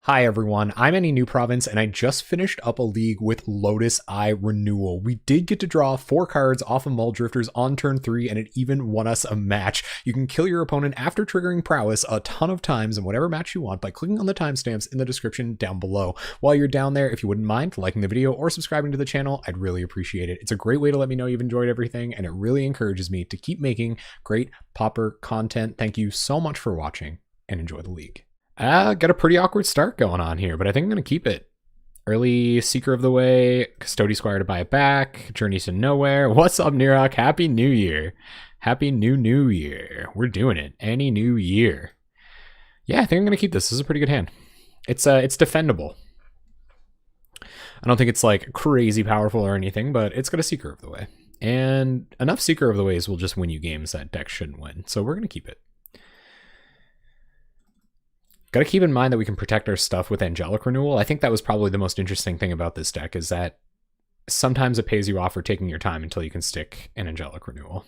Hi everyone, I'm Any New Province and I just finished up a league with Lotus Renewal. We did get to draw 4 cards off of Mull Drifters on turn 3 and it even won us a match. You can kill your opponent after triggering prowess a ton of times in whatever match you want by clicking on the timestamps in the description down below. While you're down there, if you wouldn't mind liking the video or subscribing to the channel, I'd really appreciate it. It's a great way to let me know you've enjoyed everything and it really encourages me to keep making great Pauper content. Thank you so much for watching and enjoy the league. Got a pretty awkward start going on here, but I think I'm going to keep it. Early Seeker of the Way, Custody Squire to buy it back, Journeys to Nowhere. What's up, Nirok? Happy New Year. Happy New Year. We're doing it. Any new year. Yeah, I think I'm going to keep this. This is a pretty good hand. It's defendable. I don't think it's like crazy powerful or anything, but it's got a Seeker of the Way. And enough Seeker of the Ways will just win you games that decks shouldn't win. So we're going to keep it. Got to keep in mind that we can protect our stuff with Angelic Renewal. I think that was probably the most interesting thing about this deck is that sometimes it pays you off for taking your time until you can stick an Angelic Renewal.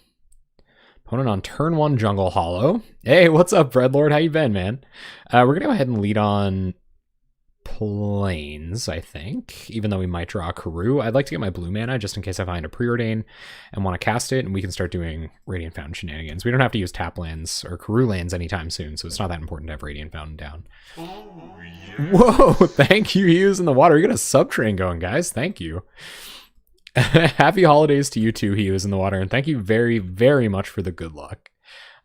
Opponent on turn 1, Jungle Hollow. Hey, what's up, Breadlord? How you been, man? We're going to go ahead and lead on Plains, I think, even though we might draw a Karoo. I'd like to get my blue mana just in case I find a Preordain and want to cast it, and we can start doing Radiant Fountain shenanigans. We don't have to use tap lands or Karoo lands anytime soon, so it's not that important to have Radiant Fountain down. Oh, yeah. Whoa, thank you, Hughes in the water. We got a sub-train going, guys. Thank you. Happy holidays to you too, Hughes in the water, and thank you very, very much for the good luck.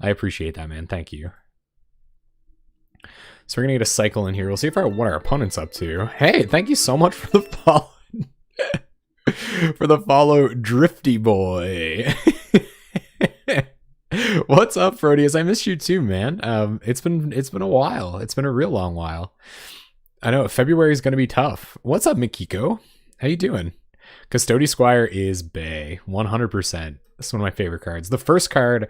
I appreciate that, man. Thank you. So we're going to get a cycle in here. We'll see what our opponent's up to. Hey, thank you so much for the follow. For the follow, Drifty Boy. What's up, Frodius? I missed you too, man. It's been a while. It's been a real long while. I know February is going to be tough. What's up, Mikiko? How you doing? Custody Squire is bae, 100%. This is one of my favorite cards. The first card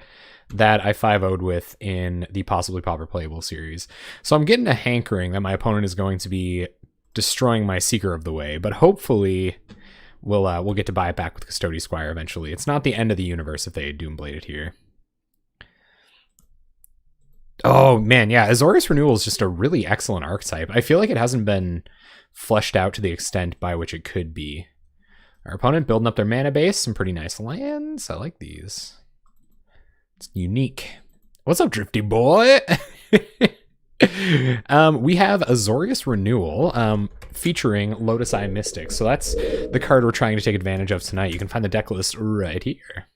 that I 5-0'd with in the Possibly Pauper Playable series. So I'm getting a hankering that my opponent is going to be destroying my Seeker of the Way, but hopefully we'll get to buy it back with Custody Squire eventually. It's not the end of the universe if they Doomblade it here. Oh man, yeah, Azorius Renewal is just a really excellent archetype. I feel like it hasn't been fleshed out to the extent by which it could be. Our opponent building up their mana base, some pretty nice lands. I like these. It's unique. What's up, Drifty Boy? We have Azorius Renewal featuring Lotus Eye Mystics. So that's the card we're trying to take advantage of tonight. You can find the deck list right here.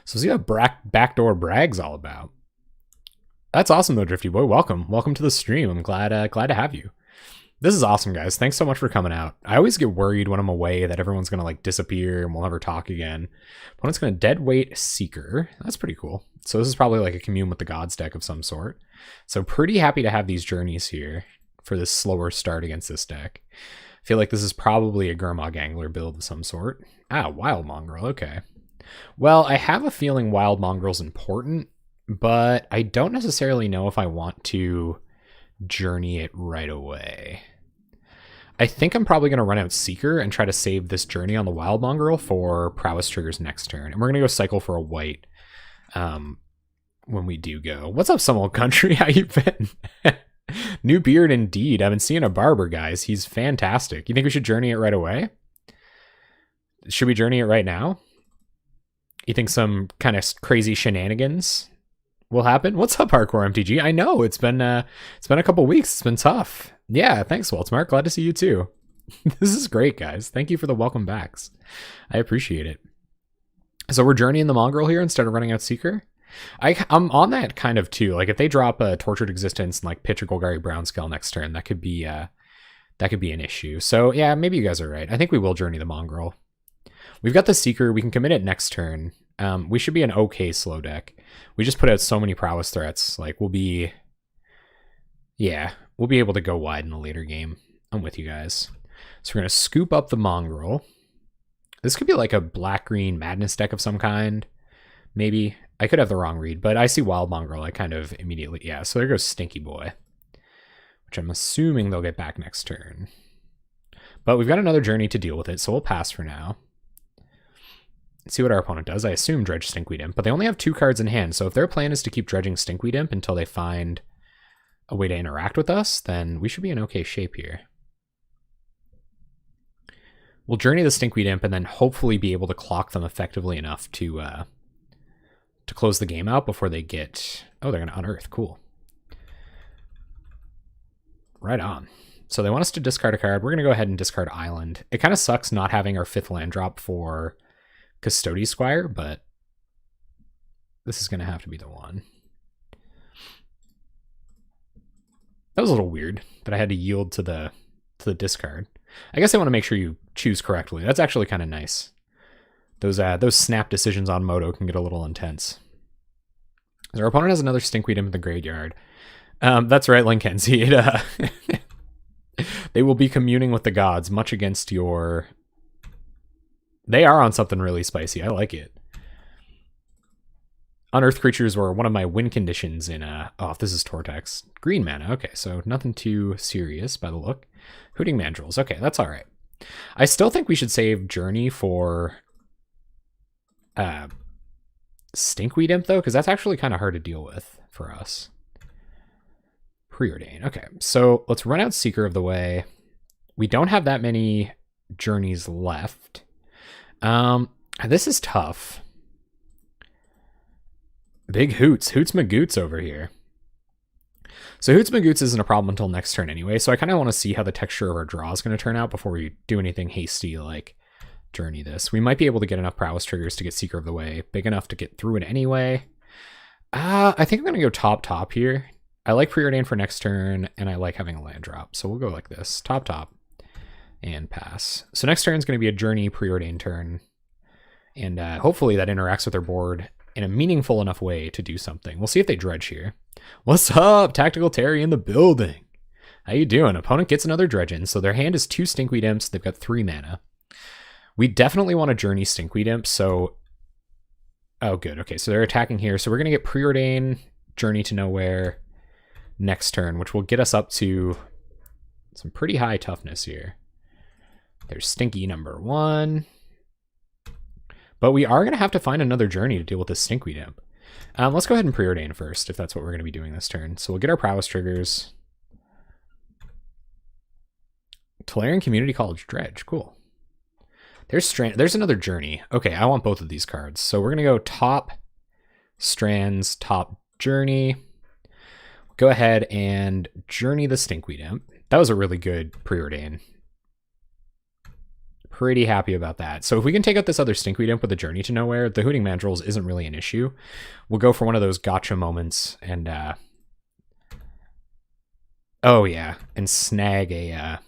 So see what Backdoor Brag's all about. That's awesome though, Drifty Boy. Welcome. Welcome to the stream. I'm glad to have you. This is awesome, guys. Thanks so much for coming out. I always get worried when I'm away that everyone's going to like disappear and we'll never talk again. Opponent's going to deadweight Seeker. That's pretty cool. So this is probably like a Commune with the Gods deck of some sort. So pretty happy to have these journeys here for this slower start against this deck. I feel like this is probably a Gurmag Angler build of some sort. Ah, Wild Mongrel. Okay. Well, I have a feeling Wild Mongrel's important, but I don't necessarily know if I want to journey it right away. I think I'm probably going to run out Seeker and try to save this journey on the Wild Mongrel for Prowess triggers next turn. And we're going to go cycle for a white when we do go. What's up, some old country? How you been? New beard indeed. I've been seeing a barber, guys. He's fantastic. You think we should journey it right away? Should we journey it right now? You think some kind of crazy shenanigans will happen? What's up, Hardcore MTG? I know it's been a couple weeks. It's been tough. Yeah, thanks, Waltzmark. Glad to see you too. This is great, guys. Thank you for the welcome backs. I appreciate it. So we're journeying the Mongrel here instead of running out Seeker. I'm on that kind of too. Like if they drop a Tortured Existence and like pitch a Golgari Brownscale next turn, that could be an issue. So yeah, maybe you guys are right. I think we will journey the Mongrel. We've got the Seeker. We can commit it next turn. We should be an okay slow deck. We just put out so many prowess threats. Like we'll be able to go wide in a later game. I'm with you guys. So we're going to scoop up the Mongrel. This could be like a black-green Madness deck of some kind. Maybe. I could have the wrong read, but I see Wild Mongrel. I kind of immediately, yeah. So there goes Stinky Boy, which I'm assuming they'll get back next turn. But we've got another journey to deal with it, so we'll pass for now. Let's see what our opponent does. I assume Dredge Stinkweed Imp, but they only have 2 cards in hand, so if their plan is to keep dredging Stinkweed Imp until they find a way to interact with us, then we should be in okay shape here. We'll journey the Stinkweed Imp and then hopefully be able to clock them effectively enough to close the game out before they get... Oh, they're going to unearth. Cool. Right on. So they want us to discard a card. We're going to go ahead and discard Island. It kind of sucks not having our 5th land drop for Custody Squire, but this is going to have to be the one. That was a little weird that I had to yield to the discard. I guess I want to make sure you choose correctly. That's actually kind of nice. Those snap decisions on Moto can get a little intense. Our opponent has another Stinkweed Imp in the graveyard. That's right, Linkenzie. They will be communing with the gods, much against your... They are on something really spicy. I like it. Unearthed creatures were one of my win conditions in... Oh, this is Tortex. Green mana. Okay, so nothing too serious by the look. Hooting Mandrills. Okay, that's all right. I still think we should save Journey for... Stinkweed Imp, though, because that's actually kind of hard to deal with for us. Preordain. Okay, so let's run out Seeker of the Way. We don't have that many journeys left. This is tough. Big Hoots. Hoots Magoots over here. So Hoots Magoots isn't a problem until next turn anyway, so I kind of want to see how the texture of our draw is going to turn out before we do anything hasty like journey this. We might be able to get enough prowess triggers to get Seeker of the Way, big enough to get through it anyway. I think I'm going to go top here. I like Preordain for next turn, and I like having a land drop, so we'll go like this. Top, and pass. So next turn is going to be a Journey Preordain turn, and hopefully that interacts with their board in a meaningful enough way to do something. We'll see if they dredge here. What's up? Tactical Terry in the building. How you doing? Opponent gets another dredge in, so their hand is 2 Stinkweed Imps. They've got 3 mana. We definitely want to Journey Stinkweed Imp, so... Oh, good. Okay, so they're attacking here. So we're going to get Preordain, Journey to Nowhere next turn, which will get us up to some pretty high toughness here. There's Stinky number 1. But we are going to have to find another journey to deal with this Stinkweed Imp. Let's go ahead and Preordain first, if that's what we're going to be doing this turn. So we'll get our prowess triggers. Tolarian Community College Dredge. Cool. There's another journey. Okay, I want both of these cards. So we're going to go top Strands, top Journey. Go ahead and Journey the Stinkweed Imp. That was a really good Preordain. Pretty happy about that. So if we can take out this other Stinkweed Imp with a Journey to Nowhere, the Hooting Mandrills isn't really an issue. We'll go for one of those gotcha moments and oh yeah, and snag the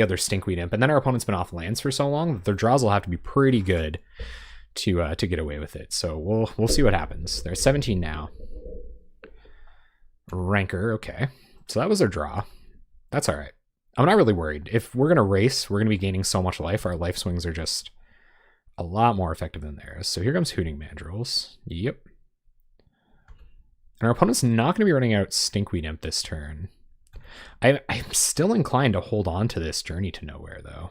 other Stinkweed Imp. And then our opponent's been off lands for so long that their draws will have to be pretty good to get away with it. So we'll see what happens. They're 17 now. Rancor, okay. So that was their draw. That's all right. I'm not really worried. If we're going to race, we're going to be gaining so much life. Our life swings are just a lot more effective than theirs. So here comes Hooting Mandrills. Yep. And our opponent's not going to be running out Stinkweed Imp this turn. I'm still inclined to hold on to this Journey to Nowhere, though.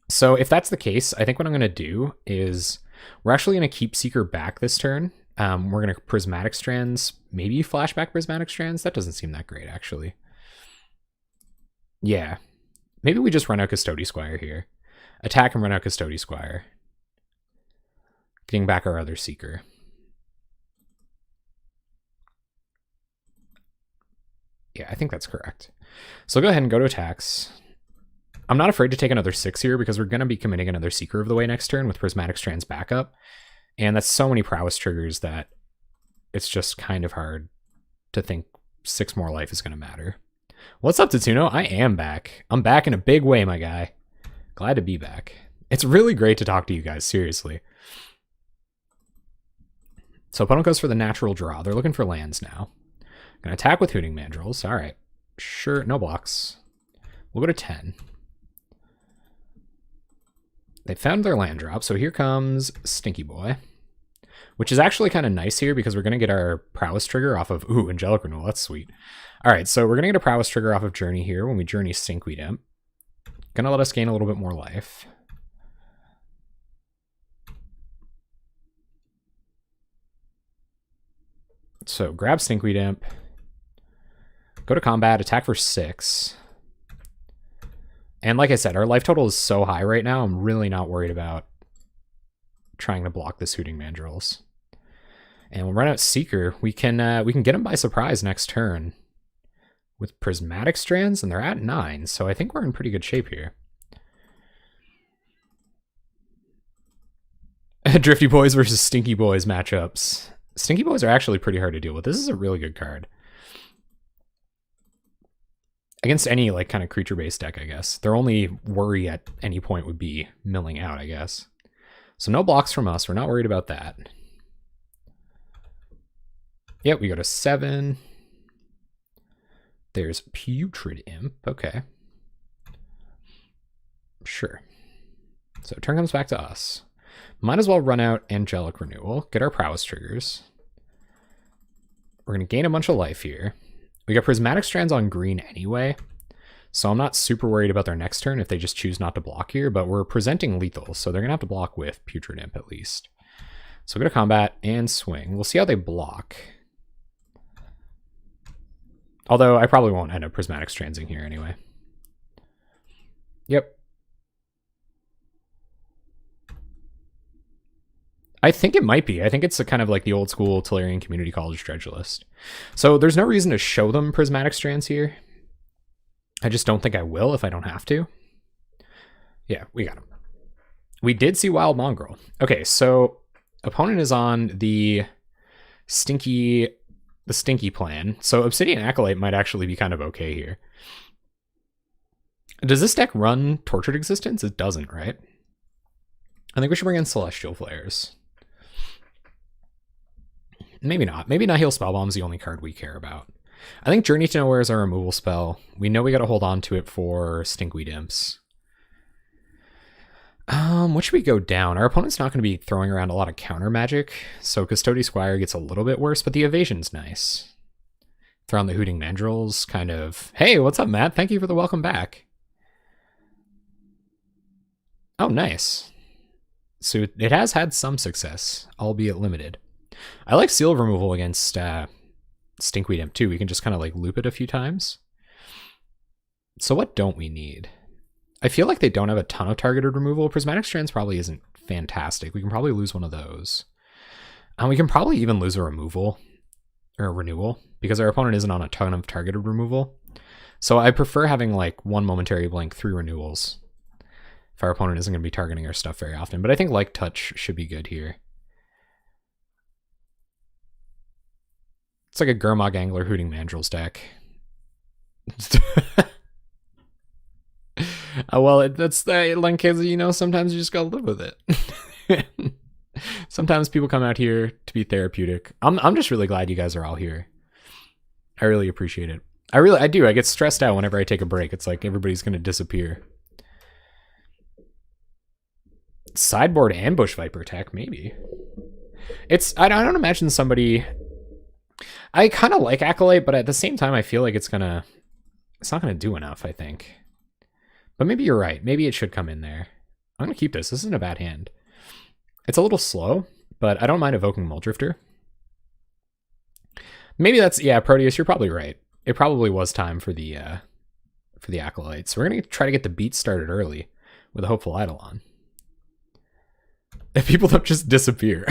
So if that's the case, I think what I'm going to do is we're actually going to keep Seeker back this turn. We're going to Prismatic Strands, maybe Flashback Prismatic Strands. That doesn't seem that great, actually. Yeah. Maybe we just run out Custody Squire here. Attack and run out Custody Squire. Getting back our other Seeker. Yeah, I think that's correct. So go ahead and go to attacks. I'm not afraid to take another 6 here because we're going to be committing another Seeker of the Way next turn with Prismatic Strands backup. And that's so many prowess triggers that it's just kind of hard to think 6 more life is going to matter. What's up, Tatsuno? I am back. I'm back in a big way, my guy. Glad to be back. It's really great to talk to you guys, seriously. So opponent goes for the natural draw. They're looking for lands now. Gonna attack with Hooting Mandrills. All right. Sure, no blocks. We'll go to 10. They found their land drop, so here comes Stinky Boy, which is actually kind of nice here because we're going to get our prowess trigger off of... Ooh, Angelic Renewal, that's sweet. All right, so we're going to get a prowess trigger off of Journey here when we Journey Stinkweed Imp. Going to let us gain a little bit more life. So grab Stinkweed Imp. Go to combat, attack for 6. And like I said, our life total is so high right now, I'm really not worried about trying to block this Hooting Mandrills. And we'll run out Seeker. We can get him by surprise next turn with Prismatic Strands, and they're at 9, so I think we're in pretty good shape here. Drifty Boys versus Stinky Boys matchups. Stinky Boys are actually pretty hard to deal with. This is a really good card. Against any like kind of creature-based deck, I guess. Their only worry at any point would be milling out, I guess. So no blocks from us. We're not worried about that. Yep, we go to 7. There's Putrid Imp. Okay. Sure. So turn comes back to us. Might as well run out Angelic Renewal. Get our Prowess triggers. We're going to gain a bunch of life here. We got Prismatic Strands on green anyway, so I'm not super worried about their next turn if they just choose not to block here, but we're presenting lethal, so they're going to have to block with Putrid Imp at least. So go to combat and swing. We'll see how they block. Although I probably won't end up Prismatic Strandsing here anyway. Yep. I think it might be. I think it's a kind of like the old school Tolarian Community College dredge list. So there's no reason to show them Prismatic Strands here. I just don't think I will if I don't have to. Yeah, we got him. We did see Wild Mongrel. Okay, so opponent is on the stinky plan. So Obsidian Acolyte might actually be kind of okay here. Does this deck run Tortured Existence? It doesn't, right? I think we should bring in Celestial Flares. Maybe not. Maybe Nihil Spellbomb's the only card we care about. I think Journey to Nowhere is our removal spell. We know we got to hold on to it for Stinkweed Imps. What should we go down? Our opponent's not going to be throwing around a lot of counter magic, so Custody Squire gets a little bit worse, but the evasion's nice. Throw on the Hooting Mandrills, kind of... Hey, what's up, Matt? Thank you for the welcome back. Oh, nice. So it has had some success, albeit limited. I like Seal Removal against Stinkweed Imp too. We can just kind of like loop it a few times. So what don't we need? I feel like they don't have a ton of targeted removal. Prismatic Strands probably isn't fantastic. We can probably lose one of those. And we can probably even lose a removal or a renewal because our opponent isn't on a ton of targeted removal. So I prefer having like 1 Momentary Blink, 3 renewals if our opponent isn't going to be targeting our stuff very often. But I think Like Touch should be good here. It's like a Gurmag Angler Hooting Mandrills deck. Well, that's the like, you know, sometimes you just gotta live with it. Sometimes people come out here to be therapeutic. I'm just really glad you guys are all here. I really appreciate it. I do. I get stressed out whenever I take a break. It's like everybody's gonna disappear. Sideboard Ambush Viper tech, maybe. I don't imagine somebody. I kind of like Acolyte, but at the same time, I feel like it's not gonna do enough, I think. But maybe you're right. Maybe it should come in there. I'm gonna keep this. This isn't a bad hand. It's a little slow, but I don't mind evoking Muldrifter. Maybe that's, yeah, Proteus, you're probably right. It probably was time for the Acolyte. So we're gonna try to get the beat started early with a Hopeful Eidolon. If people don't just disappear.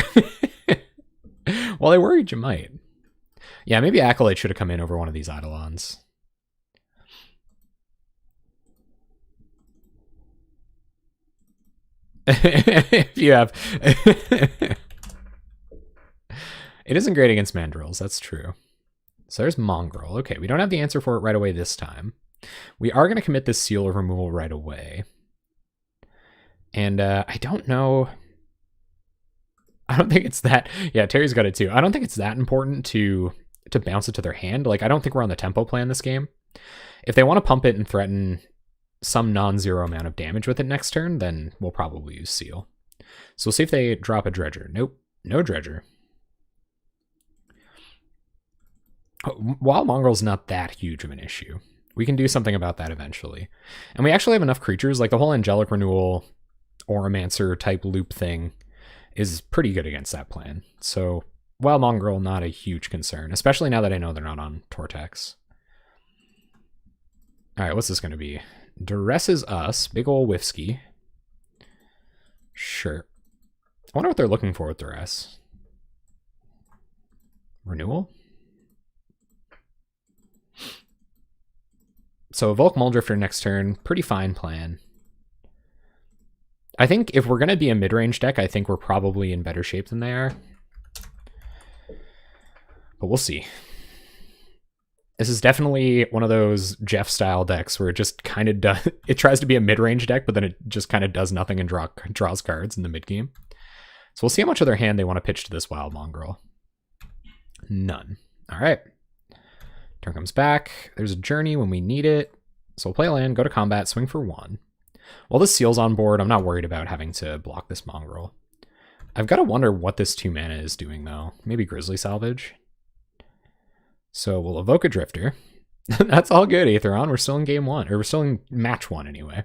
Well, I worried you might. Yeah, maybe Acolyte should have come in over one of these Eidolons. If you have... It isn't great against Mandrills, that's true. So there's Mongrel. Okay, we don't have the answer for it right away this time. We are going to commit this Seal of Removal right away. And I don't know... I don't think it's that... Yeah, Terry's got it too. I don't think it's that important to bounce it to their hand. Like, I don't think we're on the tempo plan this game. If they want to pump it and threaten some non-zero amount of damage with it next turn, then we'll probably use Seal. So we'll see if they drop a Dredger. Nope, no Dredger. Wild Mongrel's not that huge of an issue. We can do something about that eventually. And we actually have enough creatures, like the whole Angelic Renewal, Oromancer type loop thing is pretty good against that plan. So Wild Mongrel, not a huge concern, especially now that I know they're not on Tortex. All right, what's this going to be? Duresses us. Big ol' Whiskey. Sure. I wonder what they're looking for with Duress. Renewal? So evoke Muldrifter next turn. Pretty fine plan. I think if we're going to be a mid-range deck, I think we're probably in better shape than they are. But we'll see. This is definitely one of those Jeff-style decks where it just kind of does... It tries to be a mid-range deck, but then it just kind of does nothing and draws cards in the mid-game. So we'll see how much of their hand they want to pitch to this Wild Mongrel. None. All right. Turn comes back. There's a Journey when we need it. So we'll play a land, go to combat, swing for 1. While this Seal's on board, I'm not worried about having to block this Mongrel. I've got to wonder what this 2 mana is doing, though. Maybe Grizzly Salvage. So we'll evoke a Drifter. That's all good, Aetheron. We're still in game 1. Or we're still in match 1, anyway.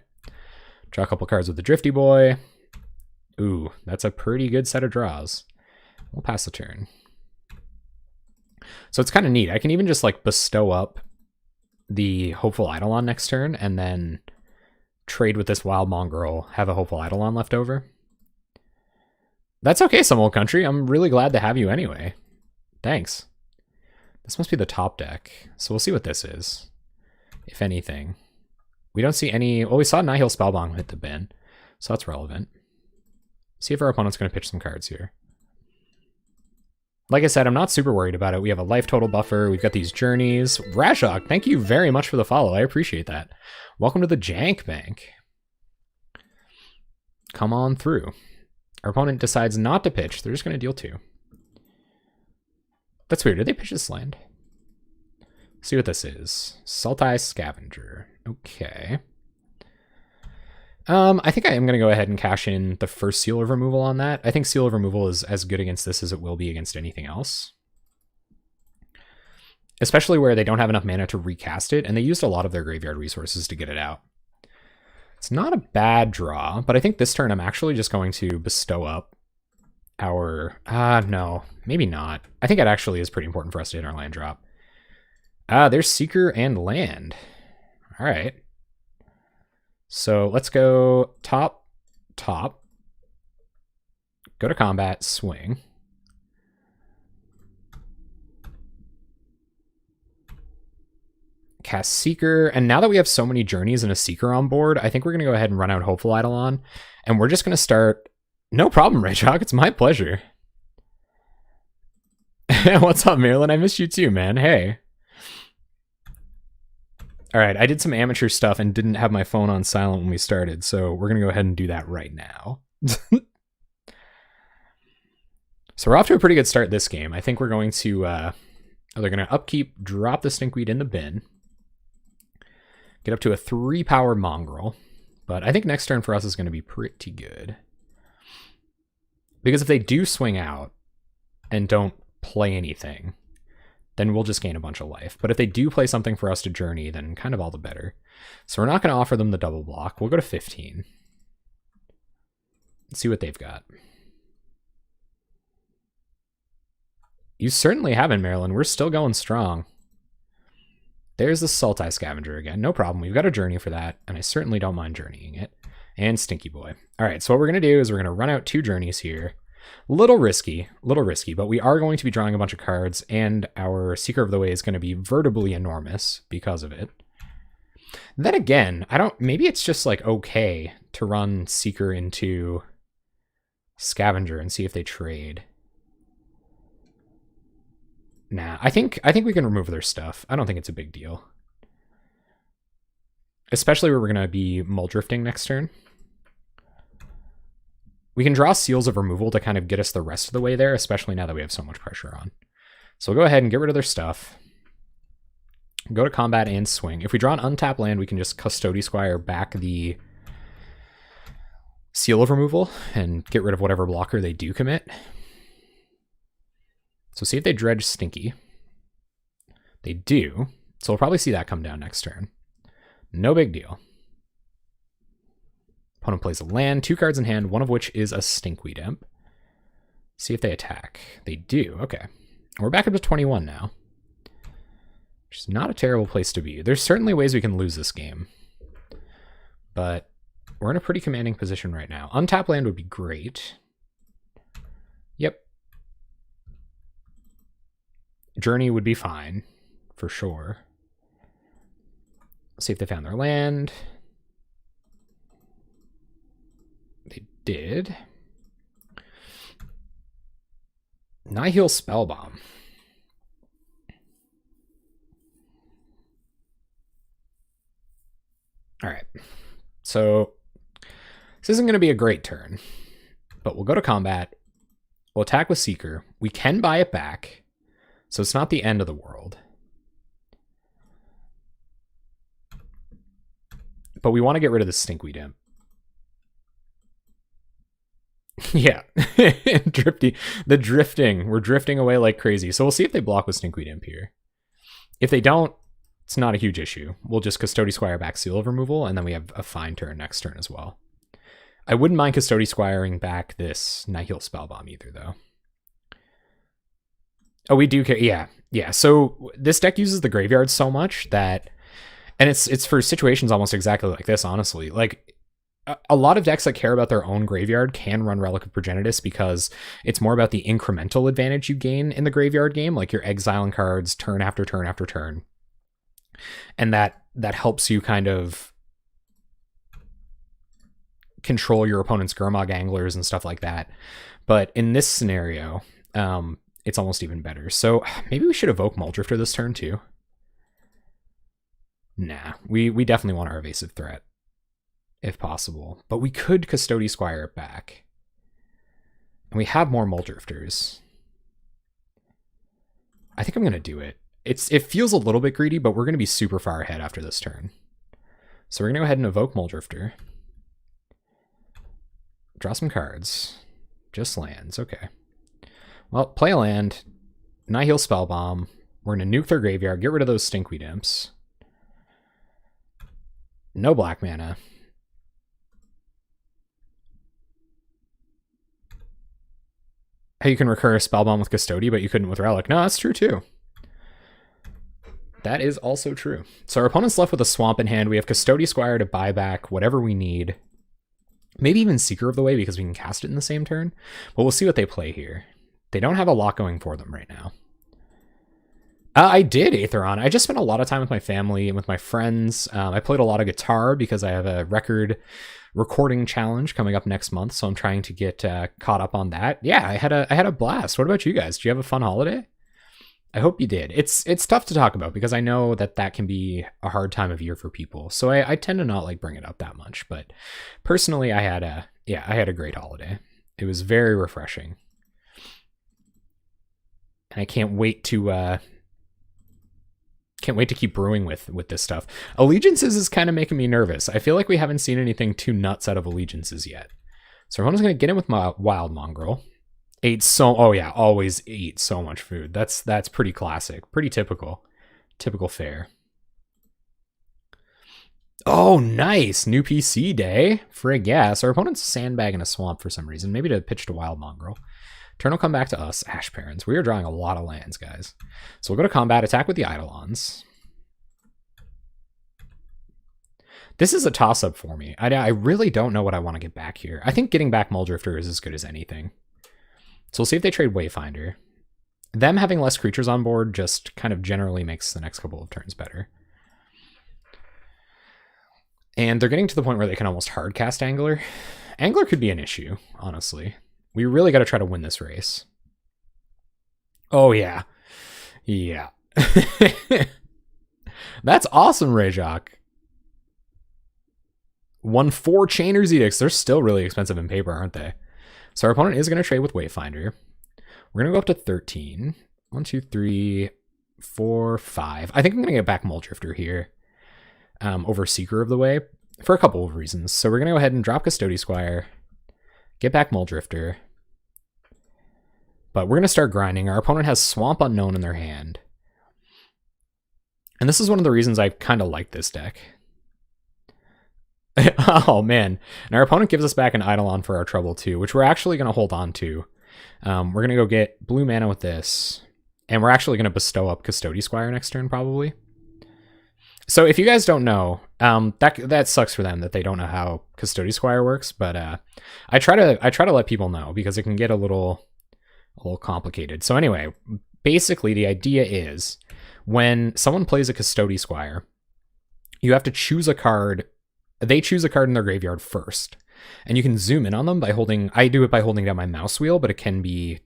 Draw a couple cards with the Drifty Boy. Ooh, that's a pretty good set of draws. We'll pass the turn. So it's kind of neat. I can even just, like, bestow up the Hopeful Eidolon next turn, and then trade with this Wild Mongrel, have a Hopeful Eidolon left over. That's okay, Some Old Country. I'm really glad to have you anyway. Thanks. This must be the top deck, so we'll see what this is, if anything. We don't see any... Well, we saw Nihil Spellbomb hit the bin, so that's relevant. See if our opponent's going to pitch some cards here. Like I said, I'm not super worried about it. We have a life total buffer. We've got these journeys. Rashok, thank you very much for the follow. I appreciate that. Welcome to the Jank Bank. Come on through. Our opponent decides not to pitch. They're just going to deal 2. That's weird. Did they pitch this land? See what this is. Sultai Scavenger. Okay. I think I am going to go ahead and cash in the first Seal of Removal on that. I think Seal of Removal is as good against this as it will be against anything else. Especially where they don't have enough mana to recast it, and they used a lot of their graveyard resources to get it out. It's not a bad draw, but I think this turn I'm actually just going to bestow up our... no, maybe not. I think it actually is pretty important for us to hit our land drop. There's Seeker and land. All right. So let's go top. Go to combat, swing. Cast Seeker, and now that we have so many journeys and a Seeker on board, I think we're going to go ahead and run out Hopeful Eidolon, and we're just going to start... No problem, Raychok, it's my pleasure. What's up, Marilyn? I missed you too, man. Hey. All right, I did some amateur stuff and didn't have my phone on silent when we started, so we're going to go ahead and do that right now. So we're off to a pretty good start this game. I think we're going to... they're going to upkeep, drop the Stinkweed in the bin. Get up to a 3-power Mongrel. But I think next turn for us is going to be pretty good. Because if they do swing out and don't play anything, then we'll just gain a bunch of life. But if they do play something for us to journey, then kind of all the better. So we're not going to offer them the double block. We'll go to 15. Let's see what they've got. You certainly haven't, Marilyn. We're still going strong. There's the Sultai Scavenger again. No problem. We've got a journey for that, and I certainly don't mind journeying it. And Stinky Boy. All right, so what we're going to do is we're going to run out 2 journeys here. Little risky, but we are going to be drawing a bunch of cards, and our Seeker of the Way is going to be vertibly enormous because of it. Then again, maybe it's just like okay to run Seeker into Scavenger and see if they trade. Nah, I think we can remove their stuff. I don't think it's a big deal. Especially where we're going to be Muldrifting next turn. We can draw Seals of Removal to kind of get us the rest of the way there, especially now that we have so much pressure on. So we'll go ahead and get rid of their stuff. Go to combat and swing. If we draw an untapped land, we can just Custody Squire back the Seal of Removal and get rid of whatever blocker they do commit. So see if they dredge Stinky. They do. So we'll probably see that come down next turn. No big deal. Opponent plays a land, 2 cards in hand, one of which is a Stinkweed Imp. See if they attack. They do. Okay. We're back up to 21 now. Which is not a terrible place to be. There's certainly ways we can lose this game. But we're in a pretty commanding position right now. Untap land would be great. Yep. Journey would be fine, for sure. See if they found their land. They did. Nihil Spellbomb. All right. So this isn't going to be a great turn, but we'll go to combat. We'll attack with Seeker. We can buy it back, so it's not the end of the world. But we want to get rid of the Stinkweed Imp. Yeah, the drifting. We're drifting away like crazy. So we'll see if they block with Stinkweed Imp here. If they don't, it's not a huge issue. We'll just Custody Squire back Seal of Removal, and then we have a fine turn next turn as well. I wouldn't mind Custody Squiring back this Nihil Spellbomb either, though. Oh, we do care. Yeah, yeah. So this deck uses the graveyard so much that, and it's for situations almost exactly like this, honestly. Like, a lot of decks that care about their own graveyard can run Relic of Progenitus because it's more about the incremental advantage you gain in the graveyard game, like you're exiling cards turn after turn after turn. And that helps you kind of control your opponent's Gurmag Anglers and stuff like that. But in this scenario, it's almost even better. So maybe we should evoke Muldrifter this turn too. Nah, we definitely want our evasive threat, if possible. But we could Custody Squire it back. And we have more Muldrifters. I think I'm going to do it. It feels a little bit greedy, but we're going to be super far ahead after this turn. So we're going to go ahead and evoke Muldrifter. Draw some cards. Just lands. Okay. Well, play a land. Nihil Spellbomb. We're going to nuke their graveyard. Get rid of those Stinkweed Imps. No black mana. Hey, you can recur a Spellbomb with Custody, but you couldn't with Relic. No, that's true too. That is also true. So our opponent's left with a swamp in hand. We have Custody Squire to buy back whatever we need. Maybe even Seeker of the Way because we can cast it in the same turn. But we'll see what they play here. They don't have a lot going for them right now. I did Aetheron. I just spent a lot of time with my family and with my friends. I played a lot of guitar because I have a record recording challenge coming up next month. So I'm trying to get caught up on that. Yeah, I had a blast. What about you guys? Did you have a fun holiday? I hope you did. It's tough to talk about because I know that can be a hard time of year for people. So I tend to not like bring it up that much. But personally, I had a great holiday. It was very refreshing. And I can't wait to keep brewing with this stuff. Allegiances is kind of making me nervous. I feel like we haven't seen anything too nuts out of Allegiances yet. So everyone's going to get in with my Wild Mongrel. Always eat so much food. That's pretty classic, pretty typical fare. Oh, nice. New PC day. Frig, yeah. So our opponent's sandbagging a swamp for some reason. Maybe to pitch to Wild Mongrel. Turn will come back to us, Ash Barrens. We are drawing a lot of lands, guys. So we'll go to combat, attack with the Eidolons. This is a toss-up for me. I really don't know what I want to get back here. I think getting back Muldrifter is as good as anything. So we'll see if they trade Wayfinder. Them having less creatures on board just kind of generally makes the next couple of turns better. And they're getting to the point where they can almost hard cast Angler. Angler could be an issue, honestly. We really got to try to win this race. Oh, yeah. Yeah. That's awesome, Rajok. Won 4 Chainer's Edicts. They're still really expensive in paper, aren't they? So our opponent is going to trade with Wayfinder. We're going to go up to 13. 1, 2, 3, 4, 5. I think I'm going to get back Muldrifter here over Seeker of the Way for a couple of reasons. So we're going to go ahead and drop Custody Squire, get back Muldrifter. But we're going to start grinding. Our opponent has Swamp Unknown in their hand. And this is one of the reasons I kind of like this deck. Oh, man. And our opponent gives us back an Eidolon for our trouble, too, which we're actually going to hold on to. We're going to go get blue mana with this, and we're actually going to bestow up Custody Squire next turn, probably. So if you guys don't know, that sucks for them that they don't know how Custody Squire works, but I try to let people know because it can get a little complicated. So anyway, basically the idea is when someone plays a Custody Squire, you have to choose a card. They choose a card in their graveyard first, and you can zoom in on them by holding. I do it by holding down my mouse wheel, but it can be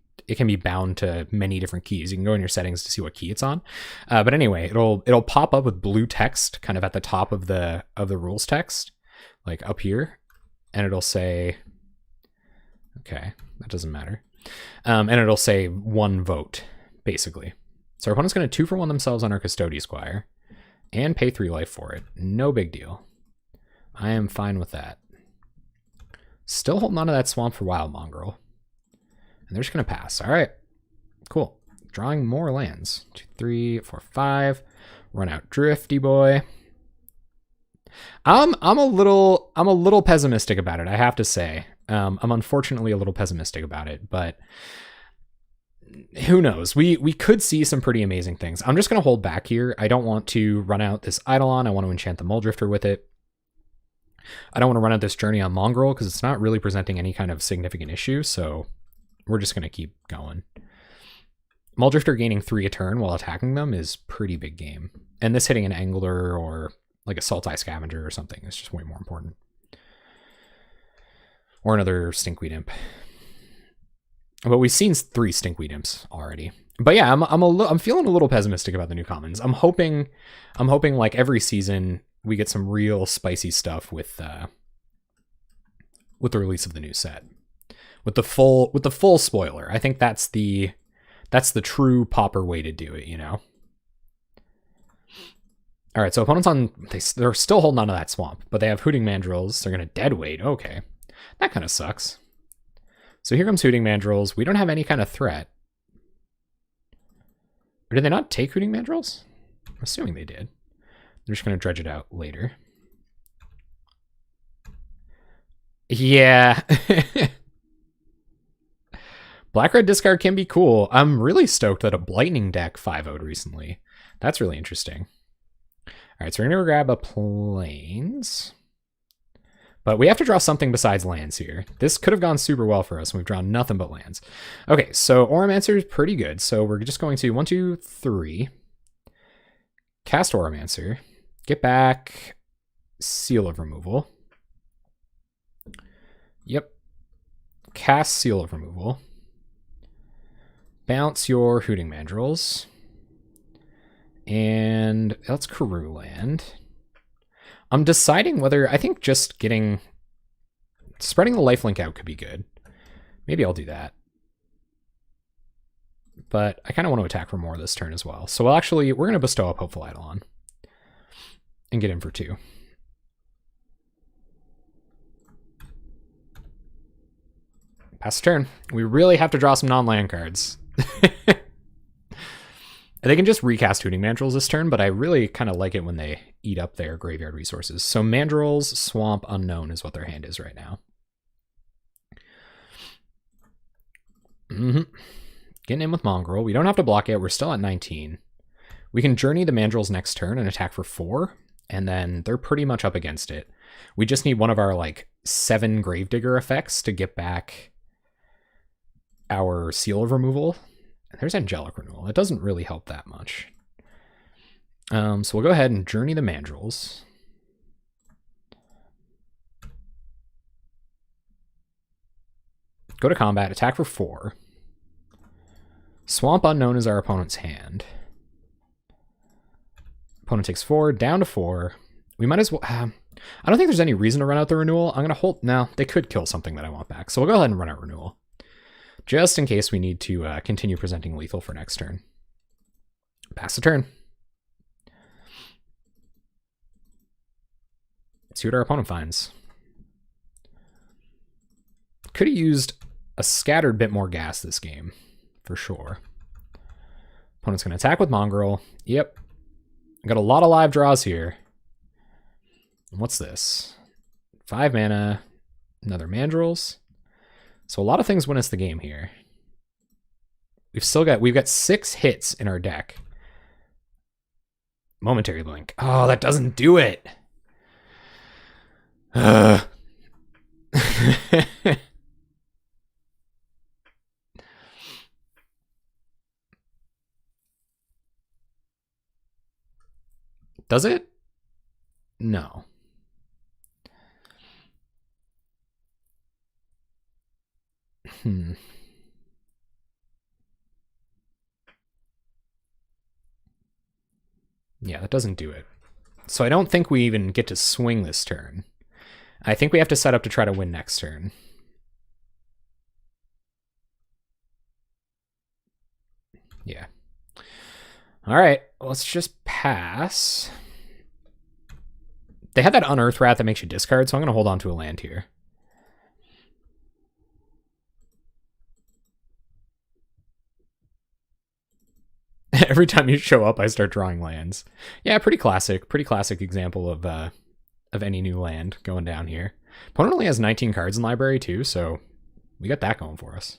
bound to many different keys. You can go in your settings to see what key it's on. But anyway, it'll pop up with blue text kind of at the top of the rules text, like up here, and it'll say, okay, that doesn't matter. And it'll say 1 vote, basically. So our opponent's going to 2-for-1 themselves on our Custody Squire and pay 3 life for it. No big deal. I am fine with that. Still holding on to that swamp for Wild Mongrel. And they're just going to pass. All right. Cool. Drawing more lands. 2, 3, 4, 5. Run out Drifty Boy. I'm a little pessimistic about it, I have to say. I'm unfortunately a little pessimistic about it, but who knows? We could see some pretty amazing things. I'm just going to hold back here. I don't want to run out this Eidolon. I want to enchant the Muldrifter with it. I don't want to run out this Journey on Mongrel because it's not really presenting any kind of significant issue, so we're just going to keep going. Muldrifter gaining 3 a turn while attacking them is pretty big game. And this hitting an Angler or like a Sultai Scavenger or something is just way more important. Or another Stinkweed Imp. But we've seen 3 Stinkweed Imps already. But yeah, I'm feeling a little pessimistic about the new commons. I'm hoping like every season we get some real spicy stuff with the release of the new set. With the full spoiler. I think that's the true Pauper way to do it, you know. All right, so opponents they're still holding on to that swamp, but they have Hooting Mandrills. They're going to deadweight. Okay. That kind of sucks. So here comes Hooting Mandrills. We don't have any kind of threat. Or did they not take Hooting Mandrills? I'm assuming they did. They're just going to dredge it out later. Yeah. Black-red discard can be cool. I'm really stoked that a Blightning deck 5-0'd recently. That's really interesting. All right, so we're going to grab a Plains. But we have to draw something besides lands here. This could have gone super well for us, and we've drawn nothing but lands. Okay, so Auramancer is pretty good. So we're just going to 1, 2, 3. Cast Auramancer. Get back Seal of Removal. Yep. Cast Seal of Removal. Bounce your Hooting Mandrills. And let's Karoo land. I'm deciding whether, I think just spreading the lifelink out could be good. Maybe I'll do that. But I kind of want to attack for more this turn as well. So we're going to bestow up Hopeful Eidolon and get in for 2. Pass the turn. We really have to draw some non-land cards. They can just recast Hooting Mandrills this turn, but I really kind of like it when they eat up their graveyard resources. So Mandrills, Swamp, Unknown is what their hand is right now. Getting in with Mongrel. We don't have to block it. We're still at 19. We can Journey the Mandrills next turn and attack for 4, and then they're pretty much up against it. We just need one of our, 7 Gravedigger effects to get back our Seal of Removal. There's Angelic Renewal. It doesn't really help that much. So we'll go ahead and Journey the Mandrills. Go to combat, attack for 4. Swamp Unknown is our opponent's hand. Opponent takes 4, down to 4. We might as well... I don't think there's any reason to run out the Renewal. I'm going to hold... No, they could kill something that I want back. So we'll go ahead and run out Renewal. Just in case we need to continue presenting lethal for next turn. Pass the turn. Let's see what our opponent finds. Could have used a scattered bit more gas this game, for sure. Opponent's going to attack with Mongrel. Yep. Got a lot of live draws here. What's this? 5 mana, another Mandrills. So a lot of things win us the game here. We've got 6 hits in our deck. Momentary Blink. Oh, that doesn't do it. Does it? No. Yeah, that doesn't do it. So I don't think we even get to swing this turn. I think we have to set up to try to win next turn. Yeah. All right, let's just pass. They had that Unearth Rat that makes you discard, so I'm going to hold on to a land here. Every time you show up, I start drawing lands. Yeah, pretty classic example of any new land going down here. Opponent only has 19 cards in library too, so we got that going for us.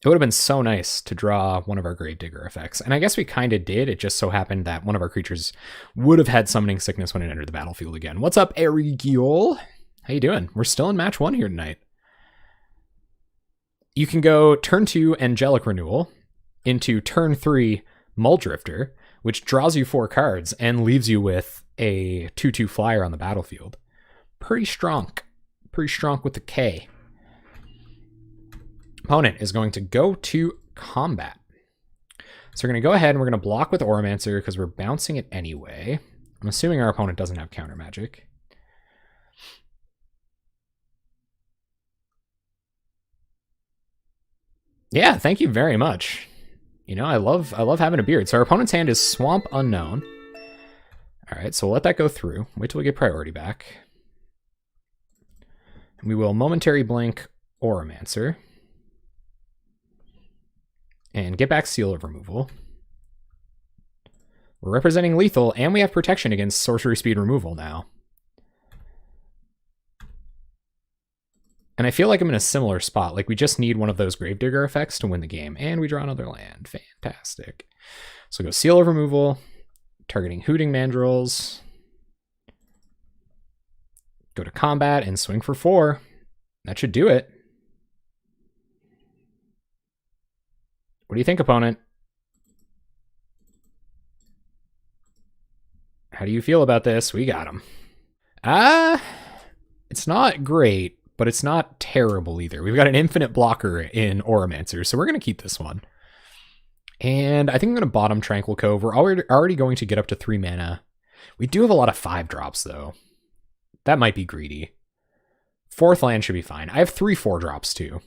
It would have been so nice to draw one of our Gravedigger effects, and I guess we kind of did. It just so happened that one of our creatures would have had Summoning Sickness when it entered the battlefield again. What's up, Erigiol? How you doing? We're still in match 1 here tonight. You can go turn 2 Angelic Renewal into turn 3 Muldrifter, which draws you 4 cards and leaves you with a 2/2 flyer on the battlefield. Pretty strong. Pretty strong with the K. Opponent is going to go to combat. So we're going to go ahead and we're going to block with Oromancer because we're bouncing it anyway. I'm assuming our opponent doesn't have counter magic. Yeah, thank you very much. You know, I love having a beard. So our opponent's hand is Swamp Unknown. All right, so we'll let that go through. Wait till we get priority back. And we will Momentary Blink Oromancer. And get back Seal of Removal. We're representing lethal, and we have protection against sorcery speed removal now. And I feel like I'm in a similar spot. Like, we just need one of those Gravedigger effects to win the game. And we draw another land. Fantastic. So go Seal of Removal, targeting Hooting Mandrills. Go to combat and swing for 4. That should do it. What do you think, opponent? How do you feel about this? We got him. It's not great, but it's not terrible either. We've got an infinite blocker in Oromancer, so we're going to keep this one. And I think I'm going to bottom Tranquil Cove. We're already going to get up to 3 mana. We do have a lot of 5 drops, though. That might be greedy. 4th land should be fine. I have 3 4-drops, too.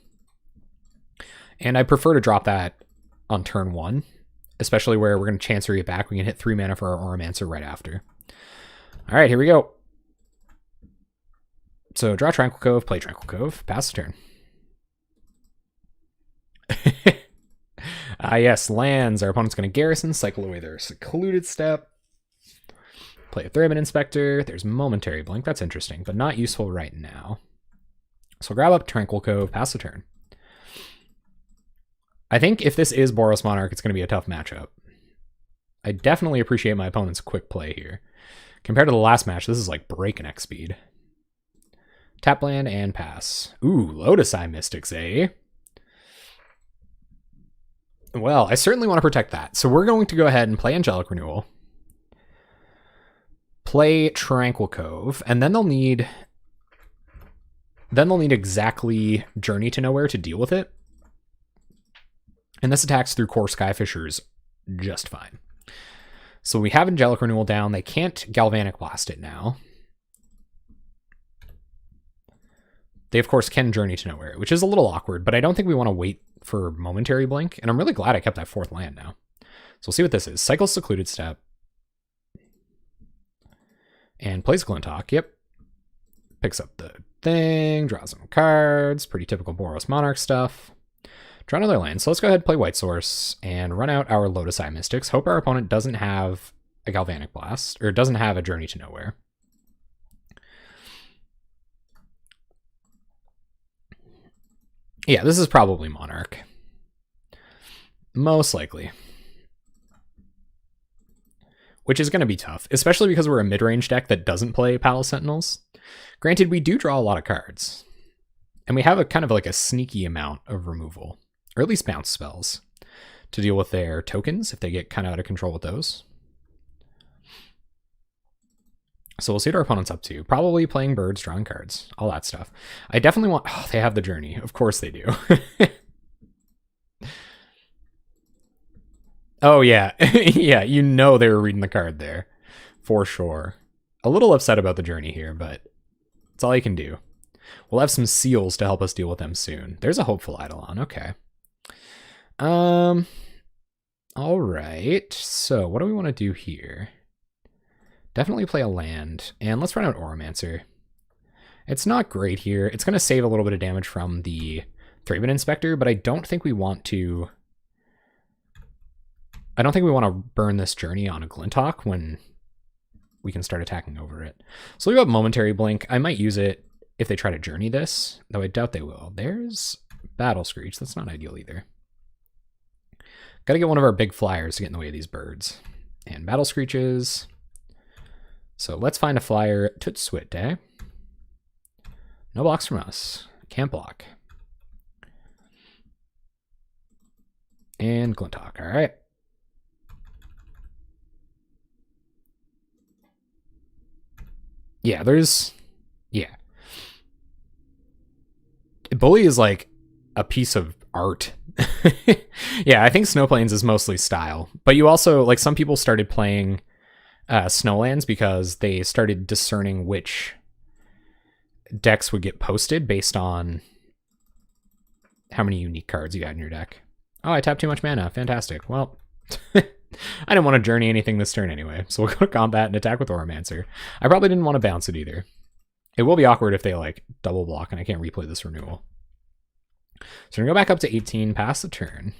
And I prefer to drop that on turn 1, especially where we're going to Chancery it back. We can hit 3 mana for our Oromancer right after. All right, here we go. So draw Tranquil Cove, play Tranquil Cove, pass the turn. Yes, lands. Our opponent's going to Garrison, cycle away their Secluded Step. Play a Thraben Inspector. There's Momentary Blink. That's interesting, but not useful right now. So grab up Tranquil Cove, pass the turn. I think if this is Boros Monarch, it's going to be a tough matchup. I definitely appreciate my opponent's quick play here. Compared to the last match, this is like breakneck speed. Tap land and pass. Ooh, Lotus Eye Mystics, eh? Well, I certainly want to protect that. So we're going to go ahead and play Angelic Renewal. Play Tranquil Cove, and then they'll need exactly Journey to Nowhere to deal with it. And this attacks through Core Skyfishers just fine. So we have Angelic Renewal down. They can't Galvanic Blast it now. They, of course, can Journey to Nowhere, which is a little awkward, but I don't think we want to wait for Momentary Blink. And I'm really glad I kept that 4th land now. So we'll see what this is. Cycle Secluded Step. And plays Glinthawk. Yep. Picks up the thing, draws some cards. Pretty typical Boros Monarch stuff. Draw another land. So let's go ahead and play White Source and run out our Lotus Eye Mystics. Hope our opponent doesn't have a Galvanic Blast, or doesn't have a Journey to Nowhere. Yeah, this is probably Monarch. Most likely. Which is going to be tough, especially because we're a mid-range deck that doesn't play Palace Sentinels. Granted, we do draw a lot of cards. And we have a kind of like a sneaky amount of removal, or at least bounce spells, to deal with their tokens if they get kind of out of control with those. So we'll see what our opponent's up to. Probably playing birds, drawing cards, all that stuff. I definitely want... Oh, they have the journey. Of course they do. Oh, yeah. Yeah, you know they were reading the card there. For sure. A little upset about the journey here, but it's all you can do. We'll have some seals to help us deal with them soon. There's a Hopeful Eidolon. Okay. All right. So what do we want to do here? Definitely play a land. And let's run out Oromancer. It's not great here. It's going to save a little bit of damage from the Thraben Inspector, but I don't think we want to... I don't think we want to burn this journey on a Glinthawk when we can start attacking over it. So we have Momentary Blink. I might use it if they try to journey this, though I doubt they will. There's Battle Screech. That's not ideal either. Got to get one of our big flyers to get in the way of these birds. And Battle Screeches. So let's find a flyer. Tootswit, eh? No blocks from us. Can't block. And Glinthawk. All right. Yeah, there's... Yeah. Bully is like a piece of art. Yeah, I think Snowplains is mostly style. But you also, like, some people started playing Snowlands because they started discerning which decks would get posted based on how many unique cards you had in your deck. Oh, I tapped too much mana. Fantastic. Well... I didn't want to journey anything this turn anyway, so we'll go to combat and attack with Oromancer. I probably didn't want to bounce it either. It will be awkward if they, like, double block and I can't replay this renewal. So we're going to go back up to 18, pass the turn.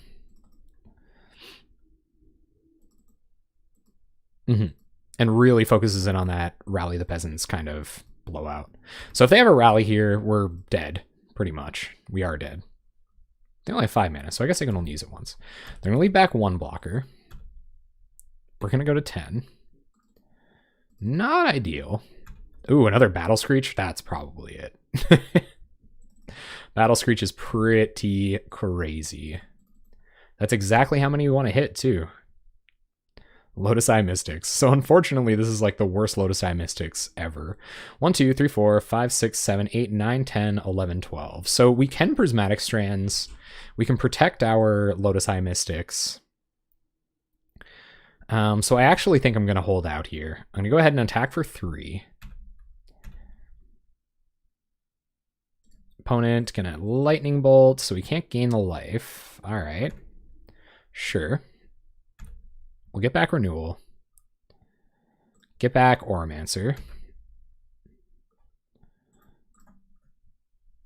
And really focuses in on that Rally the Peasants kind of blowout. So if they have a rally here, we're dead, pretty much. We are dead. They only have 5 mana, so I guess they can only use it once. They're going to leave back 1 blocker. We're going to go to 10. Not ideal. Ooh, another Battle Screech? That's probably it. Battle Screech is pretty crazy. That's exactly how many we want to hit, too. Lotus Eye Mystics. So unfortunately, this is like the worst Lotus Eye Mystics ever. 1, 2, 3, 4, 5, 6, 7, 8, 9, 10, 11, 12. So we can Prismatic Strands. We can protect our Lotus Eye Mystics. So I actually think I'm going to hold out here. I'm going to go ahead and attack for 3. Opponent going to Lightning Bolt, so we can't gain the life. All right. Sure. We'll get back Renewal. Get back Oromancer.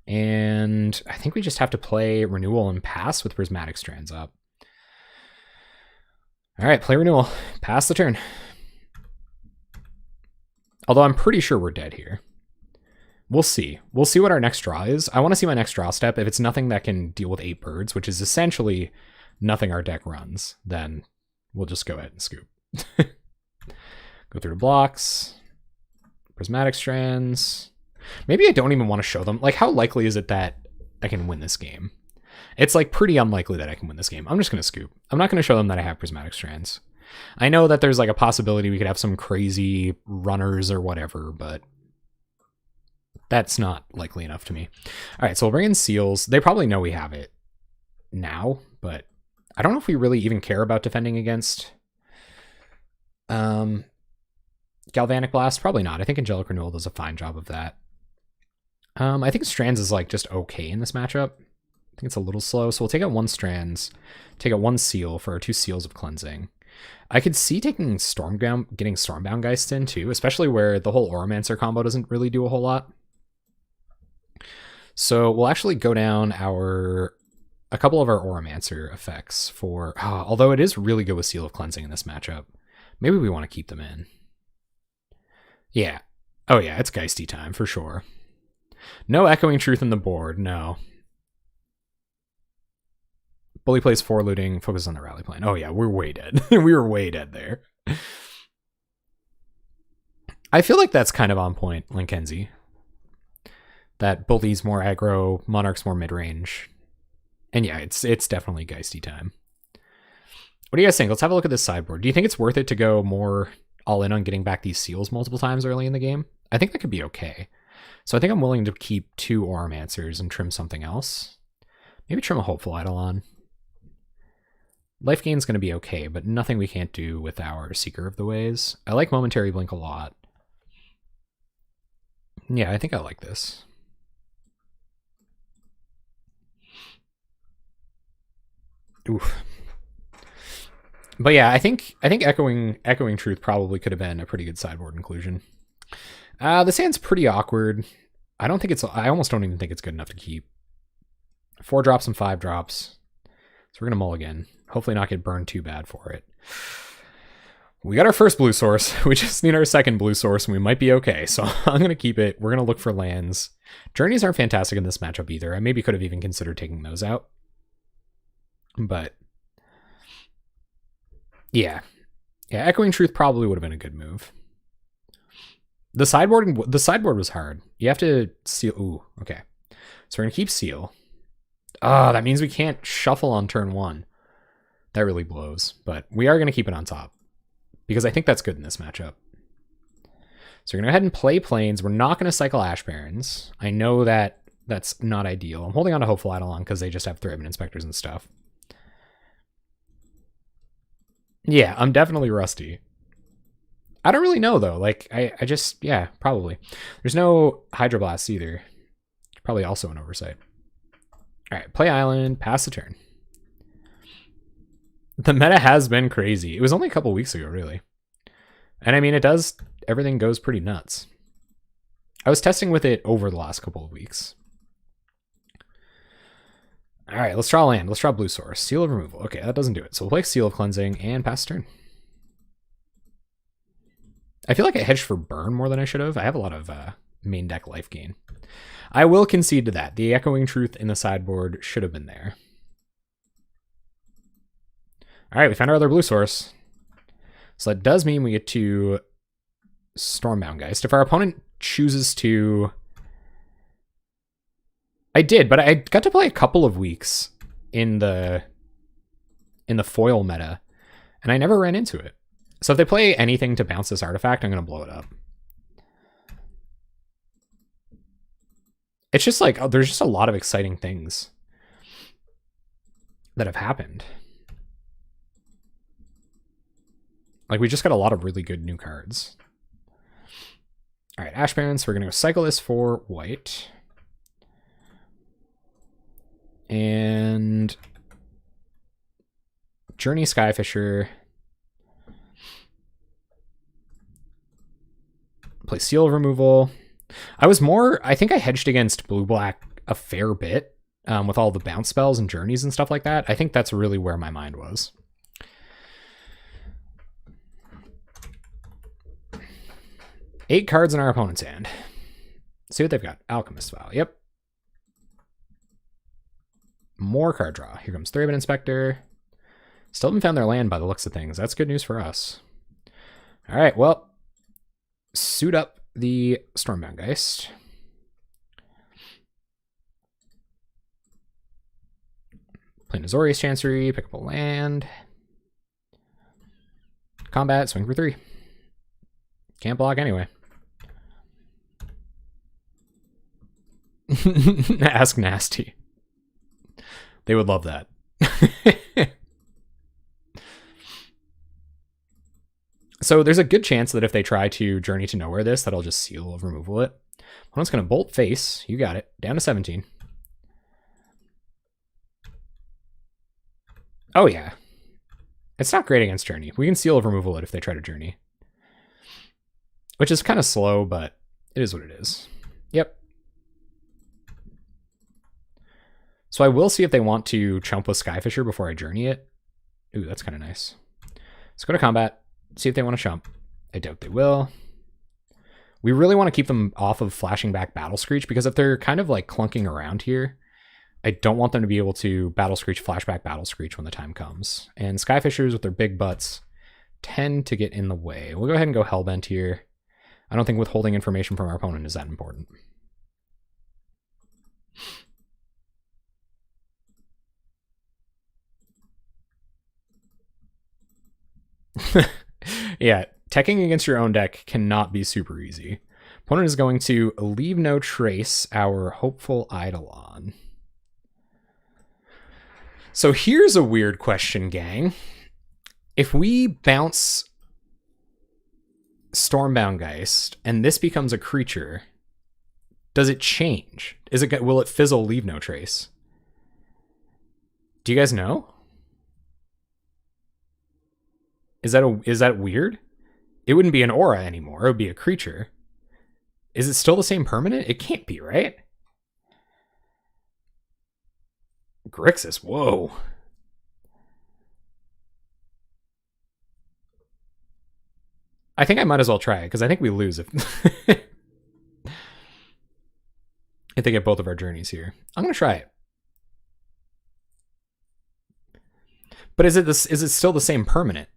And I think we just have to play Renewal and pass with Prismatic Strands up. All right, play Renewal. Pass the turn. Although I'm pretty sure we're dead here. We'll see. We'll see what our next draw is. I want to see my next draw step. If it's nothing that can deal with 8 birds, which is essentially nothing our deck runs, then we'll just go ahead and scoop. Go through the blocks. Prismatic Strands. Maybe I don't even want to show them. Like, how likely is it that I can win this game? It's like pretty unlikely that I can win this game. I'm just going to scoop. I'm not going to show them that I have Prismatic Strands. I know that there's like a possibility we could have some crazy runners or whatever, but that's not likely enough to me. All right, so we'll bring in Seals. They probably know we have it now, but I don't know if we really even care about defending against Galvanic Blast. Probably not. I think Angelic Renewal does a fine job of that. I think Strands is like just okay in this matchup. I think it's a little slow, so we'll take out 1 Strands, take out 1 Seal for our 2 Seals of Cleansing. I could see taking Stormbound, getting Stormbound Geist in too, especially where the whole Oromancer combo doesn't really do a whole lot. So we'll actually go down a couple of our Oromancer effects for, although it is really good with Seal of Cleansing in this matchup. Maybe we want to keep them in. Yeah. Oh yeah, it's Geisty time for sure. No Echoing Truth in the board, no. Bully plays 4 looting, focus on the rally plan. Oh yeah, we're way dead. We were way dead there. I feel like that's kind of on point, Linkenzie. That Bully's more aggro, Monarch's more mid-range. And yeah, it's definitely Geisty time. What do you guys think? Let's have a look at this sideboard. Do you think it's worth it to go more all in on getting back these seals multiple times early in the game? I think that could be okay. So I think I'm willing to keep 2 Auramancers and trim something else. Maybe trim a Hopeful Eidolon. Life gain's going to be okay, but nothing we can't do with our Seeker of the Ways. I like Momentary Blink a lot. Yeah, I think I like this. Oof. But yeah, I think Echoing Truth probably could have been a pretty good sideboard inclusion. This hand's pretty awkward. I almost don't even think it's good enough to keep. 4 drops and 5 drops. So we're gonna mulligan. Hopefully not get burned too bad for it. We got our first blue source. We just need our second blue source and we might be okay. So I'm gonna keep it. We're gonna look for lands. Journeys aren't fantastic in this matchup either. I maybe could have even considered taking those out. But yeah. Echoing Truth probably would have been a good move. The sideboard was hard. You have to seal. Ooh, okay. So we're gonna keep seal. Oh, that means we can't shuffle on turn 1. That really blows. But we are gonna keep it on top because I think that's good in this matchup. So we're gonna go ahead and play Plains. We're not gonna cycle Ash Barrens. I know that that's not ideal. I'm holding on to Hopeful Eidolon because they just have Threatman Inspectors and stuff. Yeah, I'm definitely rusty. I don't really know, though. Like, I just, yeah, probably. There's no Hydroblast either. Probably also an oversight. All right, play Island, pass the turn. The meta has been crazy. It was only a couple weeks ago, really. And I mean, everything goes pretty nuts. I was testing with it over the last couple of weeks. All right, let's draw land. Let's draw blue source. Seal of removal. Okay, that doesn't do it. So we'll play Seal of Cleansing and pass turn. I feel like I hedged for burn more than I should have. I have a lot of main deck life gain. I will concede to that. The Echoing Truth in the sideboard should have been there. All right, we found our other blue source. So that does mean we get to Stormbound Geist. If our opponent chooses to... I did, but I got to play a couple of weeks in the foil meta, and I never ran into it. So if they play anything to bounce this artifact, I'm going to blow it up. It's just like, oh, there's just a lot of exciting things that have happened. Like, we just got a lot of really good new cards. All right, Ash Barrens, so we're going to go cycle this for white. And Journey Skyfisher. Play Seal of Removal. I think I hedged against blue-black a fair bit with all the bounce spells and journeys and stuff like that. I think that's really where my mind was. Eight cards in our opponent's hand. See what they've got. Alchemist Vial. Yep. More card draw. Here comes Threatman Inspector. Still haven't found their land by the looks of things. That's good news for us. All right, well, suit up the Stormbound Geist. Play Azorius Chancery, pick up a land. Combat, swing for 3. Can't block anyway. Ask Nasty. They would love that. So there's a good chance that if they try to Journey to Nowhere this, that I'll just Seal of Removal it. Opponent's going to Bolt Face. You got it. Down to 17. Oh, yeah. It's not great against Journey. We can Seal of Removal it if they try to Journey. Which is kind of slow, but it is what it is. Yep. So I will see if they want to chump with Skyfisher before I Journey it. Ooh, that's kind of nice. Let's go to combat. See if they want to chump. I doubt they will. We really want to keep them off of flashing back Battle Screech because if they're kind of like clunking around here, I don't want them to be able to Battle Screech, Flashback, Battle Screech when the time comes. And Skyfishers with their big butts tend to get in the way. We'll go ahead and go Hellbent here. I don't think withholding information from our opponent is that important. Yeah, teching against your own deck cannot be super easy. Opponent is going to leave no trace our Hopeful Eidolon. So here's a weird question, gang. If we bounce Stormbound Geist and this becomes a creature, does it change? Will it fizzle leave no trace? Do you guys know? Is that weird? It wouldn't be an aura anymore. It would be a creature. Is it still the same permanent? It can't be, right? Grixis, whoa. I think I might as well try it, because I think we lose if if they get both of our journeys here. I'm gonna try it. But is it still the same permanent?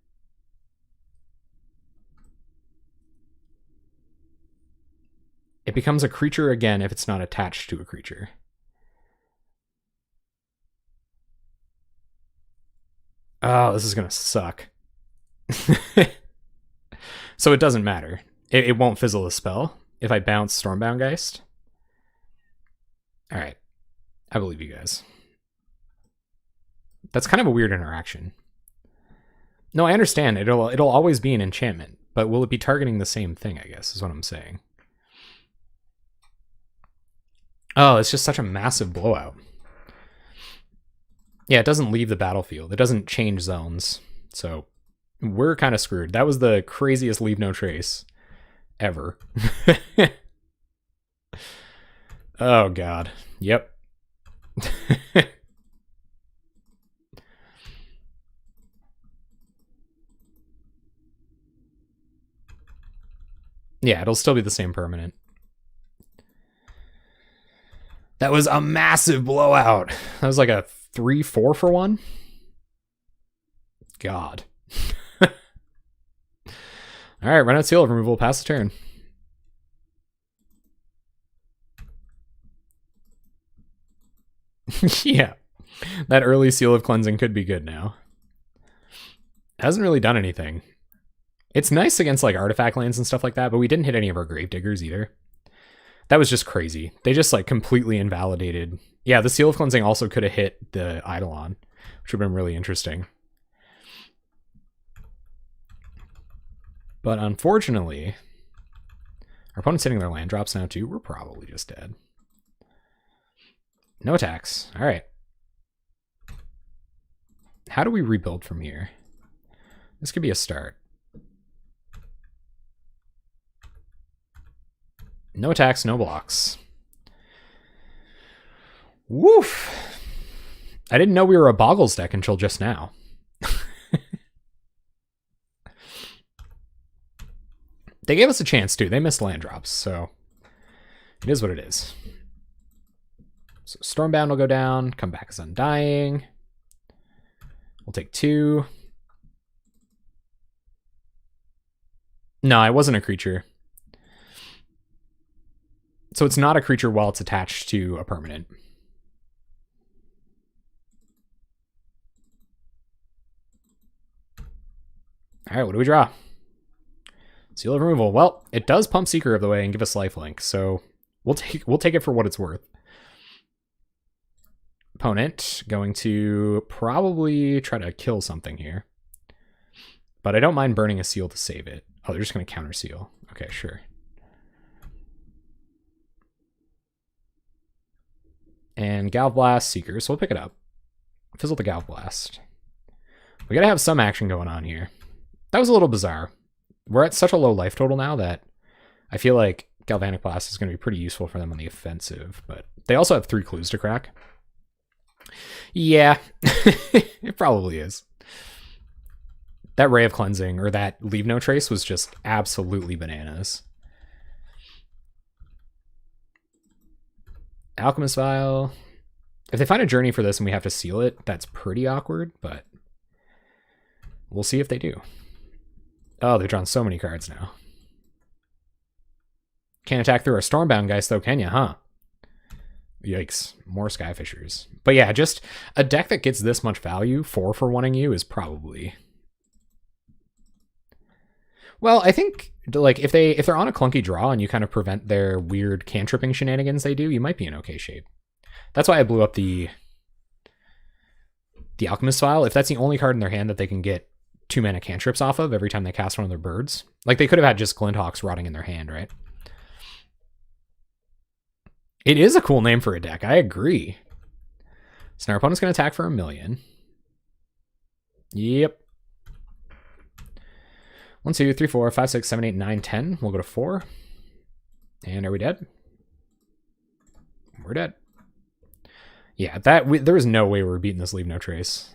It becomes a creature again if it's not attached to a creature. Oh, this is gonna suck. So it doesn't matter. It won't fizzle the spell if I bounce Stormbound Geist. Alright. I believe you guys. That's kind of a weird interaction. No, I understand. It'll always be an enchantment, but will it be targeting the same thing, I guess, is what I'm saying. Oh, it's just such a massive blowout. Yeah, it doesn't leave the battlefield. It doesn't change zones. So we're kind of screwed. That was the craziest leave no trace ever. Oh, God. Yep. Yeah, it'll still be the same permanent. That was a massive blowout. That was like a 3-4 for one. God. All right, run out seal of removal, pass the turn. Yeah, that early seal of cleansing could be good now. It hasn't really done anything. It's nice against like artifact lands and stuff like that, but we didn't hit any of our Gravediggers either. That was just crazy. They just like completely invalidated. Yeah, the seal of cleansing also could have hit the Eidolon, which would have been really interesting. But unfortunately, our opponent's hitting their land drops now too. We're probably just dead. No attacks. All right. How do we rebuild from here? This could be a start. No attacks, no blocks. Woof. I didn't know we were a Boggles deck until just now. They gave us a chance too. They missed land drops, so it is what it is. So Stormbound will go down, come back as Undying. We'll take 2. No, it wasn't a creature. So it's not a creature while it's attached to a permanent. All right, what do we draw? Seal of removal. Well, it does pump Seeker of the Way and give us lifelink, so we'll take it for what it's worth. Opponent going to probably try to kill something here, but I don't mind burning a seal to save it. Oh, they're just going to counter seal. Okay, sure. And Galv Blast, Seeker, so we'll pick it up. Fizzle the Galv Blast. We gotta have some action going on here. That was a little bizarre. We're at such a low life total now that I feel like Galvanic Blast is going to be pretty useful for them on the offensive, but they also have 3 clues to crack. Yeah, it probably is. That Ray of Cleansing, or that Leave No Trace, was just absolutely bananas. Alchemist Vial. If they find a journey for this and we have to seal it, that's pretty awkward, but we'll see if they do. Oh, they've drawn so many cards now. Can't attack through our Stormbound Geist, though, can you, huh? Yikes. More Skyfishers. But yeah, just a deck that gets this much value, 4 for 1ing you, is probably... Well, I think, like, if they're on a clunky draw and you kind of prevent their weird cantripping shenanigans they do, you might be in okay shape. That's why I blew up the Alchemist file. If that's the only card in their hand that they can get 2 mana cantrips off of every time they cast one of their birds. Like, they could have had just Glinthawks rotting in their hand, right? It is a cool name for a deck. I agree. So our opponent's going to attack for 1 million. Yep. 1, 2, 3, 4, 5, 6, 7, 8, 9, 10. We'll go to 4. And are we dead? We're dead. Yeah, there is no way we're beating this Leave No Trace.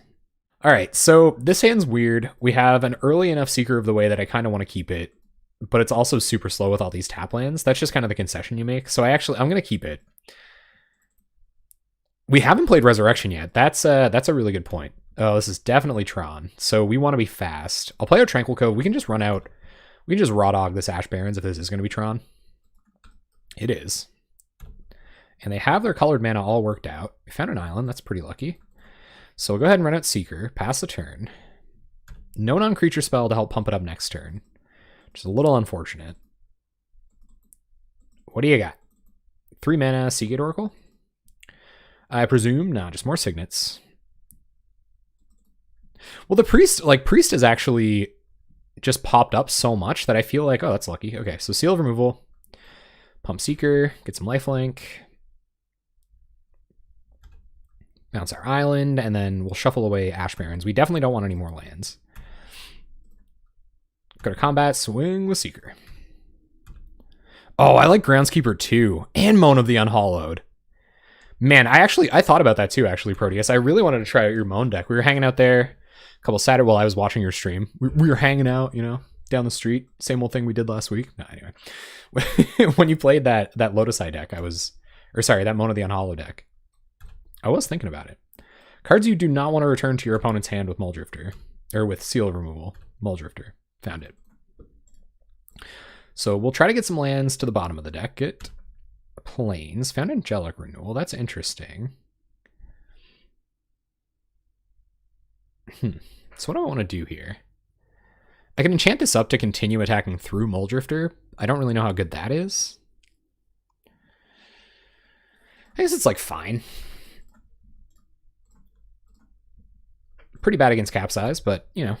All right, so this hand's weird. We have an early enough Seeker of the Way that I kind of want to keep it, but it's also super slow with all these tap lands. That's just kind of the concession you make. So I'm going to keep it. We haven't played Resurrection yet. That's a really good point. Oh, this is definitely Tron. So we want to be fast. I'll play our Tranquil Cove. We can just run out. We can just raw dog this Ash Barrens if this is going to be Tron. It is. And they have their colored mana all worked out. We found an island. That's pretty lucky. So we'll go ahead and run out Seeker. Pass the turn. No non-creature spell to help pump it up next turn. Which is a little unfortunate. What do you got? 3 mana Seagate Oracle? I presume? No, just more signets. Well, the Priest has actually just popped up so much that I feel like, oh, that's lucky. Okay, so Seal of Removal. Pump Seeker. Get some lifelink. Bounce our island, and then we'll shuffle away Ash Barrens. We definitely don't want any more lands. Go to combat, swing with Seeker. Oh, I like Groundskeeper too, and Moan of the Unhallowed. Man, I thought about that too, actually, Proteus. I really wanted to try out your Moan deck. We were hanging out there a couple Saturday while I was watching your stream. We were hanging out, you know, down the street. Same old thing we did last week. No, anyway. When you played that Lotus Eye deck, that Moan of the Unhallowed deck, I was thinking about it. Cards you do not want to return to your opponent's hand with Mulldrifter, or with Seal of Removal. Mulldrifter. Found it. So we'll try to get some lands to the bottom of the deck. Get Plains. Found Angelic Renewal. That's interesting. So what do I want to do here? I can enchant this up to continue attacking through Mulldrifter. I don't really know how good that is. I guess it's like fine. Pretty bad against Capsize, but you know.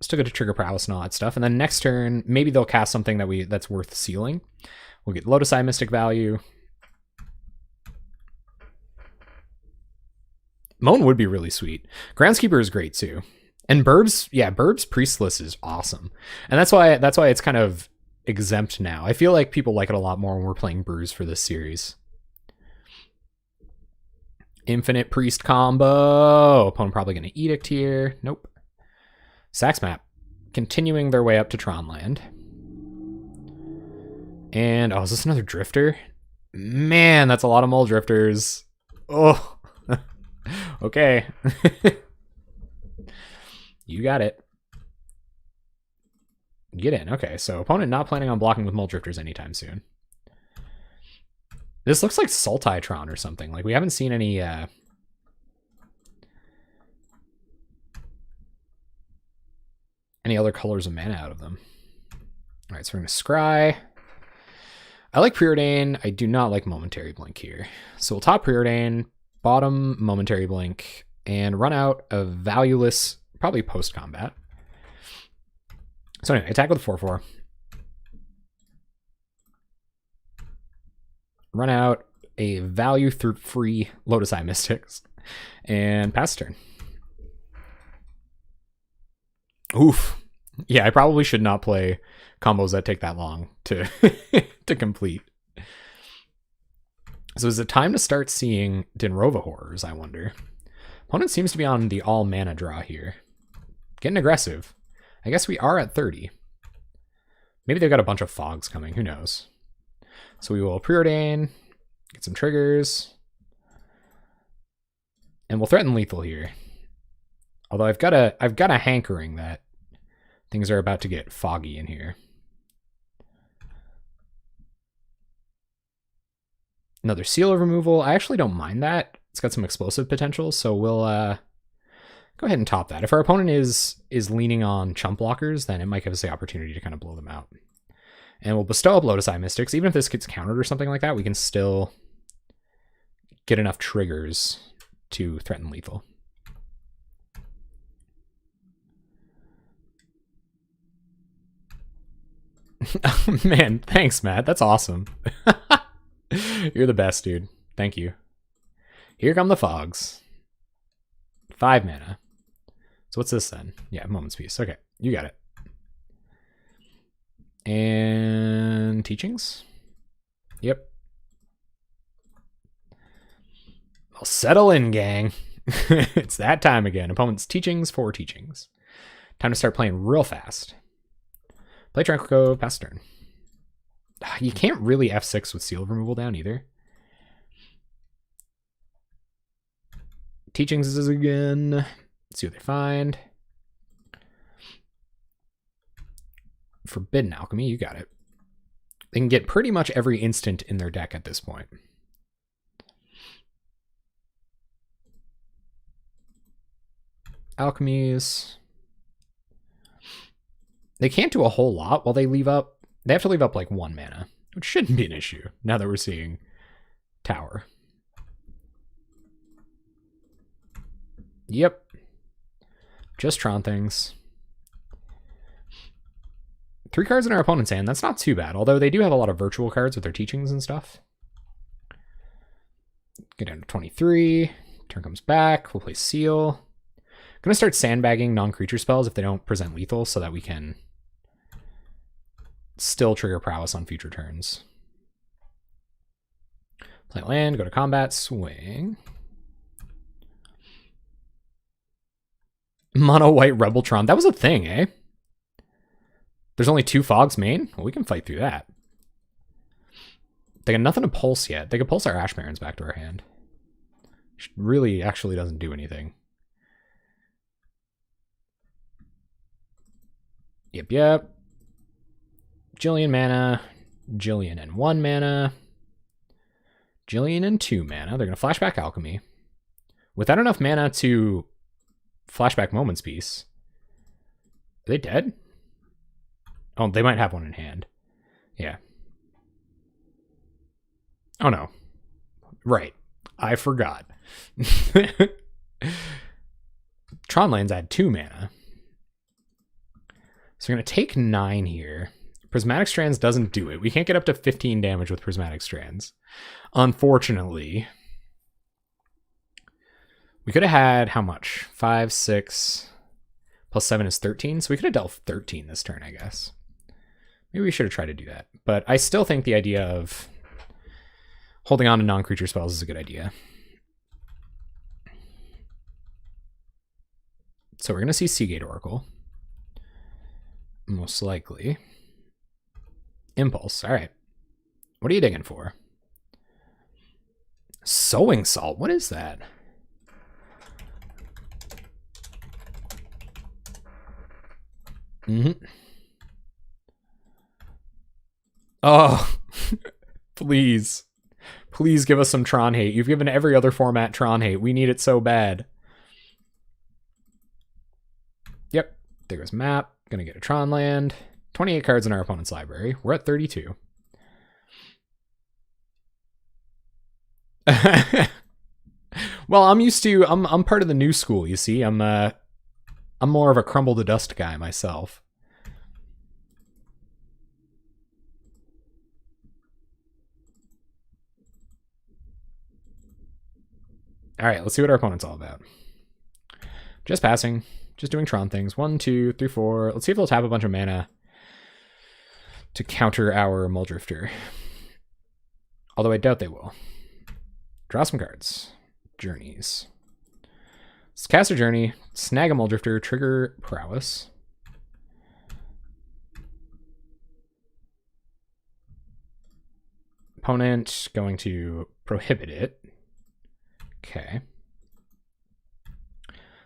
Still good to trigger prowess and all that stuff. And then next turn, maybe they'll cast something that's worth sealing. We'll get Lotus Eye Mystic value. Moan would be really sweet. Groundskeeper is great too. And Burb's Priestless is awesome. And that's why it's kind of exempt now. I feel like people like it a lot more when we're playing brews for this series. Infinite Priest combo. Opponent probably going to Edict here. Nope. Sax Map. Continuing their way up to Tronland. And, oh, is this another Drifter? Man, that's a lot of Mulldrifters. Oh. Okay. You got it. Get in. Okay, so opponent not planning on blocking with Mulldrifters anytime soon. This looks like Sultai-tron or something. Like, we haven't seen any other colors of mana out of them. All right, so we're going to Scry. I like Preordain. I do not like Momentary Blink here. So we'll top Preordain, bottom Momentary Blink, and run out a valueless, probably post-combat. So anyway, attack with 4/4. Run out a value through free Lotus Eye Mystics and pass turn. Oof. Yeah, I probably should not play combos that take that long to to complete. So is it time to start seeing Dinrova horrors, I wonder? Opponent seems to be on the all mana draw here. Getting aggressive. I guess we are at 30. Maybe they've got a bunch of fogs coming, who knows? So we will Preordain, Get some triggers. And we'll threaten lethal here. Although I've got a hankering that things are about to get foggy in here. Another seal removal. I actually don't mind that. It's got some explosive potential, so we'll go ahead and top that. If our opponent is leaning on chump blockers, then it might give us the opportunity to kind of blow them out. And we'll bestow up Lotus Eye Mystics. Even if this gets countered or something like that, we can still get enough triggers to threaten lethal. Man, thanks, Matt. That's awesome. You're the best, dude. Thank you. Here come the fogs. 5 mana. So what's this then? Yeah, Moment's Peace. Okay, you got it. And teachings? Yep. Well, settle in, gang. It's that time again. Opponent's teachings, 4 teachings. Time to start playing real fast. Play Tranquil, pass turn. You can't really F6 with seal removal down either. Teachings is again. Let's see what they find. Forbidden Alchemy, you got it. They can get pretty much every instant in their deck at this point. Alchemies. They can't do a whole lot while they leave up. They have to leave up like 1 mana, which shouldn't be an issue now that we're seeing Tower. Yep. Just Tron things. 3 cards in our opponent's hand. That's not too bad, although they do have a lot of virtual cards with their teachings and stuff. Get down to 23. Turn comes back. We'll play Seal. I'm going to start sandbagging non-creature spells if they don't present lethal so that we can still trigger prowess on future turns. Play land, go to combat, swing. Mono white Rebeltron. That was a thing, eh? There's only 2 fogs main? Well, we can fight through that. They got nothing to pulse yet. They could pulse our Ash Barrens back to our hand. Which really actually doesn't do anything. Yep. Jillian mana. Jillian and 1 mana. Jillian and 2 mana. They're going to flashback Alchemy. Without enough mana to flashback Moment's Peace. Are they dead? Oh, they might have one in hand. Yeah. Oh, no. Right. I forgot. Tron lands add 2 mana. So we're going to take 9 here. Prismatic Strands doesn't do it. We can't get up to 15 damage with Prismatic Strands. Unfortunately. We could have had, how much? 5, 6, plus 7 is 13. So we could have dealt 13 this turn, I guess. Maybe we should have tried to do that. But I still think the idea of holding on to non-creature spells is a good idea. So we're going to see Seagate Oracle. Most likely. Impulse. All right. What are you digging for? Sowing Salt. What is that? Oh, please. Please give us some Tron hate. You've given every other format Tron hate. We need it so bad. Yep. There goes map. Gonna get a Tron land. 28 cards in our opponent's library. We're at 32. Well, I'm used to. I'm part of the new school. You see, I'm more of a crumble to dust guy myself. All right, let's see what our opponent's all about. Just passing. Just doing Tron things. 1, 2, 3, 4. Let's see if they'll tap a bunch of mana to counter our Muldrifter. Although I doubt they will. Draw some cards. Journeys. Let's cast a Journey. Snag a Muldrifter. Trigger Prowess. Opponent going to prohibit it. Okay.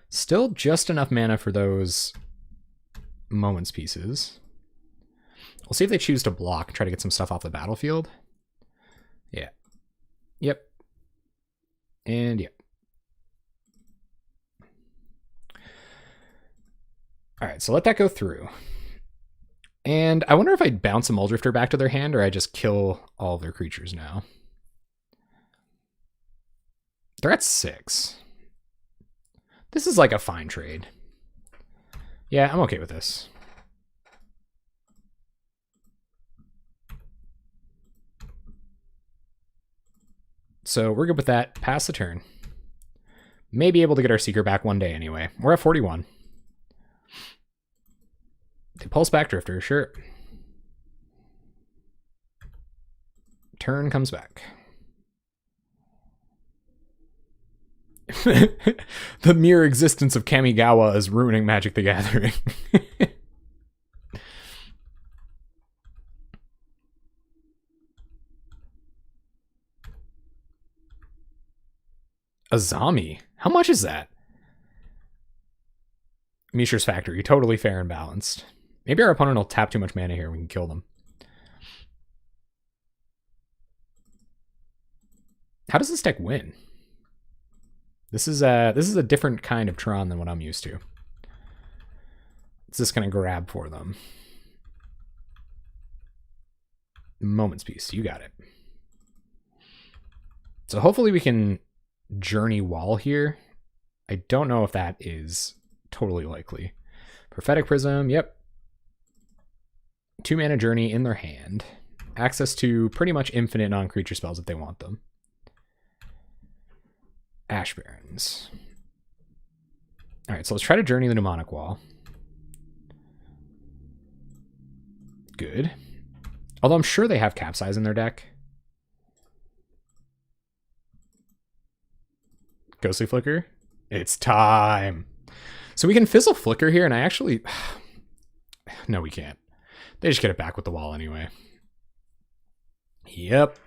Still just enough mana for those Moments pieces. We'll see if they choose to block and try to get some stuff off the battlefield. Yeah. Yep. And yep. Alright, so let that go through. And I wonder if I'd bounce a Muldrifter back to their hand or I just kill all of their creatures now. They're at 6. This is like a fine trade. Yeah, I'm okay with this. So we're good with that. Pass the turn. May be able to get our Seeker back one day anyway. We're at 41. They pulse back Drifter, sure. Turn comes back. The mere existence of Kamigawa is ruining Magic the Gathering. Azami? How much is that? Mishra's Factory, totally fair and balanced. Maybe our opponent will tap too much mana here and we can kill them. How does this deck win? This is a different kind of Tron than what I'm used to. It's just gonna grab for them. Moments piece, you got it. So hopefully we can Journey Wall here. I don't know if that is totally likely. Prophetic Prism, yep. 2 mana Journey in their hand. Access to pretty much infinite non-creature spells if they want them. Ash Barrens. Alright, so let's try to Journey the Mnemonic Wall. Good. Although I'm sure they have Capsize in their deck. Ghostly Flicker. It's time. So we can Fizzle Flicker here, and I actually... No, we can't. They just get it back with the wall anyway. Yep.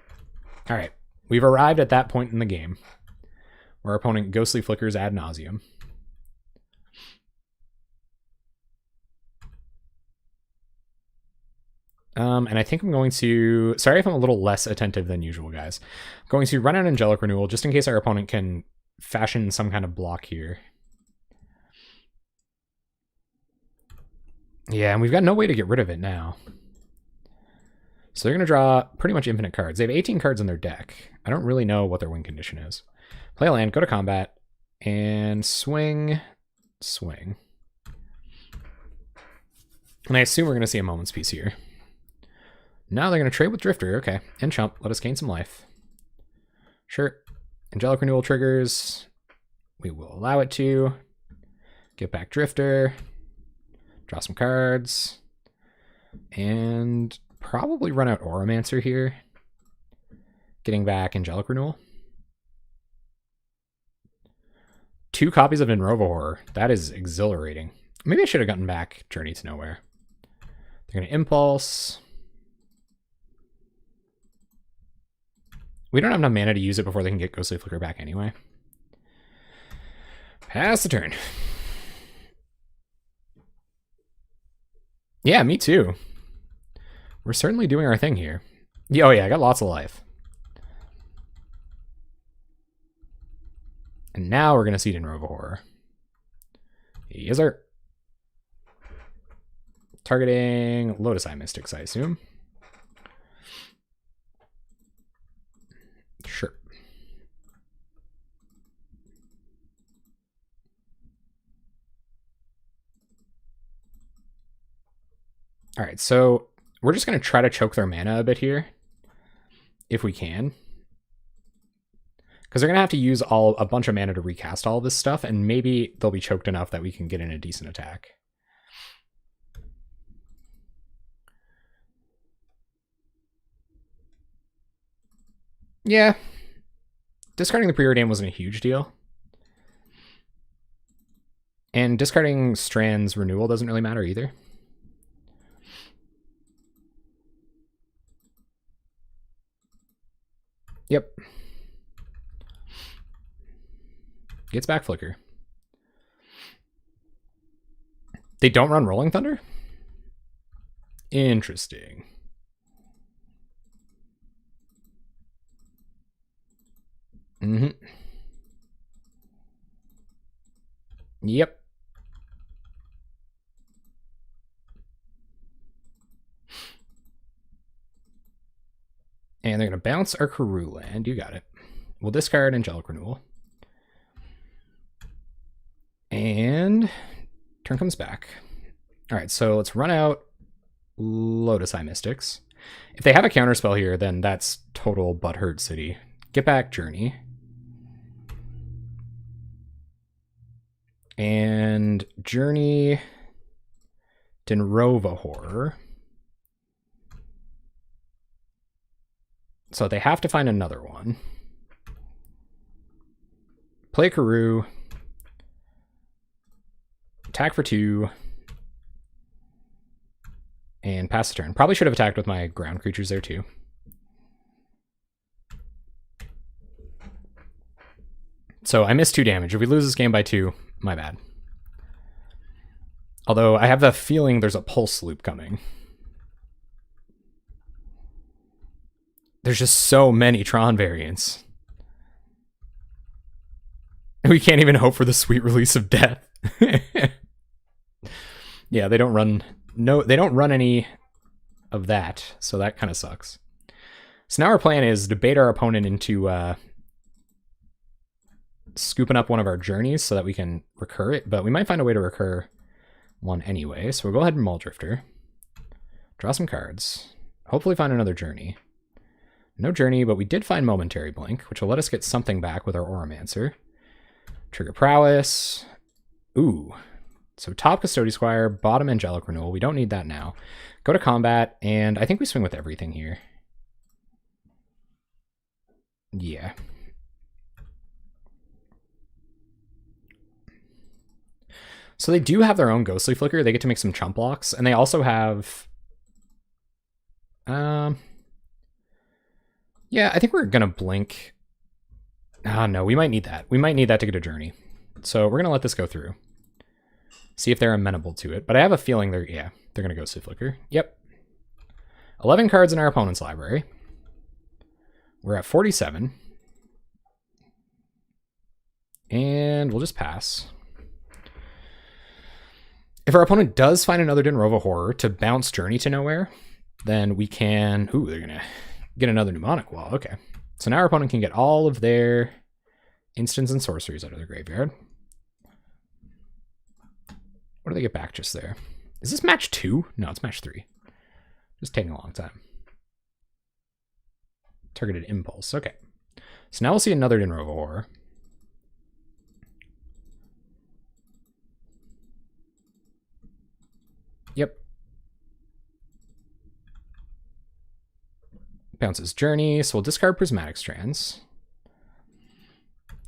Alright. We've arrived at that point in the game where our opponent Ghostly Flickers ad nauseum. And I think I'm going to... Sorry if I'm a little less attentive than usual, guys. I'm going to run out Angelic Renewal just in case our opponent can fashion some kind of block here. Yeah, and we've got no way to get rid of it now. So they're going to draw pretty much infinite cards. They have 18 cards in their deck. I don't really know what their win condition is. Play a land, go to combat, and swing, swing. And I assume we're going to see a Moments piece here. Now they're going to trade with Drifter. Okay, and chump. Let us gain some life. Sure. Angelic Renewal triggers. We will allow it to. Get back Drifter. Draw some cards. And probably run out Oromancer here. Getting back Angelic Renewal. 2 copies of Ninrova Horror. That is exhilarating. Maybe I should have gotten back Journey to Nowhere. They're going to Impulse. We don't have enough mana to use it before they can get Ghostly Flicker back anyway. Pass the turn. Yeah, me too. We're certainly doing our thing here. Oh yeah, I got lots of life. And now we're going to see Ninrova Horror. Yes, sir. Targeting Lotus Eye Mystics, I assume. Sure. All right, so we're just going to try to choke their mana a bit here, if we can. Because they're going to have to use a bunch of mana to recast all this stuff, and maybe they'll be choked enough that we can get in a decent attack. Yeah. Discarding the Preordain wasn't a huge deal. And discarding Strand's Renewal doesn't really matter either. Yep. Gets back Flicker. They don't run Rolling Thunder? Interesting. Mm-hmm. Yep. And they're going to bounce our Karoo land. You got it. We'll discard Angelic Renewal. And turn comes back. All right, so let's run out Lotus Eye Mystics. If they have a counterspell here, then that's total Butthurt City. Get back Journey. And Journey Denrova Horror. So they have to find another one. Play Karoo. Attack for 2. And pass the turn. Probably should have attacked with my ground creatures there too. So I missed 2 damage. If we lose this game by 2, my bad. Although I have the feeling there's a pulse loop coming. There's just so many Tron variants. We can't even hope for the sweet release of death. Yeah, they don't run they don't run any of that, so that kind of sucks. So now our plan is to bait our opponent into scooping up one of our journeys so that we can recur it, but we might find a way to recur one anyway. So we'll go ahead and Mull Drifter. Draw some cards. Hopefully find another journey. No journey, but we did find Momentary Blink, which will let us get something back with our Auramancer. Trigger Prowess. Ooh. So top Custody Squire, bottom Angelic Renewal. We don't need that now. Go to combat, and I think we swing with everything here. Yeah. So they do have their own Ghostly Flicker. They get to make some chump blocks, and they also have... Yeah, I think we're going to blink. Ah, no, we might need that. We might need that to get a journey. So we're going to let this go through. See if they're amenable to it. But I have a feeling they're going to Ghostly Flicker. Yep. 11 cards in our opponent's library. We're at 47. And we'll just pass. If our opponent does find another Denrova Horror to bounce Journey to Nowhere, then we can... Ooh, they're going to get another Mnemonic Wall. Okay. So now our opponent can get all of their instants and sorceries out of their graveyard. What do they get back just there? Is this match 2? No, it's match 3. Just taking a long time. Targeted Impulse. Okay. So now we'll see another Denrova Horror. Yep. Bounces Journey, so we'll discard Prismatic Strands.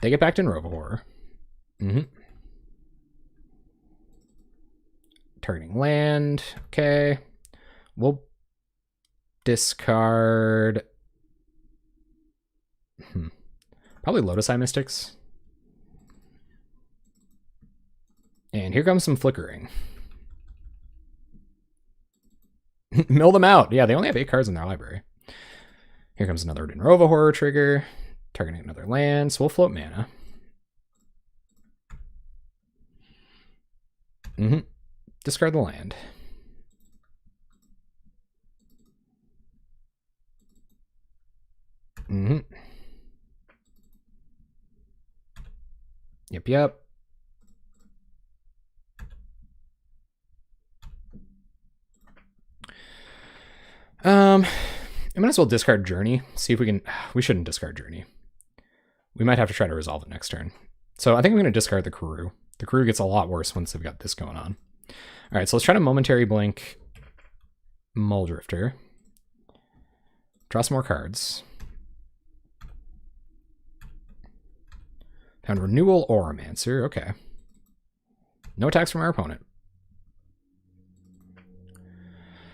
They get back to Denrova Horror. Targeting land. Okay. We'll discard... Probably Lotus Eye Mystics. And here comes some Flickering. Mill them out. Yeah, they only have 8 cards in their library. Here comes another Denrova Horror trigger. Targeting another land, so we'll float mana. Discard the land. Yep. I might as well discard Journey. See if we can... We shouldn't discard Journey. We might have to try to resolve it next turn. So I think I'm going to discard the Karoo. The Karoo gets a lot worse once they've got this going on. All right, so let's try to Momentary Blink Mull Drifter. Draw some more cards. Found Renewal Auramancer. Okay. No attacks from our opponent.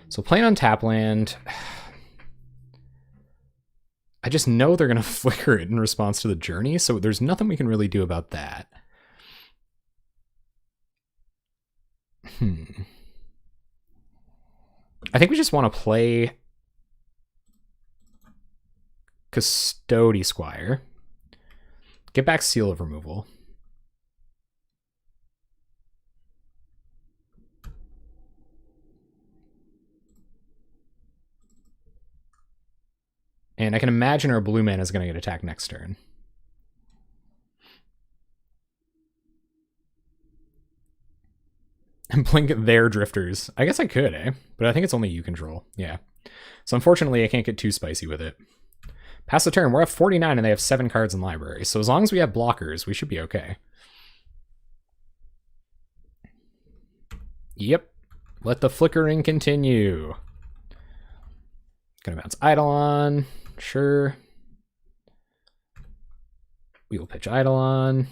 So playing on tap land... I just know they're going to flicker it in response to the journey, so there's nothing we can really do about that. I think we just want to play Custody Squire. Get back Seal of Removal. And I can imagine our blue man is going to get attacked next turn. And blink their drifters. I guess I could, eh? But I think it's only you control. Yeah. So unfortunately, I can't get too spicy with it. Pass the turn. We're at 49 and they have 7 cards in library. So as long as we have blockers, we should be okay. Yep. Let the flickering continue. Gonna bounce Eidolon. Sure. We will pitch Eidolon.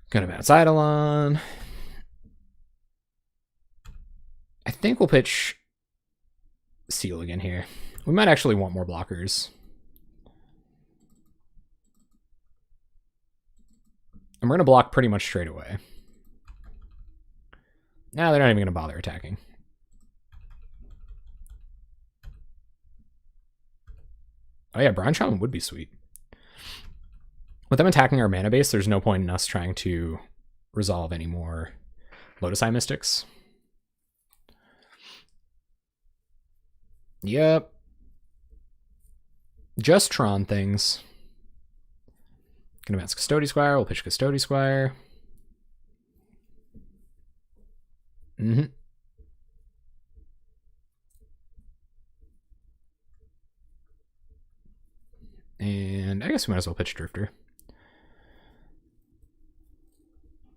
Gonna bounce Eidolon. I think we'll pitch Seal again here. We might actually want more blockers. And we're going to block pretty much straight away. Now they're not even going to bother attacking. Oh yeah, Brown Shaman would be sweet. With them attacking our mana base, there's no point in us trying to resolve any more Lotus Eye Mystics. Yep. Just Tron things. Gonna bounce Custody Squire. We'll pitch Custody Squire. And I guess we might as well pitch Drifter.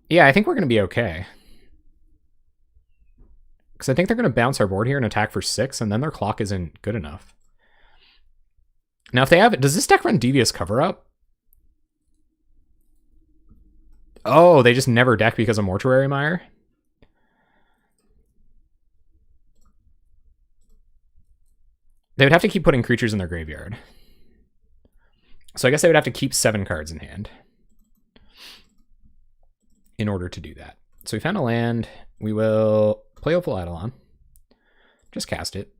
Yeah, I think we're gonna be okay. Because I think they're gonna bounce our board here and attack for 6, and then their clock isn't good enough. Now, if they have it, does this deck run Devious Cover Up? Oh, they just never deck because of Mortuary Mire? They would have to keep putting creatures in their graveyard. So I guess they would have to keep 7 cards in hand in order to do that. So we found a land. We will play Opal Eidolon. Just cast it.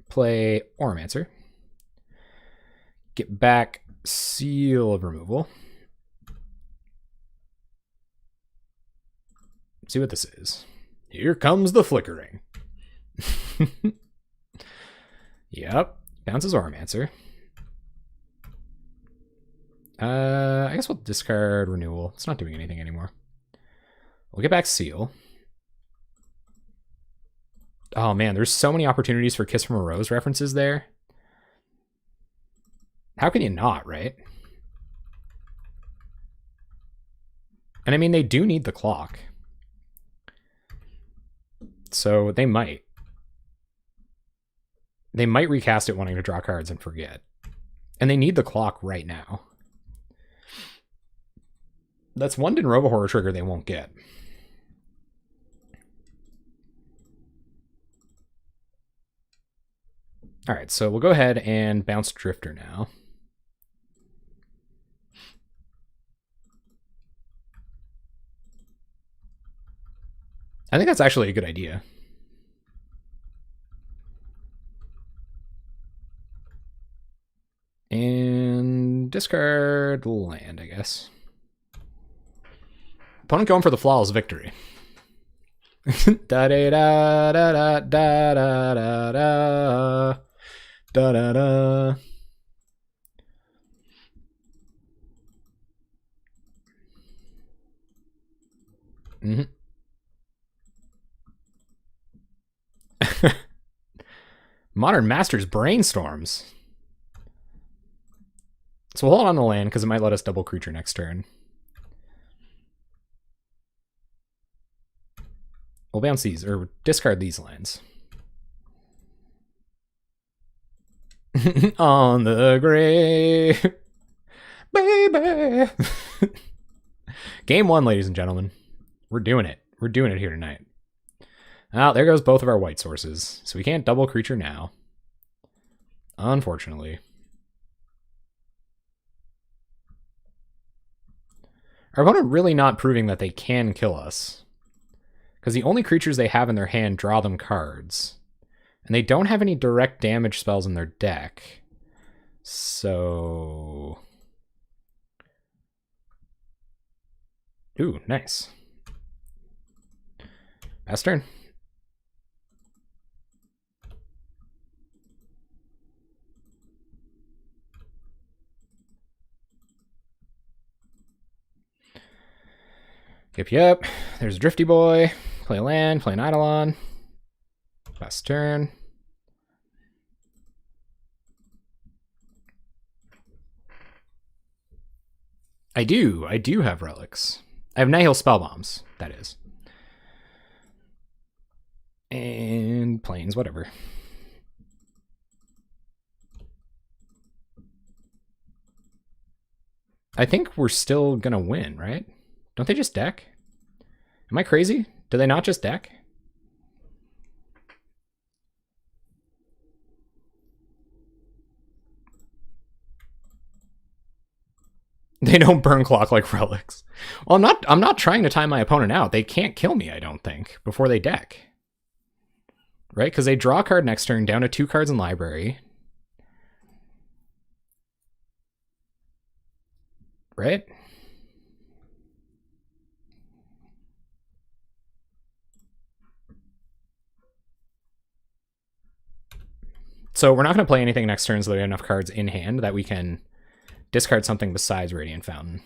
Play Oromancer. Get back Seal of Removal. See what this is. Here comes the flickering. Yep. Bounces Oromancer. I guess we'll discard Renewal. It's not doing anything anymore. We'll get back Seal. Oh man, there's so many opportunities for Kiss from a Rose references there. How can you not, right? And I mean, they do need the clock. So they might. They might recast it wanting to draw cards and forget. And they need the clock right now. That's one Din Robo Horror trigger they won't get. All right, so we'll go ahead and bounce Drifter now. I think that's actually a good idea. And discard land, I guess. Opponent going for the flawless victory. Da da da da da da da da da da da. Modern Masters brainstorms. So we'll hold on the land because it might let us double creature next turn. We'll bounce these, or discard these lands. On the grave, baby. Game 1, ladies and gentlemen. We're doing it. We're doing it here tonight. Oh, there goes both of our white sources. So we can't double creature now. Unfortunately. Our opponent really not proving that they can kill us. Because the only creatures they have in their hand draw them cards. And they don't have any direct damage spells in their deck. So... Ooh, nice. Pass turn. Yep. There's a Drifty Boy. Play a land, play an Eidolon. Pass turn. I do have relics. I have Nihil Spellbombs, that is. And planes, whatever. I think we're still gonna win, right? Don't they just deck? Am I crazy? Do they not just deck? They don't burn clock like relics. Well, I'm not trying to time my opponent out. They can't kill me, I don't think, before they deck. Right? Because they draw a card next turn, down to 2 cards in library. Right? So we're not going to play anything next turn so that we have enough cards in hand that we can discard something besides Radiant Fountain.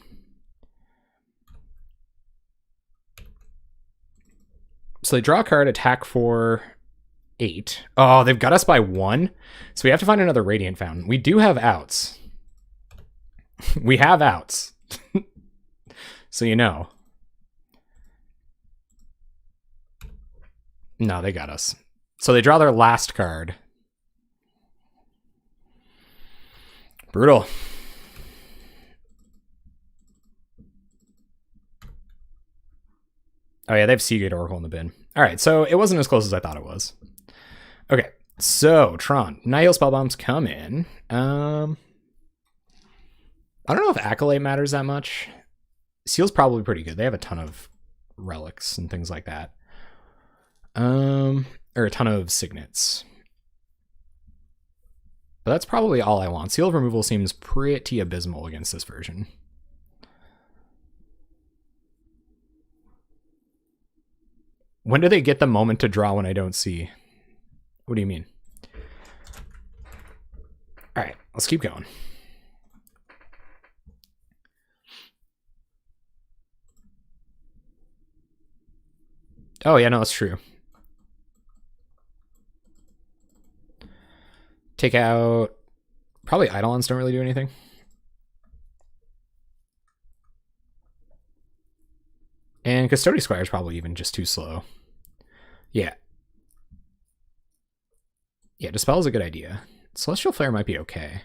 So they draw a card, attack for 8. Oh, they've got us by 1. So we have to find another Radiant Fountain. We do have outs. We have outs. So you know. No, they got us. So they draw their last card. Brutal. Oh yeah, they have Seagate Oracle in the bin. All right, so it wasn't as close as I thought it was. Okay, so Tron, Nihil Spellbombs come in. I don't know if Acolyte matters that much. Seal's probably pretty good. They have a ton of relics and things like that. Or a ton of signets. But that's probably all I want. Seal of Removal seems pretty abysmal against this version. When do they get the moment to draw when I don't see? What do you mean? All right, let's keep going. Oh, yeah, no, that's true. Take out... Probably Eidolons don't really do anything. And Custody Squire is probably even just too slow. Yeah. Yeah, Dispel is a good idea. Celestial Flare might be okay.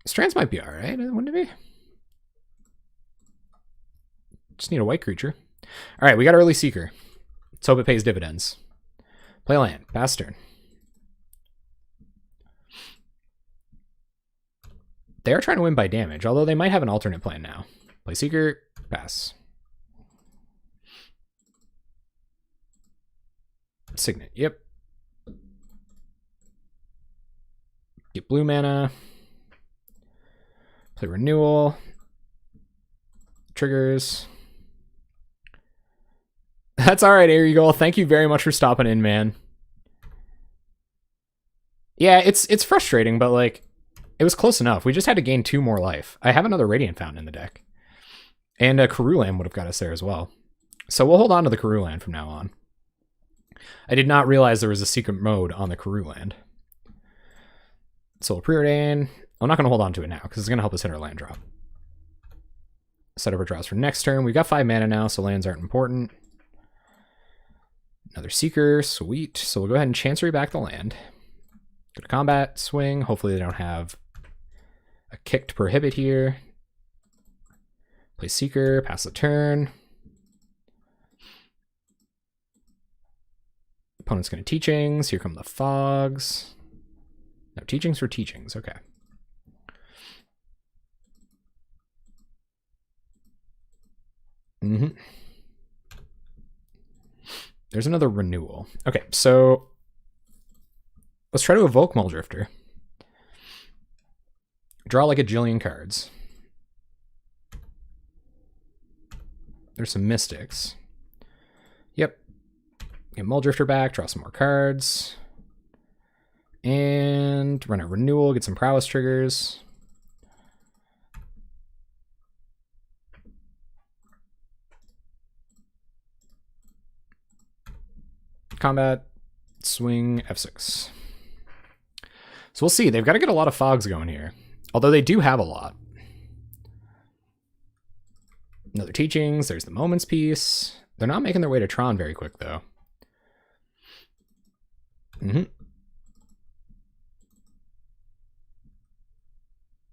Strands might be alright, wouldn't it be? Just need a white creature. Alright, we got early Seeker. Let's hope it pays dividends. Play land. Pass turn. They are trying to win by damage, although they might have an alternate plan now. Play Seeker. Pass. Signet. Yep. Get blue mana. Play Renewal. Triggers. That's all right, Air Eagle. Thank you very much for stopping in, man. Yeah, it's frustrating, but like, it was close enough. We just had to gain 2 more life. I have another Radiant Fountain in the deck. And a Karulan would have got us there as well. So we'll hold on to the Karulan from now on. I did not realize there was a secret mode on the Karuland. Soul Preordain. I'm not going to hold on to it now because it's going to help us hit our land drop. Set up our draws for next turn. We've got 5 mana now, so lands aren't important. Another Seeker. Sweet. So we'll go ahead and Chancery back the land. Go to combat, swing. Hopefully they don't have a kick to prohibit here. Play Seeker, pass the turn. Opponent's going to Teachings. Here come the Fogs. No, Teachings for Teachings. Okay. There's another Renewal. Okay, so let's try to evoke Muldrifter. Draw like a jillion cards. There's some Mystics. Yep. Get Muldrifter back, draw some more cards. And run a Renewal, get some Prowess triggers. Combat, swing, F6. So we'll see. They've got to get a lot of Fogs going here. Although they do have a lot. Another Teachings. There's the Moments piece. They're not making their way to Tron very quick, though.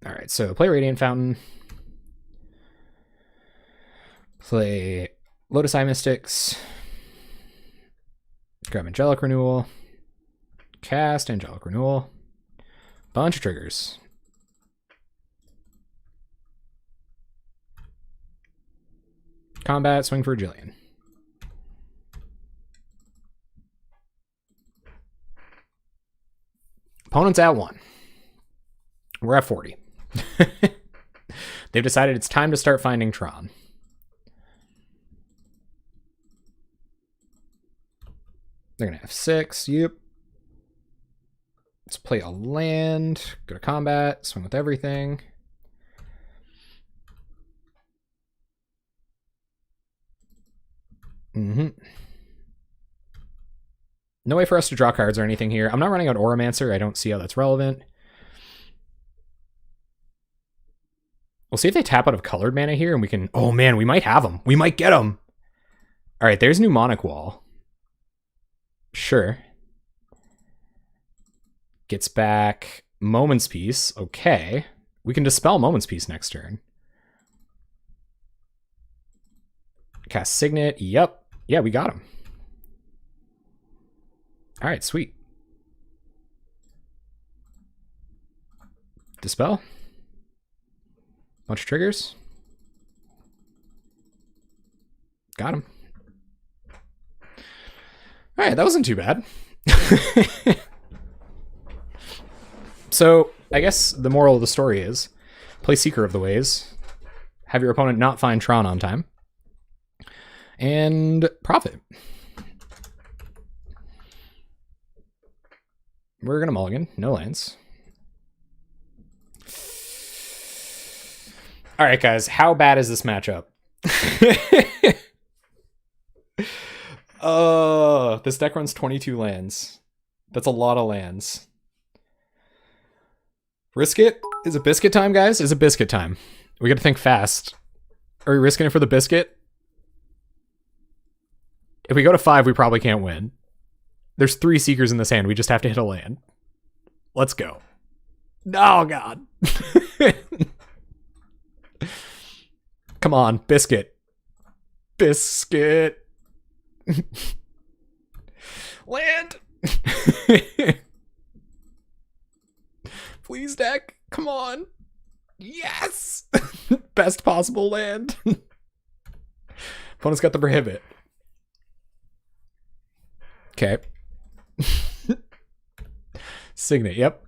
All right, so play Radiant Fountain. Play Lotus Eye Mystics. Grab Angelic Renewal. Cast Angelic Renewal. Bunch of triggers. Combat, swing for a jillion. Opponent's at 1. We're at 40. They've decided it's time to start finding Tron. They're going to F6. Yep. Let's play a land. Go to combat. Swing with everything. No way for us to draw cards or anything here. I'm not running out Auramancer. I don't see how that's relevant. We'll see if they tap out of colored mana here and we can... Oh man, we might have them. We might get them. All right, there's Mnemonic Wall. Sure. Gets back Moments Piece. Okay. We can dispel Moments Piece next turn. Cast Signet. Yep. Yeah, we got him. All right, sweet. Dispel. Bunch of triggers. Got him. All right, that wasn't too bad. So I guess the moral of the story is play Seeker of the Ways. Have your opponent not find Tron on time. And profit. We're going to mulligan. No lands. All right, guys. How bad is this matchup? Oh, this deck runs 22 lands. That's a lot of lands. Risk it? Is it biscuit time, guys? Is it biscuit time? We got to think fast. Are we risking it for the biscuit? If we go to 5, we probably can't win. There's 3 Seekers in this hand. We just have to hit a land. Let's go. Oh, God. Come on, biscuit. Biscuit. Land. Please, deck. Come on. Yes. Best possible land. Opponent's got the Prohibit. Okay. Signet, yep.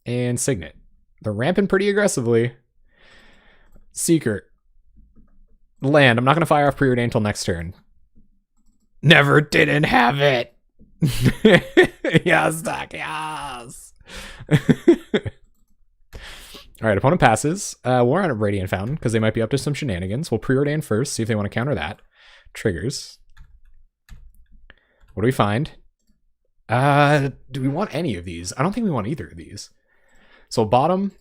And Signet. They're ramping pretty aggressively. Seeker. Land. I'm not going to fire off Preordain until next turn. Never didn't have it. Yes, Doc, yes. All right, opponent passes. We're on a Radiant Fountain because they might be up to some shenanigans. We'll Preordain first, see if they want to counter that. Triggers. What do we find? Do we want any of these? I don't think we want either of these. So bottom.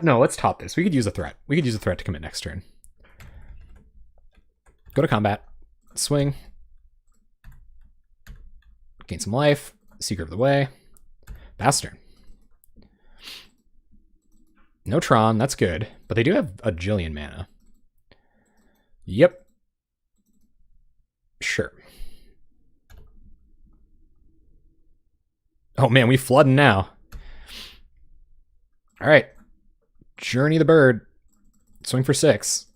No, let's top this. We could use a threat. We could use a threat to commit next turn. Go to combat. Swing. Gain some life. Seeker of the Way. Pass turn. No Tron, that's good. But they do have a jillion mana. Yep. Sure. Oh man, we flooding now. All right. Journey the bird. Swing for 6.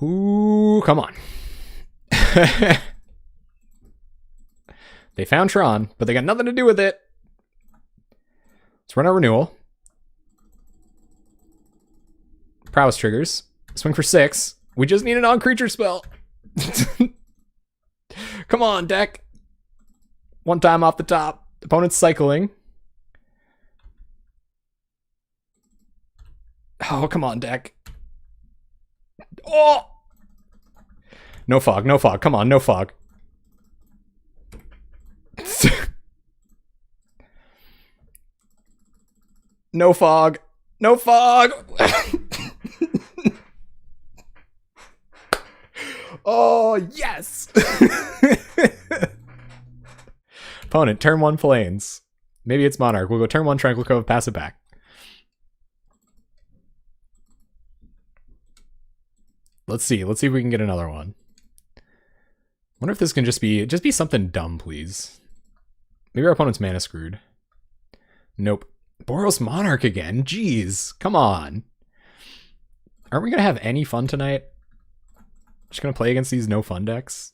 Ooh, come on. They found Tron, but they got nothing to do with it. Let's run our renewal. Prowess triggers. Swing for 6. We just need a non-creature spell. Come on, deck. One time off the top. Opponent's cycling. Oh, come on, deck. Oh! No fog, no fog. Come on, no fog. No fog. No fog. Oh, yes. Opponent, turn 1 planes. Maybe it's Monarch. We'll go turn 1 Tranquil Cove, pass it back. Let's see if we can get another one. Wonder if this can just be something dumb, please. Maybe our opponent's mana screwed. Nope. Boros Monarch again? Jeez, come on. Aren't we gonna have any fun tonight? Just gonna play against these no fun decks?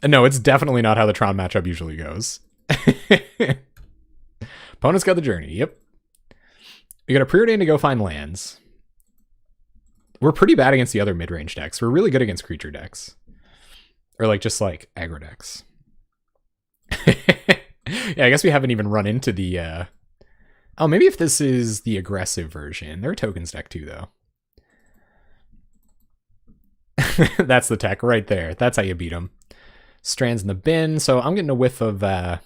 No, it's definitely not how the Tron matchup usually goes. Opponent's got the journey, yep. We got a preordain to go find lands. We're pretty bad against the other mid-range decks. We're really good against creature decks. Or like just like aggro decks. Yeah, I guess we haven't even run into the oh, maybe if this is the aggressive version. They're a tokens deck too, though. That's the tech right there. That's how you beat them. Strands in the bin. So I'm getting a whiff of I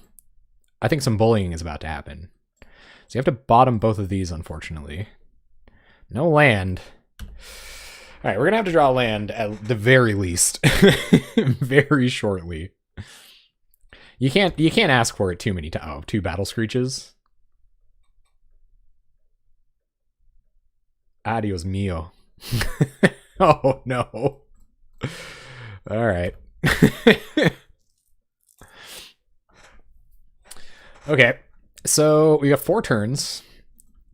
think some bullying is about to happen. So you have to bottom both of these, unfortunately. No land. All right, we're gonna have to draw land at the very least, very shortly. You can't ask for it too many times. Oh, 2 battle screeches. Adios mio. Oh no. All right. Okay, so we got 4 turns.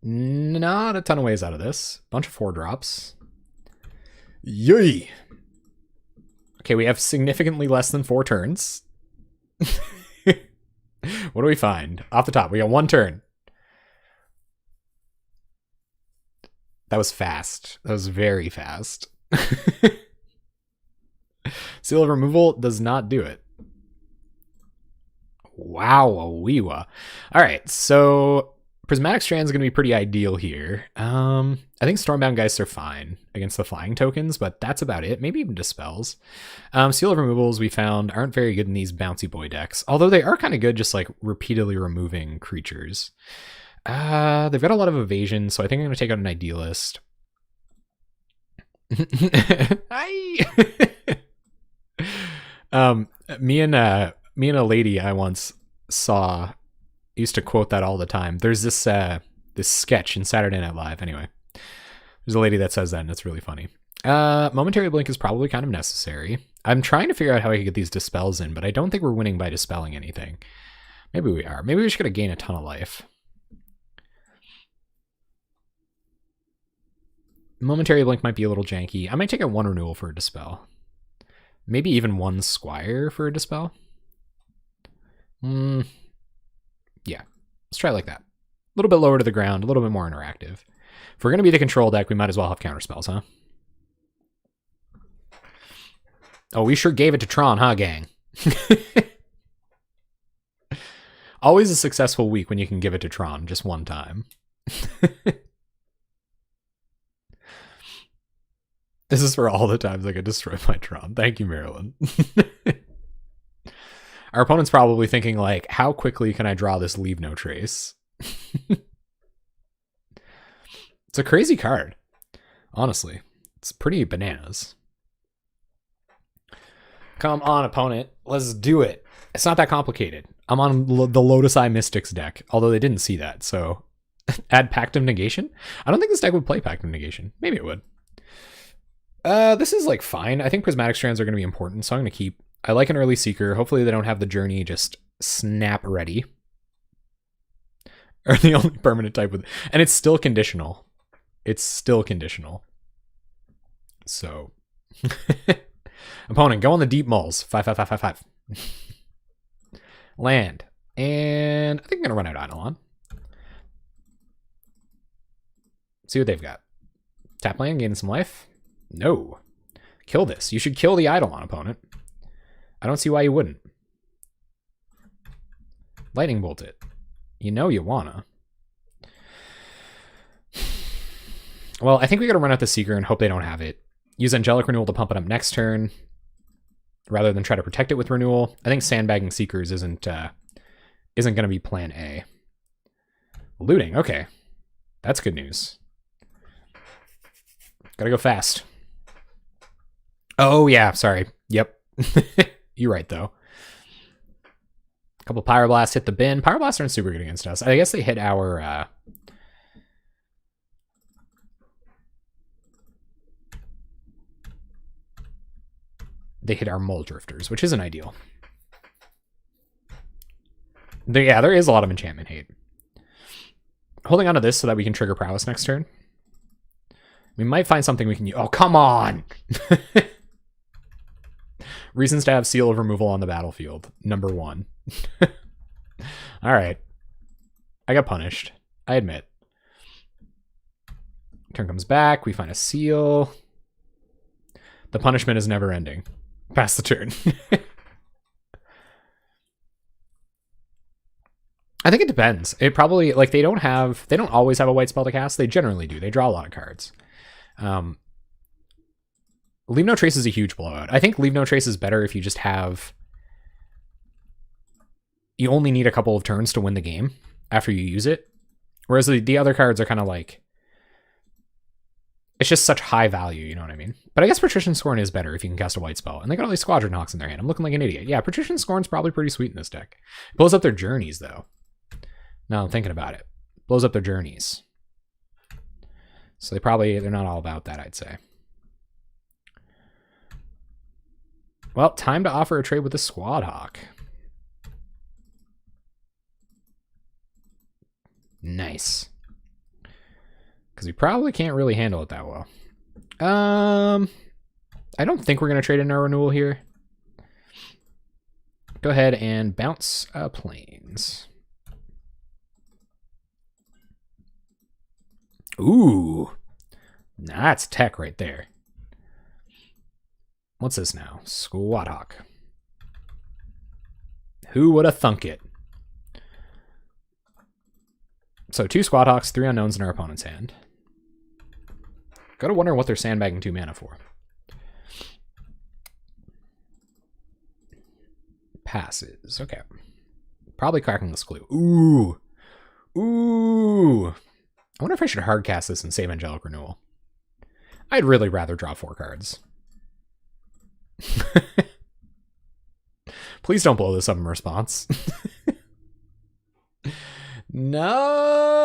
Not a ton of ways out of this. Bunch of 4-drops. Yay! Okay, we have significantly less than 4 turns. What do we find? Off the top, we got 1 turn. That was fast. That was very fast. Seal of Removal does not do it. Wow, a weewa. All right, so Prismatic Strand is going to be pretty ideal here. I think Stormbound Geists are fine against the flying tokens, but that's about it. Maybe even Dispels. Seal of Removals we found aren't very good in these bouncy boy decks, although they are kind of good just like repeatedly removing creatures. They've got a lot of evasion, so I think I'm going to take out an Idealist. Me and a lady I once saw used to quote that all the time. There's this this sketch in Saturday Night Live. Anyway, there's a lady that says that, and it's really funny. Momentary Blink is probably kind of necessary. I'm trying to figure out how I can get these Dispels in, but I don't think we're winning by dispelling anything. Maybe we are. Maybe we're just going to gain a ton of life. Momentary Blink might be a little janky. I might take out 1 Renewal for a Dispel. Maybe even 1 Squire for a Dispel. Yeah, let's try it like that. A little bit lower to the ground, a little bit more interactive. If we're going to be the control deck, we might as well have counter spells, huh? Oh, we sure gave it to Tron, huh, gang? Always a successful week when you can give it to Tron just 1 time. This is for all the times I could destroy my Tron. Thank you, Marilyn. Our opponent's probably thinking, like, how quickly can I draw this Leave No Trace? It's a crazy card. Honestly. It's pretty bananas. Come on, opponent. Let's do it. It's not that complicated. I'm on the Lotus Eye Mystics deck, although they didn't see that, so add Pact of Negation? I don't think this deck would play Pact of Negation. Maybe it would. This is like fine. I think Prismatic Strands are going to be important, so I'm going to keep. I like an early Seeker. Hopefully they don't have the Journey just snap ready. Or the only permanent type with, and it's still conditional. It's still conditional. So, opponent, go on the deep mulls. 5/5/5/5/5. Land. And I think I'm going to run out Eidolon. See what they've got. Tap land, gain some life. No. Kill this. You should kill the Eidolon, opponent. I don't see why you wouldn't. Lightning bolt it. You know you wanna. Well, I think we gotta run out the Seeker and hope they don't have it. Use Angelic Renewal to pump it up next turn, rather than try to protect it with Renewal. I think sandbagging Seekers isn't gonna be plan A. Looting, okay. That's good news. Gotta go fast. Oh yeah, sorry. Yep. You're right though. A couple Pyroblasts hit the bin. Pyroblasts aren't super good against us. I guess they hit our Mole Drifters, which isn't ideal. There is a lot of enchantment hate. Holding on to this so that we can trigger Prowess next turn. We might find something we can use. Oh, come on! Reasons to have Seal of Removal on the battlefield. Number 1. Alright. I got punished. I admit. Turn comes back. We find a Seal. The punishment is never ending. Pass the turn. I think it depends. It probably, like, they don't always have a white spell to cast. They generally do. They draw a lot of cards. Leave No Trace is a huge blowout. I think Leave No Trace is better if you just have... You only need a couple of turns to win the game after you use it. Whereas the other cards are kind of like... It's just such high value, you know what I mean? But I guess Patrician Scorn is better if you can cast a white spell. And they got all these Squadron Hawks in their hand. I'm looking like an idiot. Yeah, Patrician Scorn's probably pretty sweet in this deck. It blows up their journeys, though. Now I'm thinking about it. Blows up their journeys. So they're not all about that, I'd say. Well, time to offer a trade with the Squad Hawk. Nice. Because we probably can't really handle it that well. I don't think we're going to trade in our Renewal here. Go ahead and bounce Plains. Ooh. That's tech right there. What's this now? Squad Hawk. Who would have thunk it? So 2 Squad Hawks, 3 unknowns in our opponent's hand. Gotta wonder what they're sandbagging 2 mana for. Passes. Okay. Probably cracking this clue. Ooh. Ooh. I wonder if I should hardcast this and save Angelic Renewal. I'd really rather draw 4 cards. Please don't blow this up in response. No.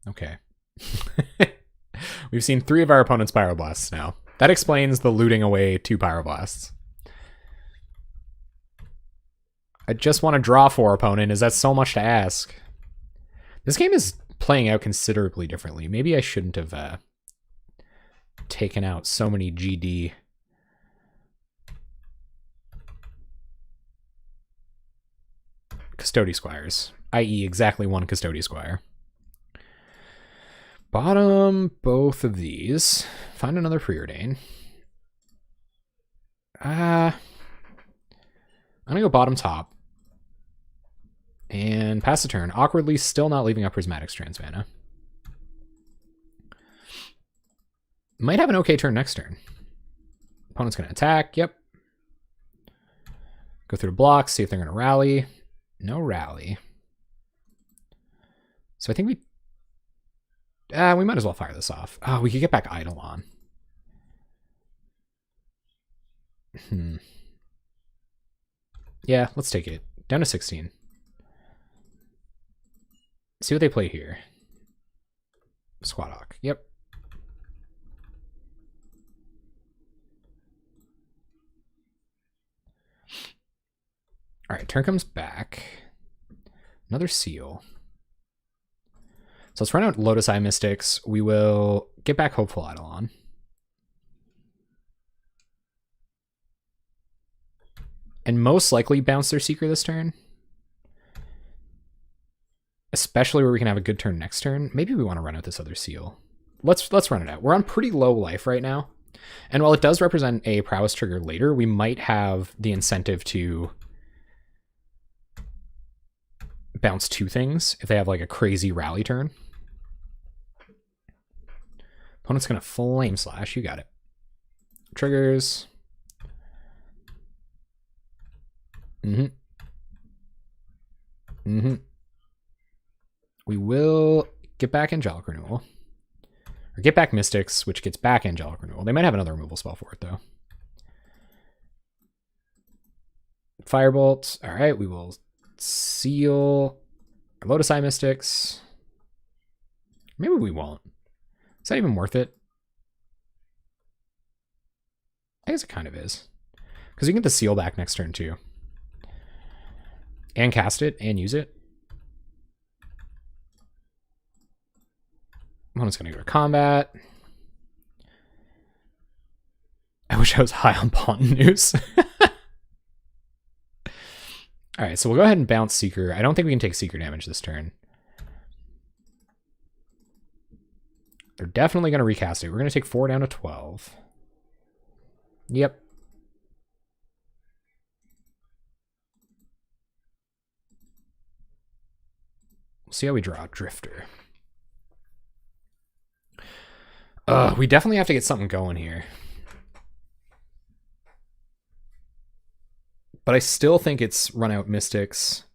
Okay. We've seen 3 of our opponent's Pyroblasts now. That explains the looting away 2 Pyroblasts. I just want to draw 4, opponent. Is that so much to ask? This game is playing out considerably differently. Maybe I shouldn't have taken out so many GD. Custody Squires, i.e. exactly 1 Custody Squire. Bottom both of these. Find another Preordain. I'm going to go bottom top. And pass the turn. Awkwardly still not leaving up Prismatic Strands mana. Might have an okay turn next turn. Opponent's going to attack. Yep. Go through the blocks, see if they're going to rally. No rally. So I think we might as well fire this off. Oh, we could get back Eidolon. Yeah, let's take it. Down to 16. See what they play here. Squat Hawk. Yep. All right, turn comes back. Another seal. So let's run out Lotus Eye Mystics. We will get back Hopeful Eidolon. And most likely bounce their Seeker this turn. Especially where we can have a good turn next turn. Maybe we want to run out this other seal. Let's run it out. We're on pretty low life right now. And while it does represent a prowess trigger later, we might have the incentive to bounce two things if they have like a crazy rally turn. Opponent's going to Flame Slash. You got it. Triggers. We will get back Angelic Renewal. Or get back Mystics, which gets back Angelic Renewal. They might have another removal spell for it, though. Firebolt. All right, we will seal Lotus Eye Mystics. Maybe we won't. Is that even worth it? I guess it kind of is. Because you can get the seal back next turn, too. And cast it, and use it. Opponent's going to go to combat. I wish I was high on Pontonous. All right, so we'll go ahead and bounce Seeker. I don't think we can take Seeker damage this turn. They're definitely going to recast it. We're going to take 4 down to 12. Yep. We'll see how we draw Drifter. We definitely have to get something going here. But I still think it's run out Mystics,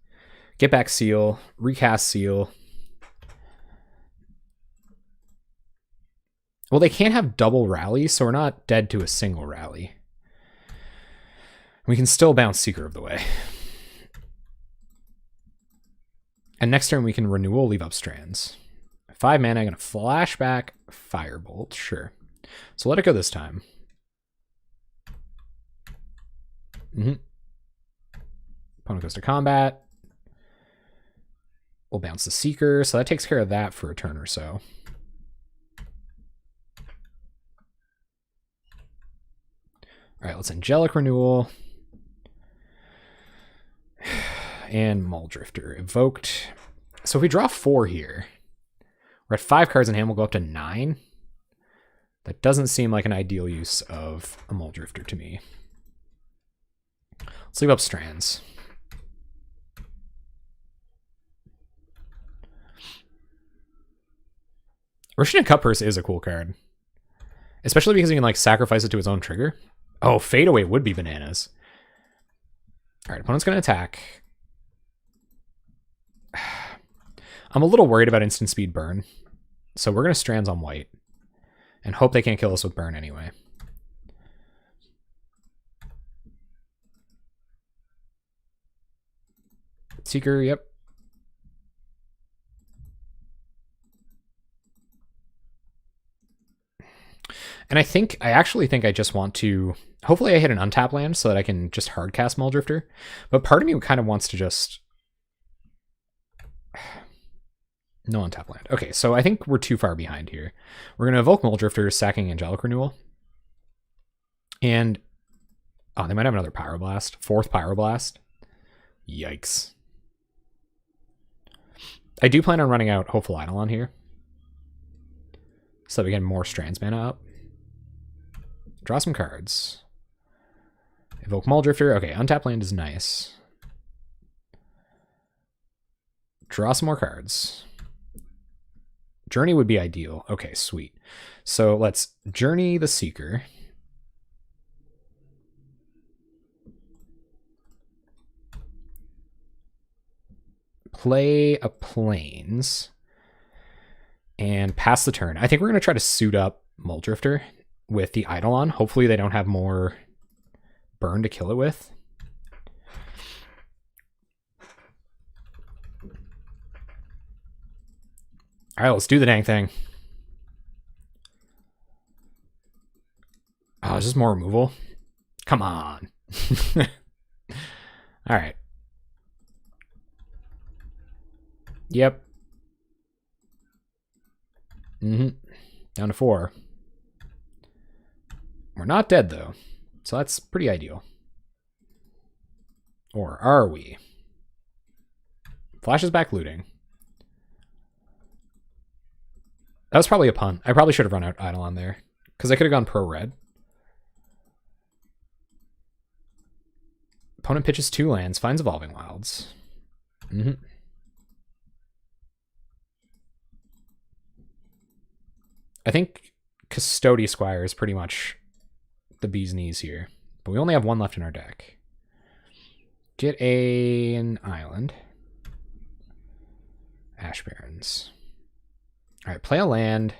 get back Seal, recast Seal. Well, they can't have double rally, so we're not dead to a single rally. We can still bounce Seeker of the Way. And next turn we can Renewal, leave up Strands. 5 mana, I'm going to flashback Firebolt, sure. So let it go this time. Opponent goes to combat. We'll bounce the Seeker, so that takes care of that for a turn or so. All right, let's Angelic Renewal. And Muldrifter evoked. So if we draw 4 here, we're at 5 cards in hand, we'll go up to 9. That doesn't seem like an ideal use of a Muldrifter to me. Let's leave up Strands. Roshan Cutpurse is a cool card. Especially because you can like sacrifice it to its own trigger. Oh, Fade Away would be bananas. Alright, opponent's going to attack. I'm a little worried about instant speed burn. So we're going to Strands on white. And hope they can't kill us with burn anyway. Seeker, yep. And I actually think I just want to, hopefully I hit an untap land so that I can just hardcast Muldrifter. But part of me kind of wants to just, no untap land. Okay, so I think we're too far behind here. We're going to evoke Muldrifter, sacking Angelic Renewal. And, oh, they might have another Pyroblast. 4th Pyroblast. Yikes. I do plan on running out Hopeful Eidolon here. So that we get more Strands mana up. Draw some cards. Evoke Muldrifter. Okay, untap land is nice. Draw some more cards. Journey would be ideal. Okay, sweet. So let's Journey the Seeker. Play a Plains. And pass the turn. I think we're going to try to suit up Muldrifter with the Eidolon. Hopefully they don't have more burn to kill it with. All right, let's do the dang thing. Oh, is this more removal? Come on. All right. Yep. Down to 4. We're not dead, though. So that's pretty ideal. Or are we? Flashes back looting. That was probably a punt. I probably should have run out Eidolon there. Because I could have gone pro-red. Opponent pitches 2 lands, finds Evolving Wilds. I think Custody Squire is pretty much the bee's knees here. But we only have 1 left in our deck. Get an island. Ash Barrens. Alright, play a land.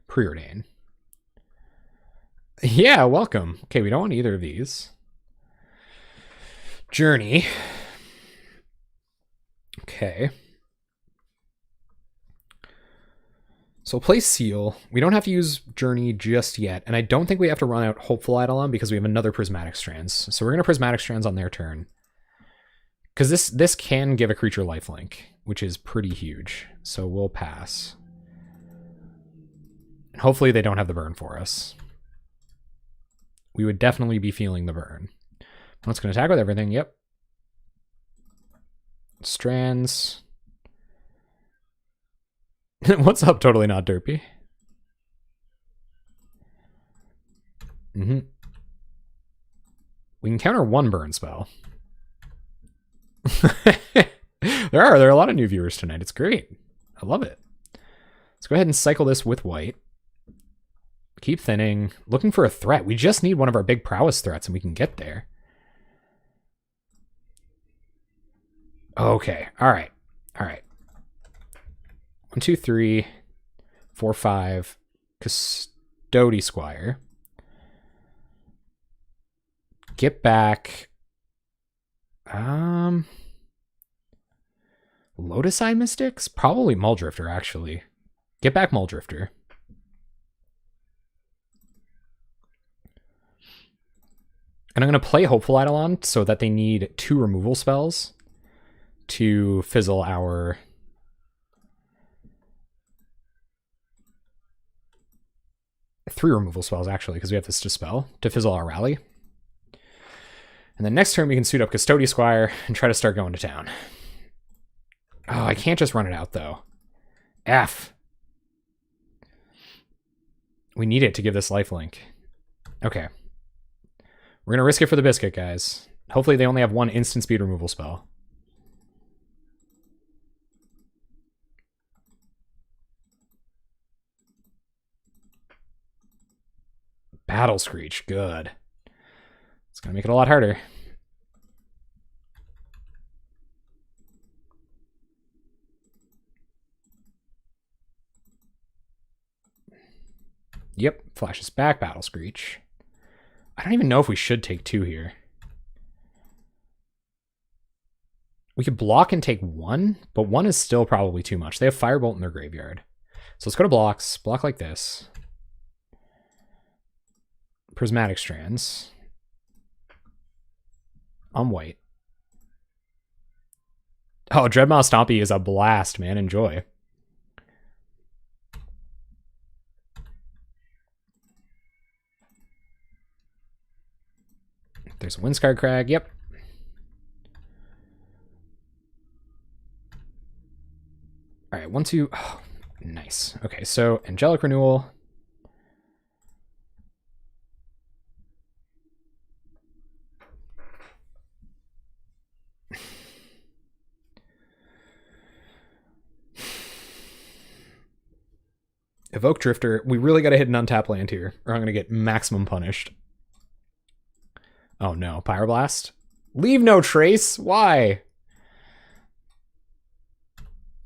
Preordain. Yeah, welcome. Okay, we don't want either of these. Journey. Okay. So play Seal. We don't have to use Journey just yet, and I don't think we have to run out Hopeful Eidolon because we have another Prismatic Strands. So we're going to Prismatic Strands on their turn. Because this can give a creature lifelink, which is pretty huge. So we'll pass. And hopefully they don't have the burn for us. We would definitely be feeling the burn. It's going to attack with everything. Yep. Strands. What's up? Totally not derpy. We can counter 1 burn spell. There are a lot of new viewers tonight. It's great. I love it. Let's go ahead and cycle this with white. Keep thinning. Looking for a threat. We just need one of our big prowess threats and we can get there. Okay. All right. 1, 2, 3, 4, 5. Custody Squire. Get back. Lotus Eye Mystics? Probably Muldrifter, actually. Get back Muldrifter. And I'm going to play Hopeful Eidolon so that they need 2 removal spells to fizzle our... three removal spells, actually, because we have this Dispel to fizzle our rally. And then next turn we can suit up Custody Squire and try to start going to town. Oh, I can't just run it out, though. F. We need it to give this lifelink. Okay. We're going to risk it for the biscuit, guys. Hopefully they only have 1 instant speed removal spell. Battle Screech, good. It's going to make it a lot harder. Yep, flashes back, Battle Screech. I don't even know if we should take 2 here. We could block and take 1, but 1 is still probably too much. They have Firebolt in their graveyard. So let's go to blocks. Block like this. Prismatic Strands. On white. Oh, Dreadmaw Stompy is a blast, man. Enjoy. There's a Windscarred Crag. Yep. All right, 1, 2. Oh, nice. Okay, so Angelic Renewal. Evoke Drifter. We really got to hit an untap land here, or I'm going to get maximum punished. Oh no, Pyroblast? Leave no trace? Why?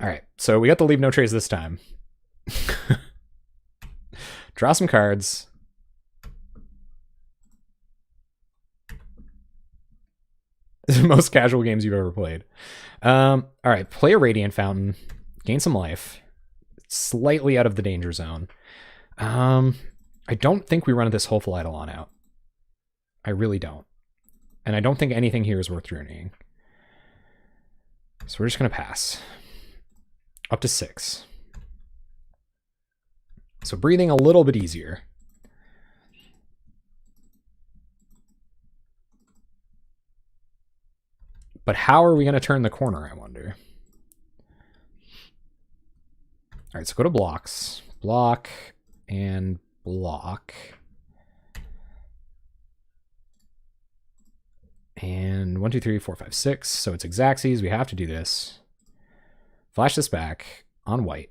Alright, so we got the Leave No Trace this time. Draw some cards. Most casual games you've ever played. All right, play a Radiant Fountain, gain some life, slightly out of the danger zone. I don't think we run this Hopeful Eidolon out. I really don't. And I don't think anything here is worth journeying. So we're just going to pass. Up to 6. So breathing a little bit easier. But how are we going to turn the corner, I wonder? All right, so go to blocks. Block and block. And 1, 2, 3, 4, 5, 6. So it's Xaxes. We have to do this. Flash this back on white.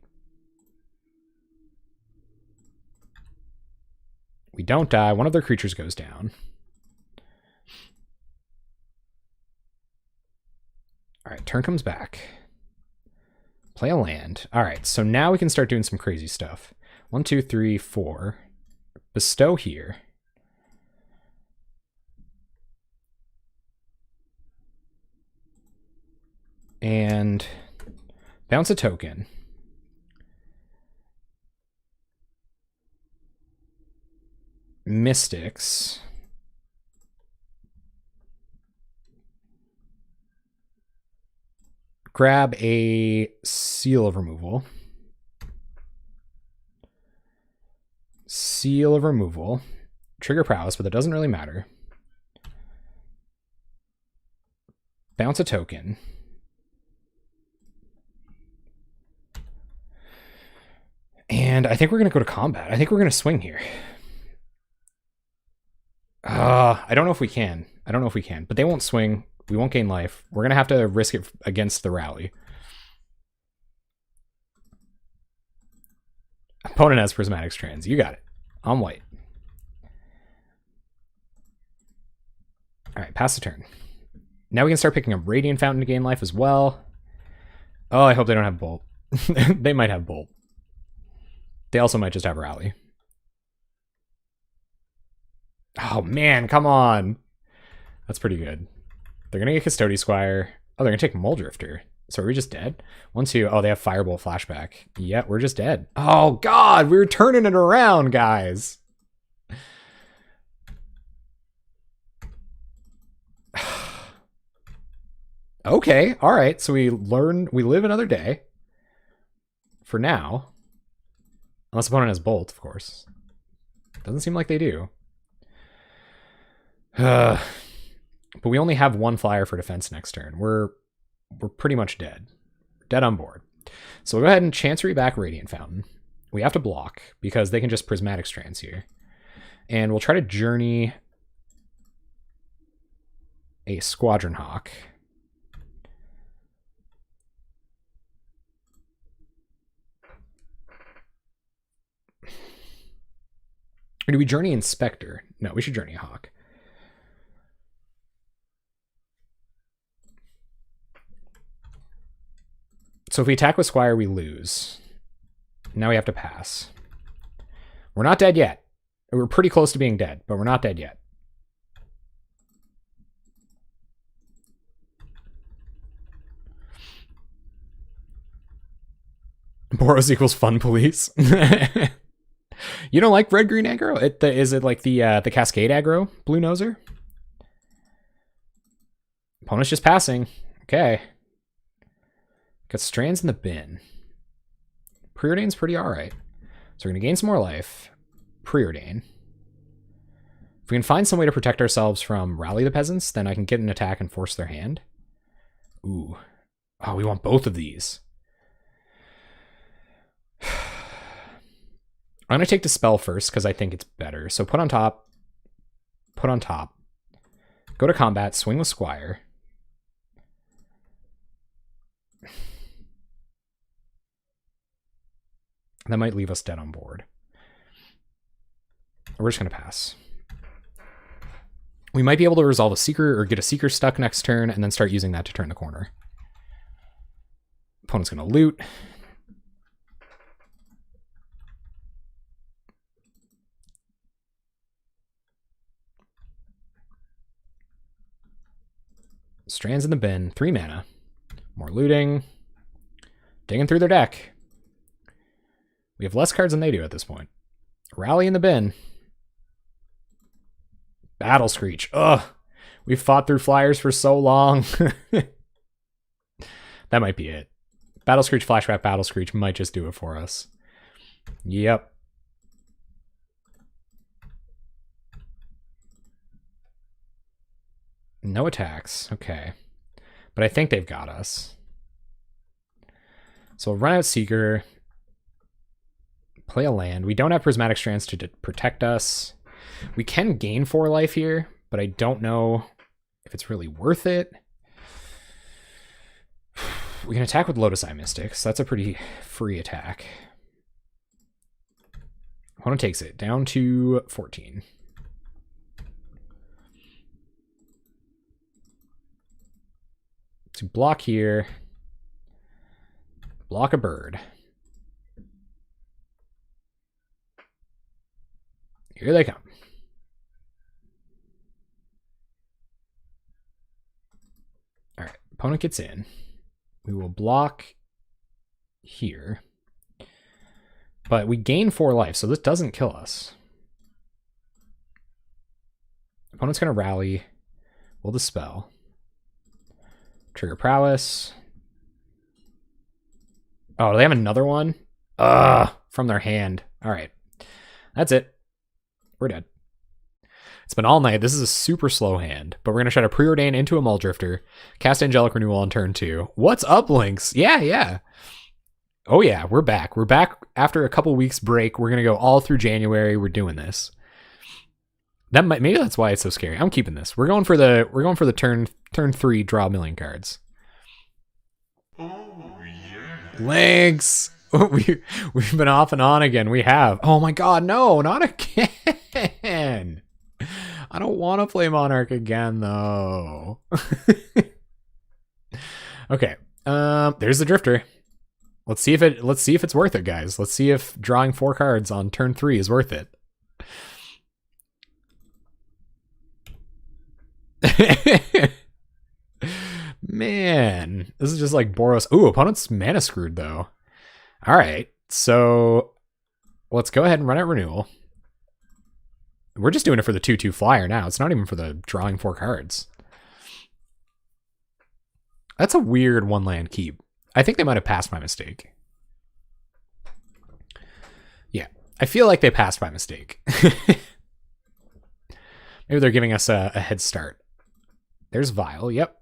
We don't die. One of their creatures goes down. All right, turn comes back. Play a land. All right, so now we can start doing some crazy stuff. 1, 2, 3, 4. Bestow here. And bounce a token. Mystics. Grab a Seal of Removal. Seal of Removal. Trigger Prowess, but that doesn't really matter. Bounce a token. And I think we're going to go to combat. I think we're going to swing here. I don't know if we can. I don't know if we can, but they won't swing. We won't gain life. We're going to have to risk it against the rally. Opponent has Prismatic Strands. You got it. I'm white. All right, pass the turn. Now we can start picking up Radiant Fountain to gain life as well. Oh, I hope they don't have Bolt. They might have Bolt. They also might just have Rally. Oh, man, come on. That's pretty good. They're going to get Custody Squire. Oh, they're going to take Muldrifter. So are we just dead? 1, 2. Oh, they have Firebolt Flashback. Yeah, we're just dead. Oh, God, we were turning it around, guys. Okay, all right. So we live another day. For now. Unless opponent has Bolt, of course. Doesn't seem like they do. But we only have 1 flyer for defense next turn. We're pretty much dead. Dead on board. So we'll go ahead and Chancery back Radiant Fountain. We have to block because they can just Prismatic Strands here. And we'll try to journey a Squadron Hawk. Or do we journey Inspector? No, we should journey a Hawk. So if we attack with Squire, we lose. Now we have to pass. We're not dead yet. We're pretty close to being dead, but we're not dead yet. Boros equals fun police. You don't like red green aggro? Is it like the Cascade aggro blue noser? Opponent's just passing. Okay. Got Strands in the bin. Preordain's pretty alright. So we're going to gain some more life. Preordain. If we can find some way to protect ourselves from Rally the Peasants, then I can get an attack and force their hand. Ooh. Oh, we want both of these. I'm going to take Dispel first because I think it's better. So put on top. Put on top. Go to combat. Swing with Squire. That might leave us dead on board. We're just going to pass. We might be able to resolve a Seeker or get a Seeker stuck next turn and then start using that to turn the corner. Opponent's going to loot. Strands in the bin. 3 mana. More looting. Digging through their deck. We have less cards than they do at this point. Rally in the bin. Battle Screech. Ugh. We've fought through flyers for so long. That might be it. Battle Screech, Flashback, Battle Screech might just do it for us. Yep. No attacks. Okay. But I think they've got us. So we'll run out Seeker. Play a land. We don't have Prismatic Strands to protect us. We can gain 4 life here, but I don't know if it's really worth it. We can attack with Lotus Eye Mystics. That's a pretty free attack. Opponent takes it down to 14. To block here. Block a bird. Here they come. All right, opponent gets in. We will block here. But we gain 4 life, so this doesn't kill us. Opponent's going to rally. We'll dispel. Trigger Prowess. Oh, do they have another one? From their hand. All right. That's it. We're dead. It's been all night. This is a super slow hand, but we're going to try to preordain into a Muldrifter, cast Angelic Renewal on turn 2. What's up, Lynx? Yeah. Oh yeah, we're back. We're back after a couple weeks break. We're going to go all through January. We're doing this. Maybe that's why it's so scary. I'm keeping this. We're going for the turn 3 draw a million cards. Oh yeah. Lynx. We've been off and on again. We have. Oh my god, no, not again. I don't want to play Monarch again though. Okay. There's the Drifter. Let's see if it's worth it, guys. Let's see if drawing 4 cards on turn 3 is worth it. Man, this is just like Boros. Ooh, opponent's mana screwed though. All right, so let's go ahead and run out Renewal. We're just doing it for the 2/2 flyer now. It's not even for the drawing 4 cards. That's a weird 1-land keep. I think they might have passed by mistake. Yeah, I feel like they passed by mistake. Maybe they're giving us a head start. There's Vile, yep.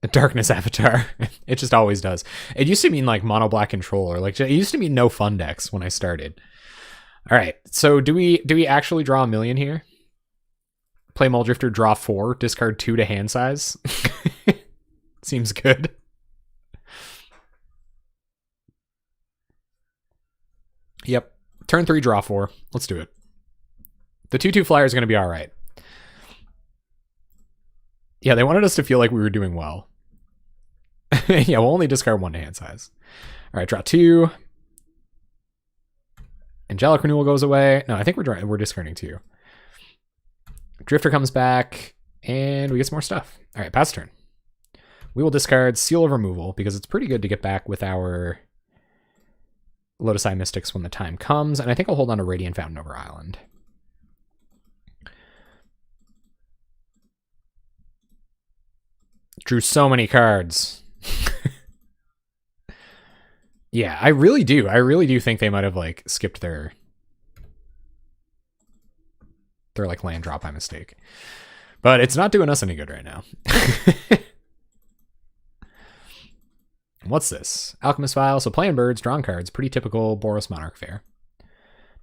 A Darkness Avatar. It just always does. It used to mean like mono black controller. Like it used to mean no fun decks when I started. All right, so do we actually draw a million here? Play Muldrifter, draw 4, discard 2 to hand size. Seems good. Yep. Turn 3, draw 4. Let's do it. The 2/2 flyer is going to be all right. Yeah, they wanted us to feel like we were doing well. Yeah, we'll only discard 1 to hand size. All right, draw 2. Angelic Renewal goes away. No, I think we're discarding 2. Drifter comes back, and we get some more stuff. All right, pass turn. We will discard Seal of Removal, because it's pretty good to get back with our Lotus Eye Mystics when the time comes, and I think I'll hold on to Radiant Fountain over Island. Drew so many cards. Yeah, I really do. I really do think they might have like skipped their like land drop by mistake. But it's not doing us any good right now. What's this? Alchemist Vial. So playing birds, drawing cards. Pretty typical Boros Monarch fare.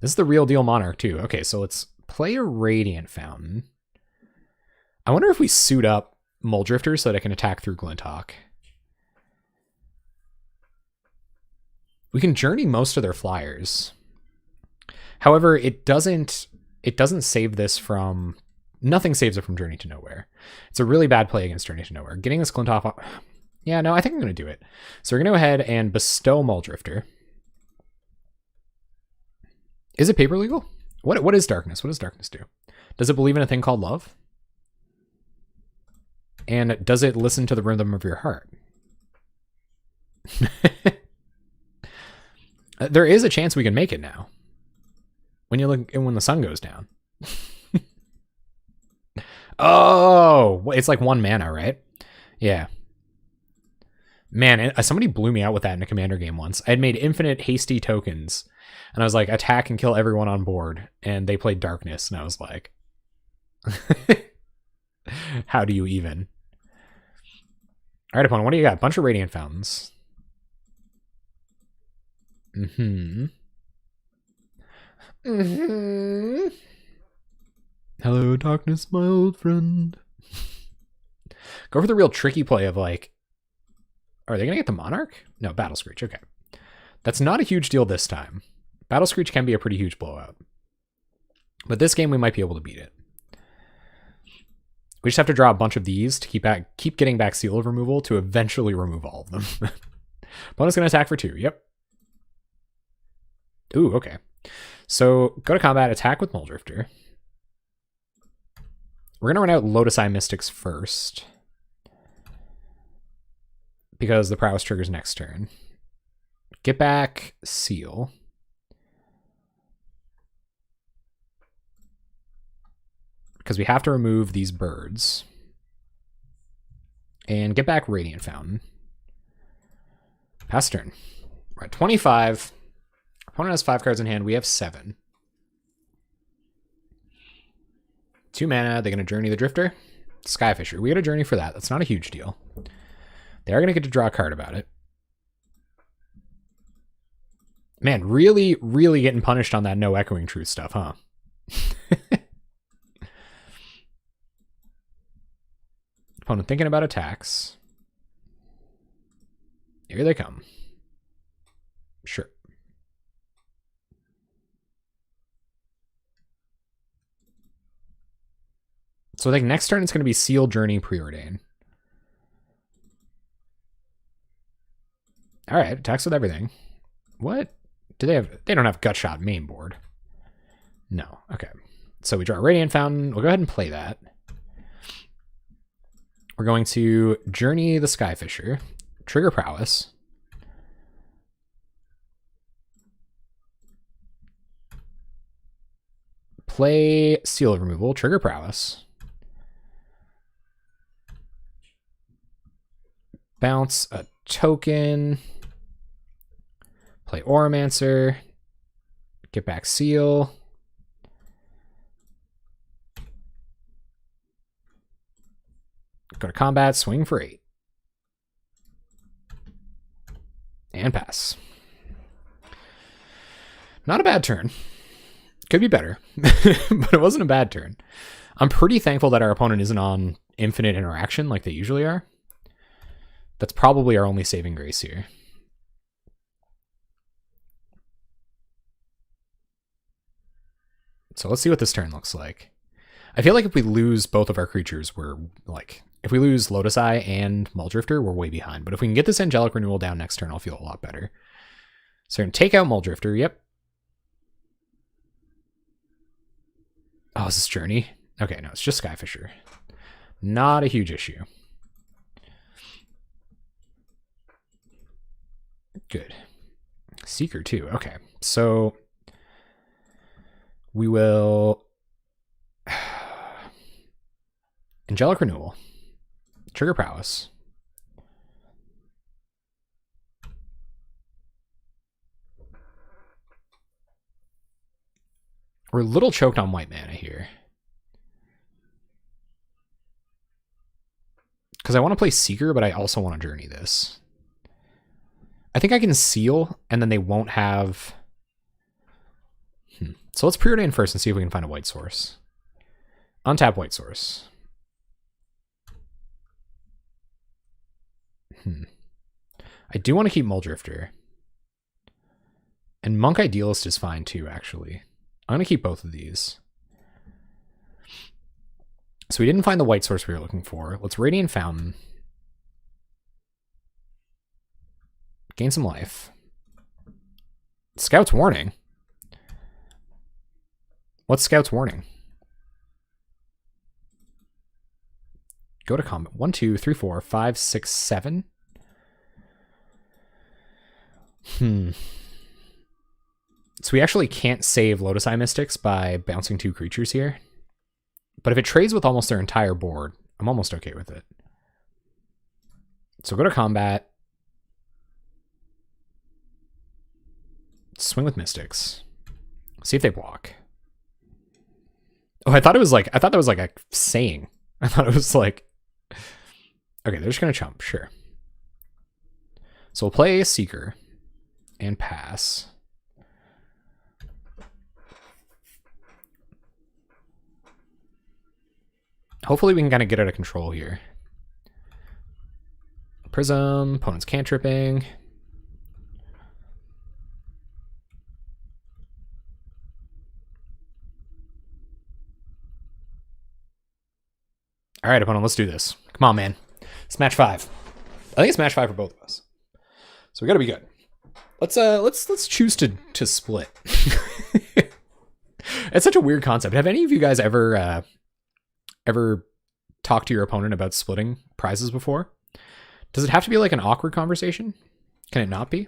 This is the real deal Monarch too. Okay, so let's play a Radiant Fountain. I wonder if we suit up Muldrifter so that I can attack through Glinthawk. We can journey most of their flyers. However, it doesn't save this from... Nothing saves it from Journey to Nowhere. It's a really bad play against Journey to Nowhere. Getting this Glinthawk... Yeah, no, I think I'm going to do it. So we're going to go ahead and bestow Muldrifter. Is it paper legal? What is Darkness? What does Darkness do? Does it believe in a thing called love? And does it listen to the rhythm of your heart? There is a chance we can make it now. When you look, when the sun goes down. Oh, it's like 1 mana, right? Yeah. Man, somebody blew me out with that in a commander game once. I had made infinite hasty tokens, and I was like, attack and kill everyone on board, and they played darkness, and I was like, how do you even? All right, opponent, what do you got? Bunch of radiant fountains. Hello, darkness, my old friend. Go for the real tricky play of like, are they going to get the Monarch? No, Battle Screech. Okay. That's not a huge deal this time. Battle Screech can be a pretty huge blowout. But this game, we might be able to beat it. We just have to draw a bunch of these to keep getting back Seal of Removal to eventually remove all of them. Opponent's going to attack for 2. Yep. Ooh, okay. So go to combat, attack with Muldrifter. We're going to run out Lotus Eye Mystics first, because the Prowess triggers next turn. Get back Seal. Because we have to remove these birds. And get back Radiant Fountain. Pass turn. We're at 25. Opponent has 5 cards in hand. We have 7. 2 mana. They're going to Journey the Drifter. Skyfisher. We get a Journey for that. That's not a huge deal. They are going to get to draw a card about it. Man, really, really getting punished on that no Echoing Truth stuff, huh? Opponent thinking about attacks. Here they come. Sure. So I think next turn it's going to be Seal, Journey, Preordain. All right, attacks with everything. What? Do they have? They don't have Gutshot main board. No. Okay. So we draw a Radiant Fountain. We'll go ahead and play that. We're going to Journey the Skyfisher. Trigger Prowess. Play Seal of Removal. Trigger Prowess. Bounce a token. Play Oromancer. Get back Seal. Go to combat, swing for 8. And pass. Not a bad turn. Could be better, but it wasn't a bad turn. I'm pretty thankful that our opponent isn't on infinite interaction like they usually are. That's probably our only saving grace here. So let's see what this turn looks like. I feel like if we lose both of our creatures, we're like, if we lose Lotus Eye and Muldrifter, we're way behind. But if we can get this Angelic Renewal down next turn, I'll feel a lot better. So we're going to take out Muldrifter. Yep. Oh, is this Journey? Okay, no, it's just Skyfisher. Not a huge issue. Good. Seeker too. Okay, so we will Angelic Renewal, Trigger Prowess, we're a little choked on white mana here because I want to play Seeker, but I also want to Journey this. I think I can Seal, and then they won't have... So let's Preordain first and see if we can find a white source. Untap white source. I do want to keep Muldrifter. And Monk Idealist is fine too, actually. I'm going to keep both of these. So we didn't find the white source we were looking for. Let's Radiant Fountain. Gain some life. Scout's Warning. What's Scout's Warning? Go to combat. 1, 2, 3, 4, 5, 6, 7. So we actually can't save Lotus Eye Mystics by bouncing 2 creatures here. But if it trades with almost their entire board, I'm almost okay with it. So go to combat. Swing with Mystics. See if they block. Oh, I thought that was like a saying. I thought it was like, okay, they're just gonna chump, sure. So we'll play a Seeker and pass. Hopefully we can kind of get out of control here. Prism, opponent's cantripping. All right, opponent, let's do this. Come on, man. It's match 5. I think it's match 5 for both of us. So we got to be good. Let's choose to split. It's such a weird concept. Have any of you guys ever talked to your opponent about splitting prizes before? Does it have to be like an awkward conversation? Can it not be?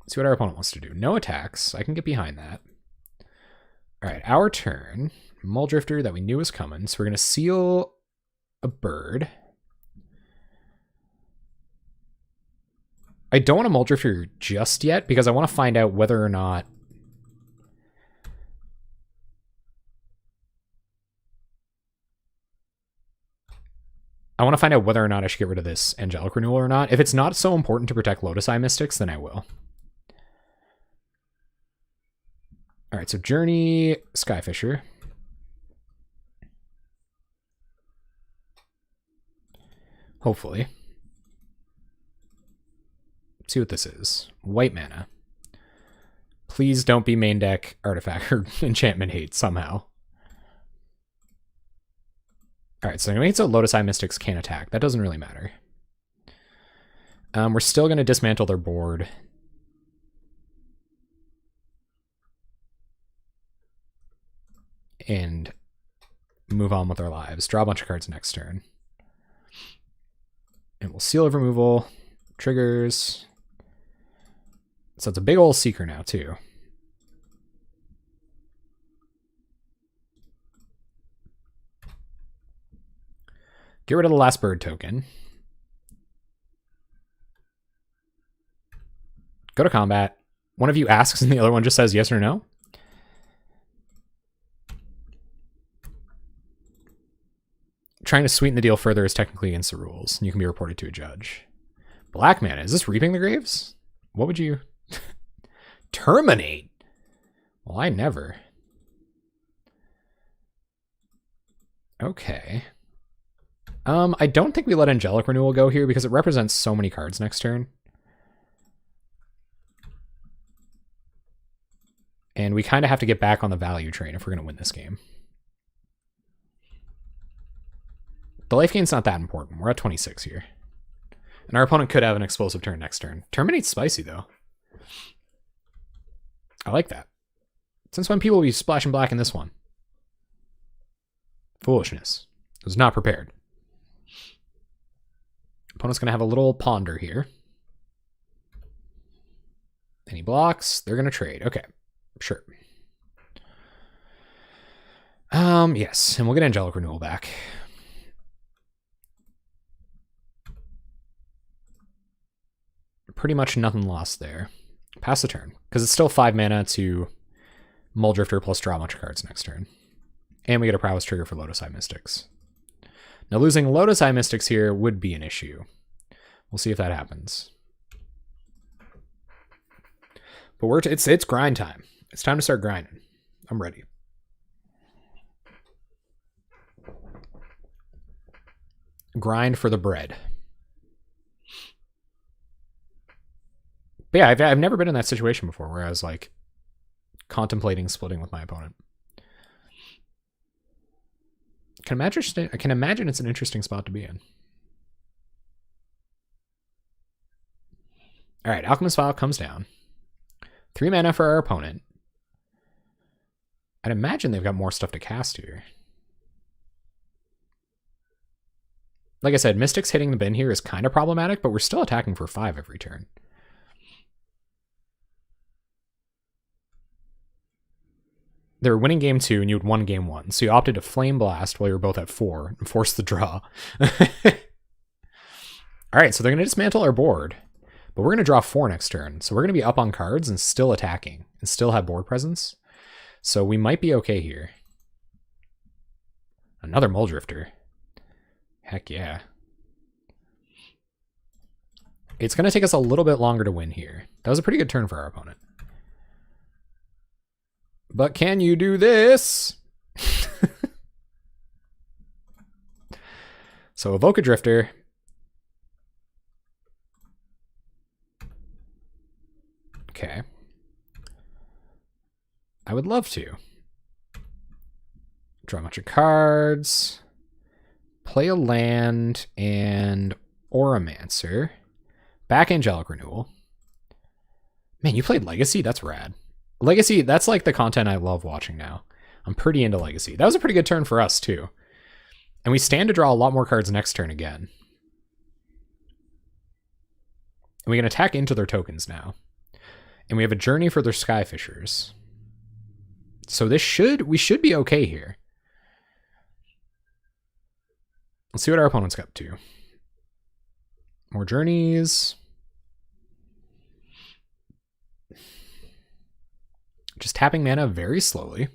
Let's see what our opponent wants to do. No attacks. I can get behind that. All right, our turn. Muldrifter that we knew was coming. So we're going to seal a bird. I don't want to Muldrifter just yet because I want to find out whether or not I should get rid of this Angelic Renewal or not. If it's not so important to protect Lotus Eye Mystics, then I will. All right, so Journey, Skyfisher. Hopefully. Let's see what this is. White mana. Please don't be main deck artifact or enchantment hate somehow. Alright, so it means so Lotus Eye Mystics can't attack. That doesn't really matter. We're still going to dismantle their board. And move on with our lives. Draw a bunch of cards next turn. And we'll seal of removal. Triggers. So it's a big old Seeker now, too. Get rid of the last bird token. Go to combat. One of you asks and the other one just says yes or no. Trying to sweeten the deal further is technically against the rules, and you can be reported to a judge. Black mana. Is this Reaping the Graves? What would you... Terminate? Well, I never. Okay. I don't think we let Angelic Renewal go here because it represents so many cards next turn. And we kind of have to get back on the value train if we're going to win this game. The life gain's not that important. We're at 26 here. And our opponent could have an explosive turn next turn. Terminate's spicy, though. I like that. Since when people will be splashing black in this one? Foolishness. I was not prepared. Opponent's going to have a little ponder here. And he blocks. They're going to trade. Okay. Sure. Yes. And we'll get Angelic Renewal back. Pretty much nothing lost there. Pass the turn. Because it's still 5 mana to Muldrifter plus draw a bunch of cards next turn. And we get a prowess trigger for Lotus Eye Mystics. Now losing Lotus Eye Mystics here would be an issue. We'll see if that happens. But it's grind time. It's time to start grinding. I'm ready. Grind for the bread. But yeah, I've never been in that situation before where I was like contemplating splitting with my opponent. I can imagine it's an interesting spot to be in. All right, Alchemist Vial comes down. 3 mana for our opponent. I'd imagine they've got more stuff to cast here. Like I said, Mystics hitting the bin here is kind of problematic, but we're still attacking for 5 every turn. They were winning game 2 and you had won game 1. So you opted to Flame Blast while you were both at 4 and force the draw. Alright, so they're going to dismantle our board. But we're going to draw 4 next turn. So we're going to be up on cards and still attacking. And still have board presence. So we might be okay here. Another Mole Drifter. Heck yeah. It's going to take us a little bit longer to win here. That was a pretty good turn for our opponent. But can you do this? So evoke a Drifter. Okay. I would love to. Draw a bunch of cards. Play a land and Auramancer. Back Angelic Renewal. Man, you played Legacy? That's rad. Legacy, that's like the content I love watching now. I'm pretty into Legacy. That was a pretty good turn for us, too. And we stand to draw a lot more cards next turn again. And we can attack into their tokens now. And we have a Journey for their Skyfishers. So we should be okay here. Let's see what our opponent's got to. More Journeys. Just tapping mana very slowly.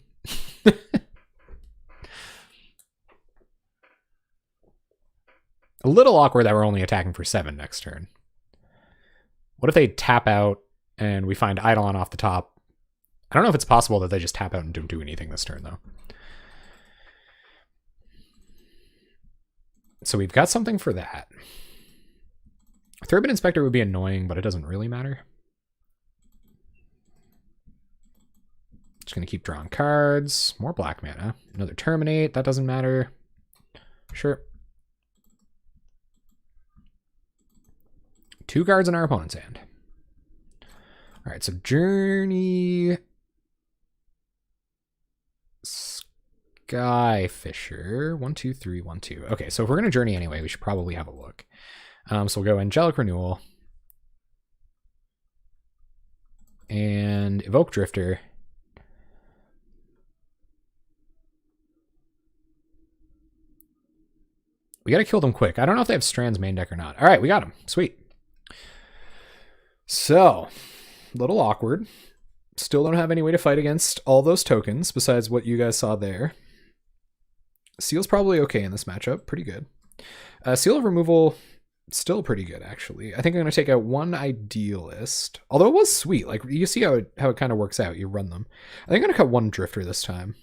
A little awkward that we're only attacking for 7 next turn. What if they tap out and we find Eidolon off the top? I don't know if it's possible that they just tap out and don't do anything this turn, though. So we've got something for that. Threadbit Inspector would be annoying, but it doesn't really matter. Just going to keep drawing cards. More black mana. Another Terminate. That doesn't matter. Sure. 2 cards in our opponent's hand. All right, so Journey... Skyfisher. 1, 2, 3, 1, 2. Okay, so if we're going to Journey anyway, we should probably have a look. So we'll go Angelic Renewal. And Evoke Drifter. We got to kill them quick. I don't know if they have Strand's main deck or not. All right, we got them. Sweet. So, a little awkward. Still don't have any way to fight against all those tokens besides what you guys saw there. Seal's probably okay in this matchup. Pretty good. Seal of Removal, still pretty good, actually. I think I'm going to take out 1 Idealist. Although it was sweet. Like, you see how it kind of works out. You run them. I think I'm going to cut 1 Drifter this time.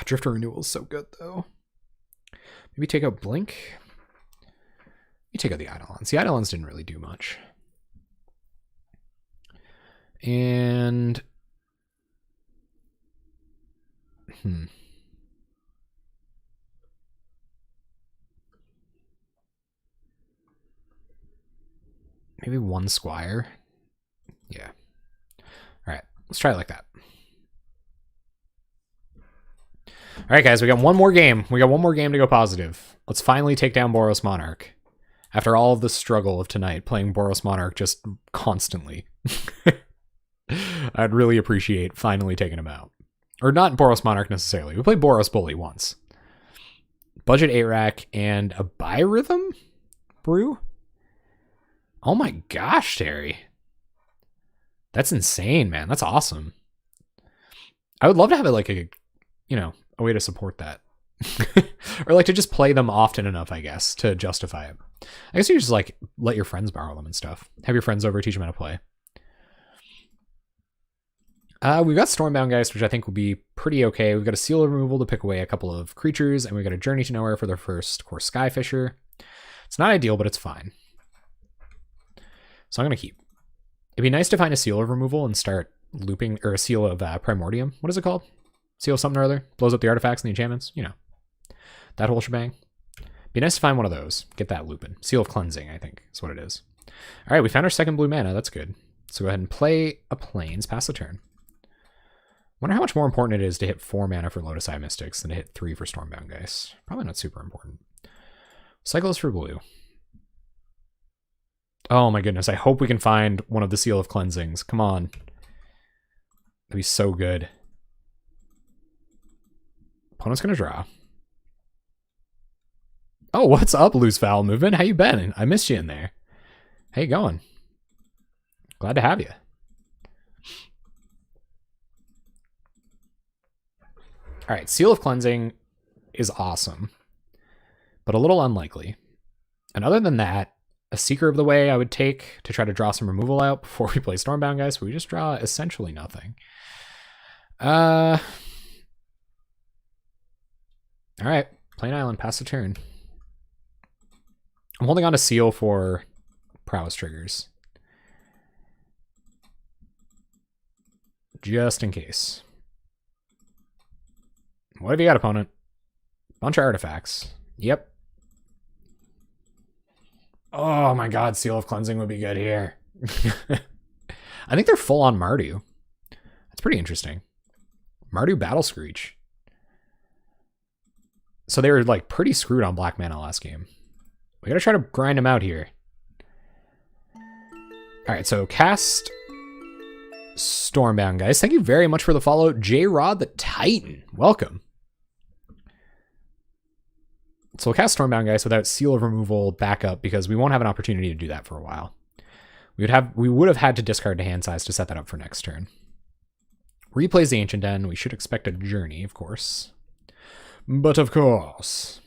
Drifter Renewal is so good, though. Maybe take out Blink. You take out the Eidolons. The Eidolons didn't really do much. And... Maybe 1 Squire. Yeah. All right, let's try it like that. All right, guys, we got one more game. We got one more game to go positive. Let's finally take down Boros Monarch. After all of the struggle of tonight, playing Boros Monarch just constantly. I'd really appreciate finally taking him out. Or not Boros Monarch necessarily. We played Boros Bully once. Budget 8-rack and a Birhythm Brew? Oh my gosh, Terry. That's insane, man. That's awesome. I would love to have it like a, you know, a way to support that. Or like to just play them often enough, I guess, to justify it. I guess you just like let your friends borrow them and stuff. Have your friends over, teach them how to play. We've got Stormbound Geist, which I think will be pretty okay. We've got a Seal of Removal to pick away a couple of creatures, and we've got a Journey to Nowhere for their first core Skyfisher. It's not ideal, but it's fine. So I'm going to keep. It'd be nice to find a Seal of Removal and start looping, or a Seal of Primordium. What is it called? Seal of something or other? Blows up the artifacts and the enchantments? You know. That whole shebang. Be nice to find one of those. Get that looping. Seal of Cleansing, I think, is what it is. All right, we found our second blue mana. That's good. So go ahead and play a Plains, pass the turn. Wonder how much more important it is to hit 4 mana for Lotus Eye Mystics than to hit 3 for Stormbound Geist. Probably not super important. Cycles for blue. Oh my goodness, I hope we can find one of the Seal of Cleansings. Come on. That'd be so good. Opponent's gonna draw. Oh, what's up, Loose Foul Movement? How you been? I missed you in there. How you going? Glad to have you. All right, Seal of Cleansing is awesome, but a little unlikely. And other than that, a Seeker of the Way I would take to try to draw some removal out before we play Stormbound, guys. But we just draw essentially nothing. All right, Plain Island, pass the turn. I'm holding on to Seal for Prowess triggers. Just in case. What have you got, opponent? Bunch of artifacts. Yep. Oh my god, Seal of Cleansing would be good here. I think they're full on Mardu. That's pretty interesting. Mardu Battle Screech. So they were like pretty screwed on black mana last game. We gotta try to grind them out here. Alright, so cast Stormbound, guys. Thank you very much for the follow. J-Rod the Titan. Welcome. So we'll cast Stormbound, guys, without Seal of Removal backup because we won't have an opportunity to do that for a while. We would have had to discard to hand size to set that up for next turn. Replays the Ancient Den. We should expect a Journey, of course. But of course.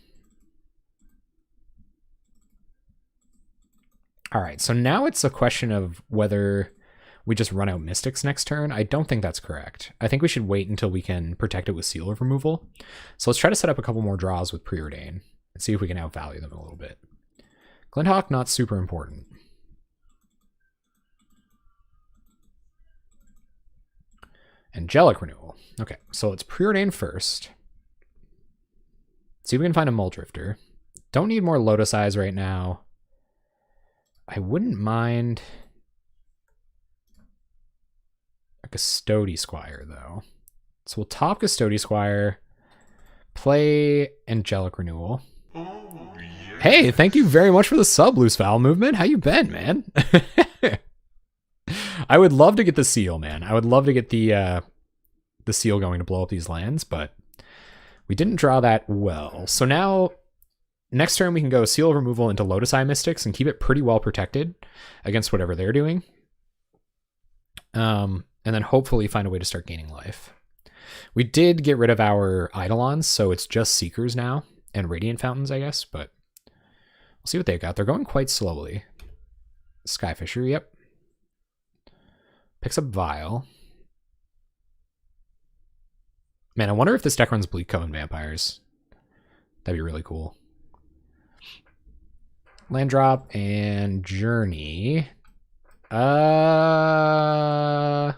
Alright, so now it's a question of whether we just run out Mystics next turn. I don't think that's correct. I think we should wait until we can protect it with Seal of Removal. So let's try to set up a couple more draws with Preordain and see if we can outvalue them a little bit. Glinthawk, not super important. Angelic Renewal. Okay, so let's Preordain first. See if we can find a Muldrifter. Don't need more Lotus Eyes right now. I wouldn't mind a Custody Squire, though. So we'll top Custody Squire, play Angelic Renewal. Oh, yeah. Hey, thank you very much for the sub, Loose Foul Movement. How you been, man? I would love to get the Seal, man. I would love to get the Seal going to blow up these lands, but we didn't draw that well. So now, next turn we can go Seal of Removal into Lotus Eye Mystics and keep it pretty well protected against whatever they're doing. And then hopefully find a way to start gaining life. We did get rid of our Eidolons, so it's just Seekers now, and Radiant Fountains, I guess, but we'll see what they've got. They're going quite slowly. Skyfisher, yep. Picks up Vial. Man, I wonder if this deck runs Bleak Coven Vampires. That'd be really cool. Land drop and Journey. I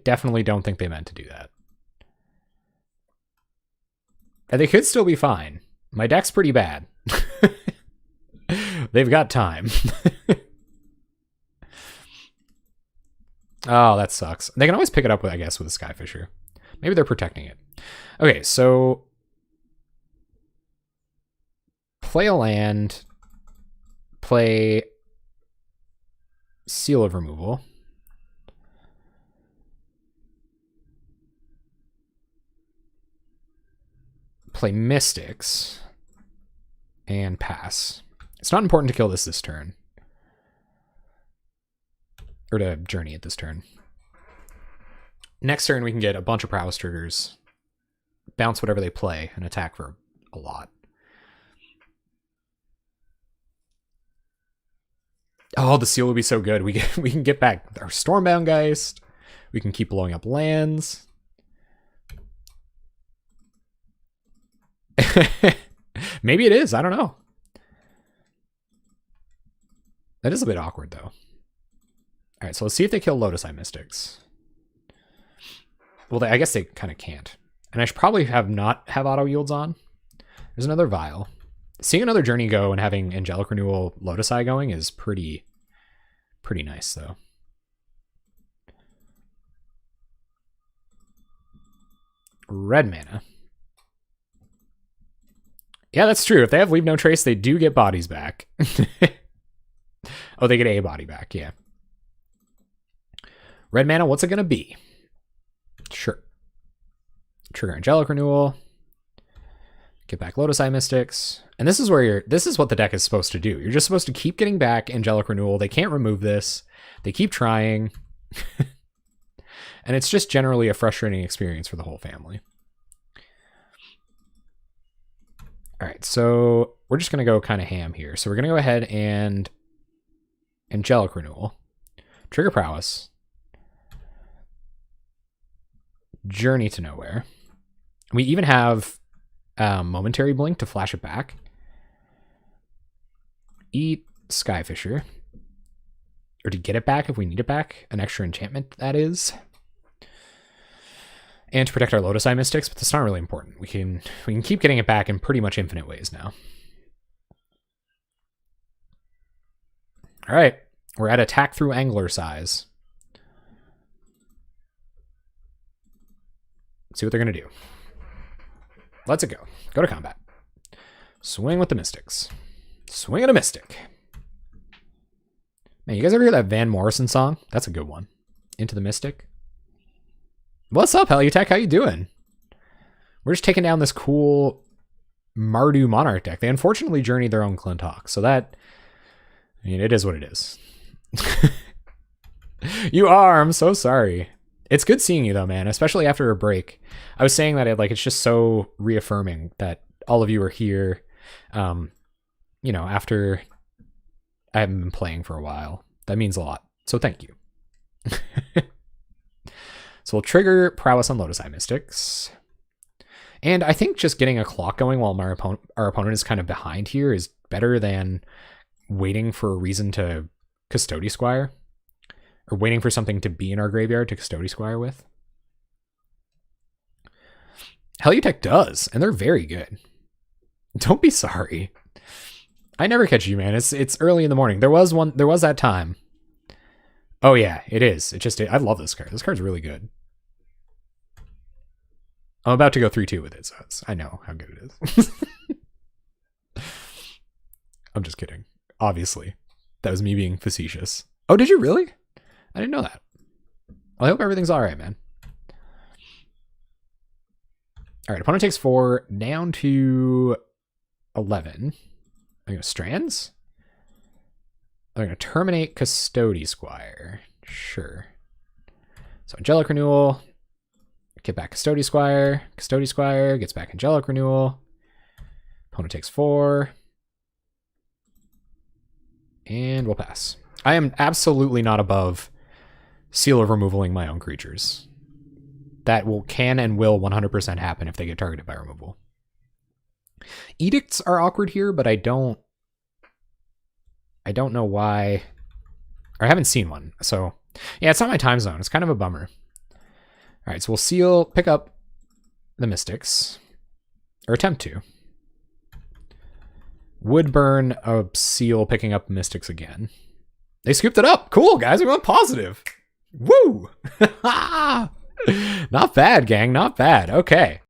definitely don't think they meant to do that. And they could still be fine. My deck's pretty bad. They've got time. Oh, that sucks. They can always pick it up, with, I guess, with a Skyfisher. Maybe they're protecting it. Okay, so play a land, play Seal of Removal. Play Mystics and pass. It's not important to kill this turn. Or to Journey at this turn. Next turn we can get a bunch of Prowess triggers, bounce whatever they play, and attack for a lot. Oh, the Seal would be so good. We can get back our Stormbound Geist. We can keep blowing up lands. Maybe it is. I don't know. That is a bit awkward, though. All right, so let's see if they kill Lotus Eye Mystics. Well, I guess they kind of can't. And I should probably not have auto yields on. There's another Vial. Seeing another Journey go and having Angelic Renewal Lotus Eye going is pretty nice, though. red mana. Yeah, that's true. If they have Leave No Trace, they do get bodies back. Oh, they get a body back, yeah. Red mana, what's it going to be? Sure. Trigger Angelic Renewal. Get back Lotus Eye Mystics. And this is where this is what the deck is supposed to do. You're just supposed to keep getting back Angelic Renewal. They can't remove this. They keep trying. And it's just generally a frustrating experience for the whole family. All right, so we're just going to go kind of ham here. So we're going to go ahead and Angelic Renewal. Trigger Prowess. Journey to Nowhere. We even have Momentary Blink to flash it back. Eat Skyfisher. Or to get it back if we need it back. An extra enchantment, that is. And to protect our Lotus Eye Mystics, but that's not really important. We can keep getting it back in pretty much infinite ways now. All right, we're at attack through angler size. Let's see what they're gonna do. Let's go. Go to combat. Swing with the Mystics. Swing at a Mystic. Man, you guys ever hear that Van Morrison song? That's a good one. Into the Mystic. What's up, Heliotech? How you doing? We're just taking down this cool Mardu Monarch deck. They unfortunately journeyed their own Clintock, so that, I mean, it is what it is. You are. I'm so sorry. It's good seeing you though, man, especially after a break. I was saying that it's just so reaffirming that all of you are here. You know, after I haven't been playing for a while. That means a lot. So thank you. So we'll trigger Prowess on Lotus Eye Mystics. And I think just getting a clock going while our opponent is kind of behind here is better than waiting for a reason to Custody Squire. Or waiting for something to be in our graveyard to Custody Squire with. Heliotech does, and they're very good. Don't be sorry. I never catch you, man. It's early in the morning. There was that time. Oh yeah, it is. I love this card. This card's really good. I'm about to go 3-2 with it, so I know how good it is. I'm just kidding. Obviously. That was me being facetious. Oh, did you really? I didn't know that. Well, I hope everything's all right, man. All right, opponent takes 4 down to 11. I'm going to Strands. I'm going to terminate Custody Squire. Sure. So Angelic Renewal. Get back Custody Squire. Custody Squire gets back Angelic Renewal. Opponent takes 4. And we'll pass. I am absolutely not above Seal of Removaling my own creatures. That can and will 100% happen if they get targeted by removal. Edicts are awkward here, but I don't know why. Or I haven't seen one. So yeah, it's not my time zone. It's kind of a bummer. All right, so we'll pick up the Mystics, or attempt to. Would burn a seal picking up Mystics again. They scooped it up. Cool, guys. We went positive. Woo! Not bad, gang. Not bad. Okay.